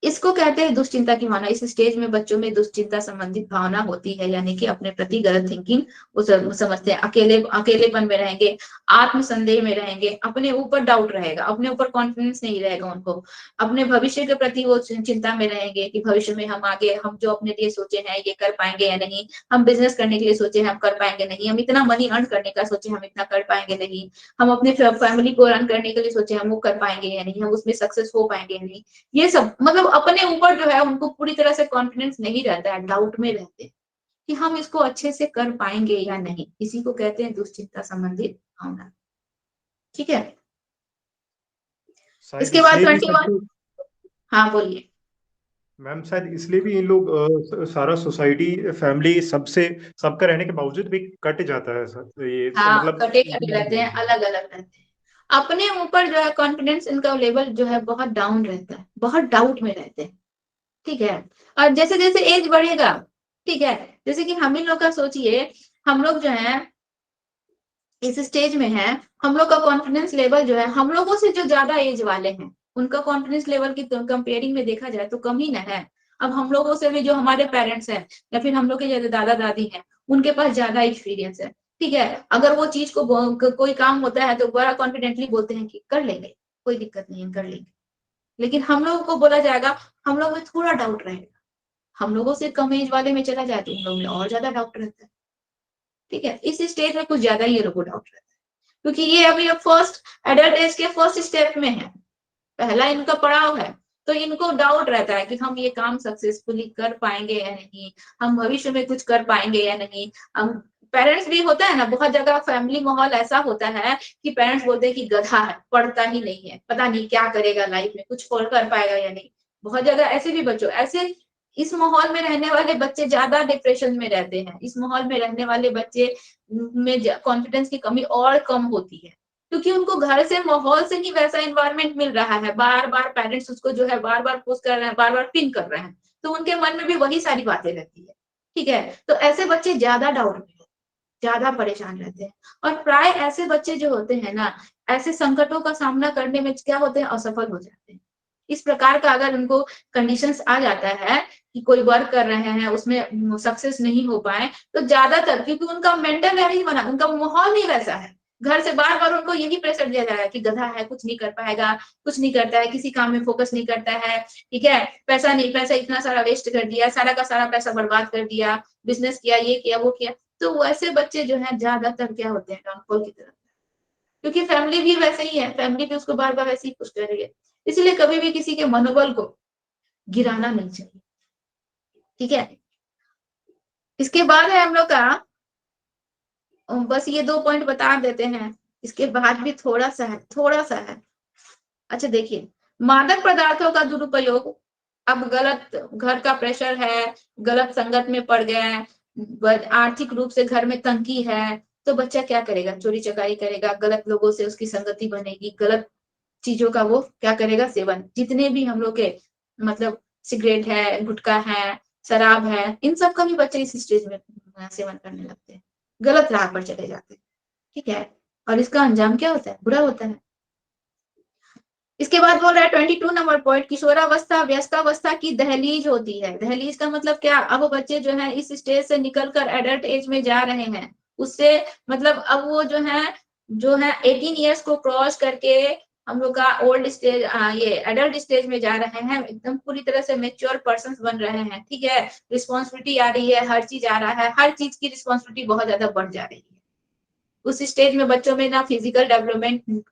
A: इसको कहते हैं दुश्चिंता की भावना। इस स्टेज में बच्चों में दुश्चिंता संबंधित भावना होती है, यानी कि अपने प्रति गलत थिंकिंग वो समझते हैं, अकेलेपन में रहेंगे, आत्मसंदेह में रहेंगे, अपने ऊपर डाउट रहेगा, अपने ऊपर कॉन्फिडेंस नहीं रहेगा उनको, अपने भविष्य के प्रति वो चिंता में रहेंगे कि भविष्य में हम आगे, हम जो अपने लिए सोचे हैं ये कर पाएंगे या नहीं, हम बिजनेस करने के लिए सोचे हैं हम कर पाएंगे नहीं, हम इतना मनी अर्न करने का सोचे हम इतना कर पाएंगे नहीं, हम अपने फैमिली को रन करने के लिए सोचे हम वो कर पाएंगे या नहीं, हम उसमें सक्सेस हो पाएंगे या नहीं। ये सब मतलब अपने ऊपर जो है उनको पूरी तरह से कॉन्फिडेंस नहीं रहता है, डाउट में रहते हैं कि हम इसको अच्छे से कर पाएंगे या नहीं। इसी को कहते हैं दुश्चिंता संबंधित भावना, ठीक है।
C: शायद
A: इसके बाद
C: इसलिए भी
A: 21, हाँ बोलिए।
C: मैम शायद इसलिए भी इन लोग सारा सोसाइटी फैमिली सबका रहने के बावजूद भी कट जाता है सर, ये
A: हाँ,
C: मतलब
A: कटे कटे रहते हैं, अलग अलग रहते हैं, अपने ऊपर जो है कॉन्फिडेंस इनका लेवल जो है बहुत डाउन रहता है, बहुत डाउट में रहते हैं, ठीक है। और जैसे जैसे एज बढ़ेगा, ठीक है, जैसे कि हम इन लोग का सोचिए, हम लोग जो है इस स्टेज में है, हम लोग का कॉन्फिडेंस लेवल जो है हम लोगों से जो ज्यादा एज वाले हैं उनका कॉन्फिडेंस लेवल की कंपेयरिंग में देखा जाए तो कम ही ना है। अब हम लोगों से भी जो हमारे पेरेंट्स हैं या फिर हम लोग के जो दादा दादी हैं उनके पास ज्यादा एक्सपीरियंस है, ठीक है, अगर वो चीज को कोई काम होता है तो बड़ा कॉन्फिडेंटली बोलते हैं कि कर लेंगे, कोई दिक्कत नहीं है, कर लेंगे। लेकिन हम लोगों को बोला जाएगा, हम लोग में थोड़ा डाउट रहेगा, हम लोगों से कम एज वाले में चला जाए तो उन लोगों में और ज्यादा डाउट रहता है, ठीक है। इस स्टेज में कुछ ज्यादा ही ये लोगों को डाउट रहता है, क्योंकि ये अभी फर्स्ट एडल्ट एज के फर्स्ट स्टेप में है, पहला इनका पड़ाव है, तो इनको डाउट रहता है कि हम ये काम सक्सेसफुली कर पाएंगे या नहीं, हम भविष्य में कुछ कर पाएंगे या नहीं। हम पेरेंट्स भी होता है ना, बहुत जगह फैमिली माहौल ऐसा होता है कि पेरेंट्स बोलते हैं कि गधा है, पढ़ता ही नहीं है, पता नहीं क्या करेगा लाइफ में, कुछ कर पाएगा या नहीं। बहुत जगह ऐसे भी बच्चों ऐसे, इस माहौल में रहने वाले बच्चे ज्यादा डिप्रेशन में रहते हैं, इस माहौल में रहने वाले बच्चे में कॉन्फिडेंस की कमी और कम होती है, क्योंकि उनको घर से माहौल से ही वैसा एनवायरनमेंट मिल रहा है, बार बार पेरेंट्स उसको जो है बार बार पुश कर रहे हैं, बार बार पिन कर रहे हैं, तो उनके मन में भी वही सारी बातें रहती है, ठीक है। तो ऐसे बच्चे ज्यादा डाउट में, ज्यादा परेशान रहते हैं, और प्राय ऐसे बच्चे जो होते हैं ना, ऐसे संकटों का सामना करने में क्या होते हैं, असफल हो जाते हैं। इस प्रकार का अगर उनको कंडीशंस आ जाता है कि कोई वर्क कर रहे हैं उसमें सक्सेस नहीं हो पाए, तो ज्यादातर क्योंकि उनका मेंटल नहीं बना, उनका माहौल ही वैसा है, घर से बार बार उनको यही प्रेशर दिया जा रहा है कि गधा है, कुछ नहीं कर पाएगा, कुछ नहीं करता है, किसी काम में फोकस नहीं करता है, ठीक है, पैसा नहीं, पैसा इतना सारा वेस्ट कर दिया, सारा का सारा पैसा बर्बाद कर दिया, बिजनेस किया, ये किया, वो किया। तो वैसे बच्चे जो है ज्यादातर क्या होते हैं, डाउनफॉल की तरफ, क्योंकि फैमिली भी वैसे ही है, फैमिली भी उसको बार बार वैसे ही पुश कर रही है। इसलिए कभी भी किसी के मनोबल को गिराना नहीं चाहिए, ठीक है। इसके बाद है हम लोग का, बस ये 2 पॉइंट बता देते हैं, इसके बाद भी थोड़ा सा है, थोड़ा सा है। अच्छा देखिए, मादक पदार्थों का दुरुपयोग, अब गलत घर का प्रेशर है, गलत संगत में पड़ गया है, आर्थिक रूप से घर में तंगी है, तो बच्चा क्या करेगा, चोरी चकारी करेगा, गलत लोगों से उसकी संगति बनेगी, गलत चीजों का वो क्या करेगा, सेवन, जितने भी हम लोग के मतलब सिगरेट है, गुटखा है, शराब है, इन सब का भी बच्चे इस स्टेज में सेवन करने लगते हैं, गलत राह पर चले जाते हैं, ठीक है। और इसका अंजाम क्या होता है, बुरा होता है। इसके बाद बोल रहा है 22 नंबर पॉइंट, किशोरावस्था व्यस्तावस्था की दहलीज होती है। दहलीज का मतलब क्या, अब बच्चे जो है इस स्टेज से निकलकर एडल्ट एज में जा रहे हैं, उससे मतलब अब वो जो है 18 ईयर्स को क्रॉस करके हम लोग का ओल्ड स्टेज, ये एडल्ट स्टेज में जा रहे हैं, एकदम पूरी तरह से मेच्योर पर्सन बन रहे हैं, ठीक है। रिस्पॉन्सिबिलिटी आ रही है, हर चीज आ रहा है, हर चीज की रिस्पॉन्सिबिलिटी बहुत ज्यादा बढ़ जा रही है। उस स्टेज में बच्चों में ना फिजिकल डेवलपमेंट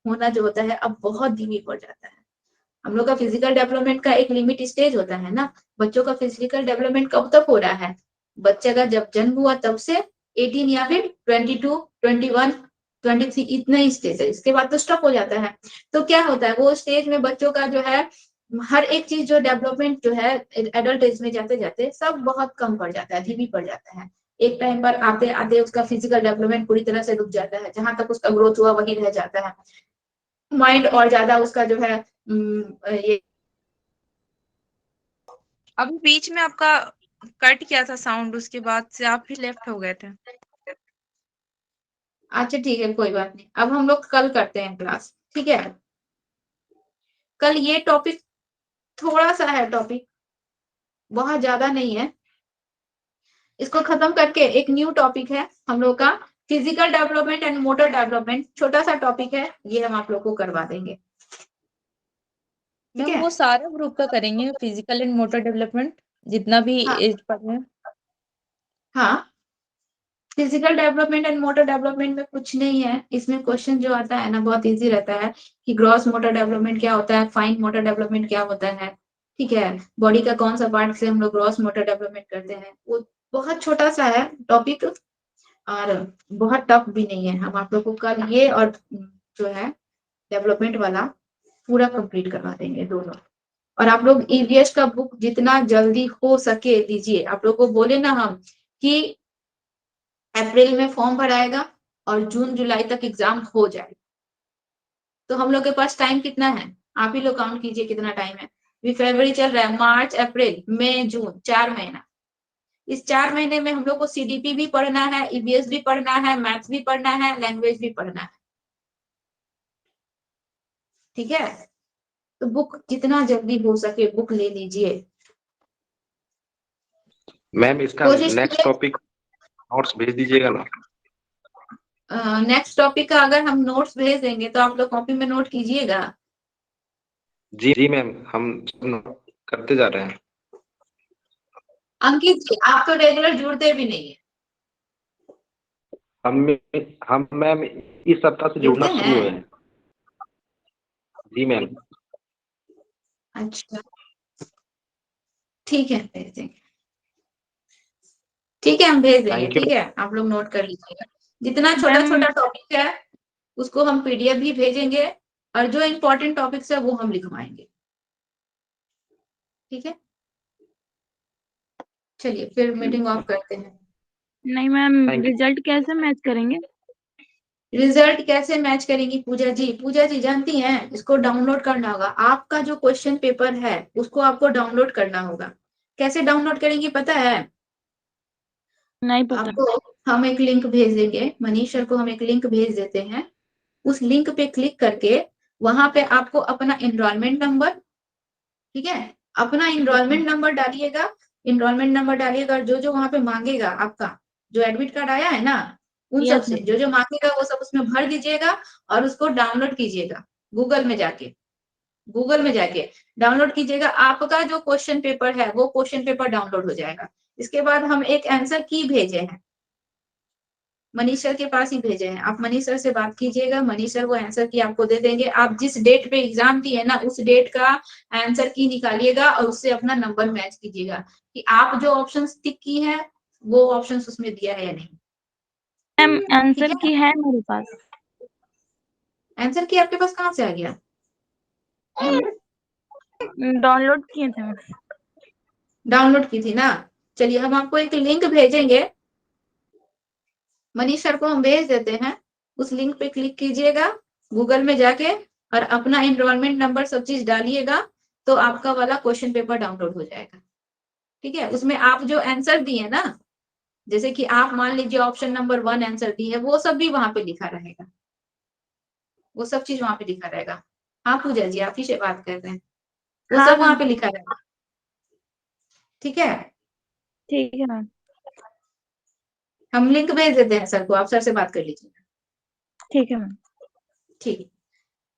A: होना जो होता है अब बहुत धीमी पड़ जाता है। हम लोग का फिजिकल डेवलपमेंट का एक लिमिट स्टेज होता है ना, बच्चों का फिजिकल डेवलपमेंट कब तक हो रहा है, बच्चे का जब जन्म हुआ तब से 18 या फिर 22, 21 23 इतना ही स्टेज है, इसके बाद तो स्टॉप हो जाता है। तो क्या होता है, वो स्टेज में बच्चों का जो है हर एक चीज जो डेवलपमेंट जो है एडल्ट एज में जाते जाते सब बहुत कम पड़ जाता है, धीमी पड़ जाता है। एक टाइम पर आते आते उसका फिजिकल डेवलपमेंट पूरी तरह से रुक जाता है, जहां तक उसका ग्रोथ हुआ वही रह जाता है। माइंड और ज्यादा उसका जो है ये
F: अभी बीच में आपका कट किया था साउंड, उसके बाद से आप ही लेफ्ट हो गए थे।
A: अच्छा ठीक है, कोई बात नहीं। अब हम लोग कल करते हैं क्लास, ठीक है। कल ये टॉपिक थोड़ा सा है, टॉपिक बहुत ज्यादा नहीं है। इसको खत्म करके एक न्यू टॉपिक है हम लोग का, physical development and motor development. छोटा सा टॉपिक है, ये हम आप लोग को करवा देंगे, ठीक
F: मैम
A: है।
F: वो सारा ग्रुप का करेंगे, फिजिकल एंड मोटर डेवलपमेंट, जितना भी
A: हाँ
F: एज पर है।
A: हाँ, physical development and motor development में कुछ नहीं है। इसमें क्वेश्चन जो आता है ना बहुत इजी रहता है कि ग्रॉस मोटर डेवलपमेंट क्या होता है, फाइन मोटर डेवलपमेंट क्या होता है, ठीक है। बॉडी का कौन सा पार्ट से हम लोग ग्रॉस मोटर डेवलपमेंट करते हैं, वो बहुत छोटा सा है टॉपिक और बहुत टफ भी नहीं है। हम आप लोग को कल ये और जो है डेवलपमेंट वाला पूरा कंप्लीट करवा देंगे दोनों। और आप लोग ईवीएस का बुक जितना जल्दी हो सके दीजिए। आप लोग को बोले ना हम कि अप्रैल में फॉर्म भराएगा और जून जुलाई तक एग्जाम हो जाए, तो हम लोग के पास टाइम कितना है, आप ही लोग काउंट कीजिए कितना टाइम है। अभी फरवरी चल रहा है, मार्च अप्रैल मई जून, 4 महीना। इस 4 महीने में हम लोग को सीडीपी भी पढ़ना है, ईवीएस भी पढ़ना है, मैथ्स भी पढ़ना है, लैंग्वेज भी पढ़ना है, ठीक है। तो बुक जितना जल्दी हो सके बुक ले लीजिए।
G: मैम इसका
A: कोशिश
G: नेक्स्ट टॉपिक नोट्स भेज दीजिएगा ना।
A: नेक्स्ट टॉपिक का अगर हम नोट्स भेज देंगे तो आप लोग कॉपी में नोट कीजिएगा।
G: जी जी मैम, हम करते जा रहे हैं।
A: अंकित जी, आप तो रेगुलर जुड़ते भी नहीं है।
G: हम मैम इस सप्ताह से जुड़ना
A: जुड़ते
G: शुरू हुए
A: हैं?
G: हैं। जी मैम।
A: अच्छा ठीक है, भेज देंगे। ठीक है, हम भेज देंगे,
G: थैंक यू।
A: ठीक है। आप लोग नोट कर लीजिएगा। जितना छोटा
F: मैम
A: छोटा टॉपिक है उसको हम पीडीएफ भी भेजेंगे और जो इम्पोर्टेंट टॉपिक्स है वो हम लिखवाएंगे, ठीक है। चलिए फिर मीटिंग ऑफ करते हैं।
E: नहीं मैम,
G: थैंक यू।
E: रिजल्ट कैसे मैच करेंगे?
A: रिजल्ट कैसे मैच करेंगी पूजा जी? पूजा जी जानती हैं, इसको डाउनलोड करना होगा। आपका जो क्वेश्चन पेपर है उसको आपको डाउनलोड करना होगा। कैसे डाउनलोड करेंगी पता है
E: नहीं पता।
A: आपको? हम एक लिंक भेज देंगे, मनीष सर को हम एक लिंक भेज देते हैं। उस लिंक पे क्लिक करके वहां पे आपको अपना एनरोलमेंट नंबर, ठीक है, अपना एनरोलमेंट नंबर डालिएगा। एनरोलमेंट नंबर डालिएगा और जो जो वहां पे मांगेगा, आपका जो एडमिट कार्ड आया है ना, उन सब
E: यस
A: से
E: मैम।
A: जो जो मांगेगा वो सब उसमें भर दीजिएगा और उसको डाउनलोड कीजिएगा। गूगल में जाके, गूगल में जाके डाउनलोड कीजिएगा। आपका जो क्वेश्चन पेपर है वो क्वेश्चन पेपर डाउनलोड हो जाएगा। इसके बाद हम एक आंसर की भेजे हैं, मनीष सर के पास ही भेजे हैं। आप मनीष सर से बात कीजिएगा, मनीष सर वो आंसर की आपको दे देंगे। आप जिस डेट पे एग्जाम दिए ना उस डेट का आंसर की निकालिएगा और उससे अपना नंबर मैच कीजिएगा कि आप जो ऑप्शन टिक की है वो ऑप्शन उसमें दिया है या नहीं,
E: मैम
A: ठीक
E: आंसर
A: है।
E: की है मेरे पास।
A: आंसर की आपके पास कहाँ से आ गया?
E: डाउनलोड किए थे मैम।
A: डाउनलोड की थी ना। चलिए हम आपको एक लिंक भेजेंगे, मनीष सर को हम भेज देते हैं। उस लिंक पे क्लिक कीजिएगा गूगल में जाके और अपना एनरोलमेंट नंबर सब चीज डालिएगा तो आपका वाला क्वेश्चन पेपर डाउनलोड हो जाएगा, ठीक है। उसमें आप जो आंसर दिए ना, जैसे कि आप मान लीजिए ऑप्शन नंबर 1 आंसर दी है, वो सब भी वहां पे लिखा रहेगा, वो सब चीज वहां पे लिखा रहेगा। हाँ पूजा जी, आप ही से बात कर रहे हैं, वो
E: हाँ
A: सब वहां
E: मैम।
A: पे लिखा रहेगा, ठीक है।
E: ठीक है मैम।
A: हम लिंक भेज देते हैं सर को, आप सर से बात कर लीजिए।
E: ठीक है मैम।
A: ठीक,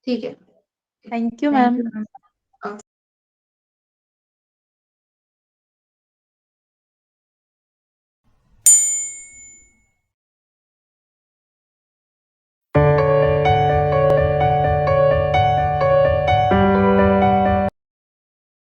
A: ठीक है।
F: Thank you
E: thank
F: ma'am.
E: You ma'am.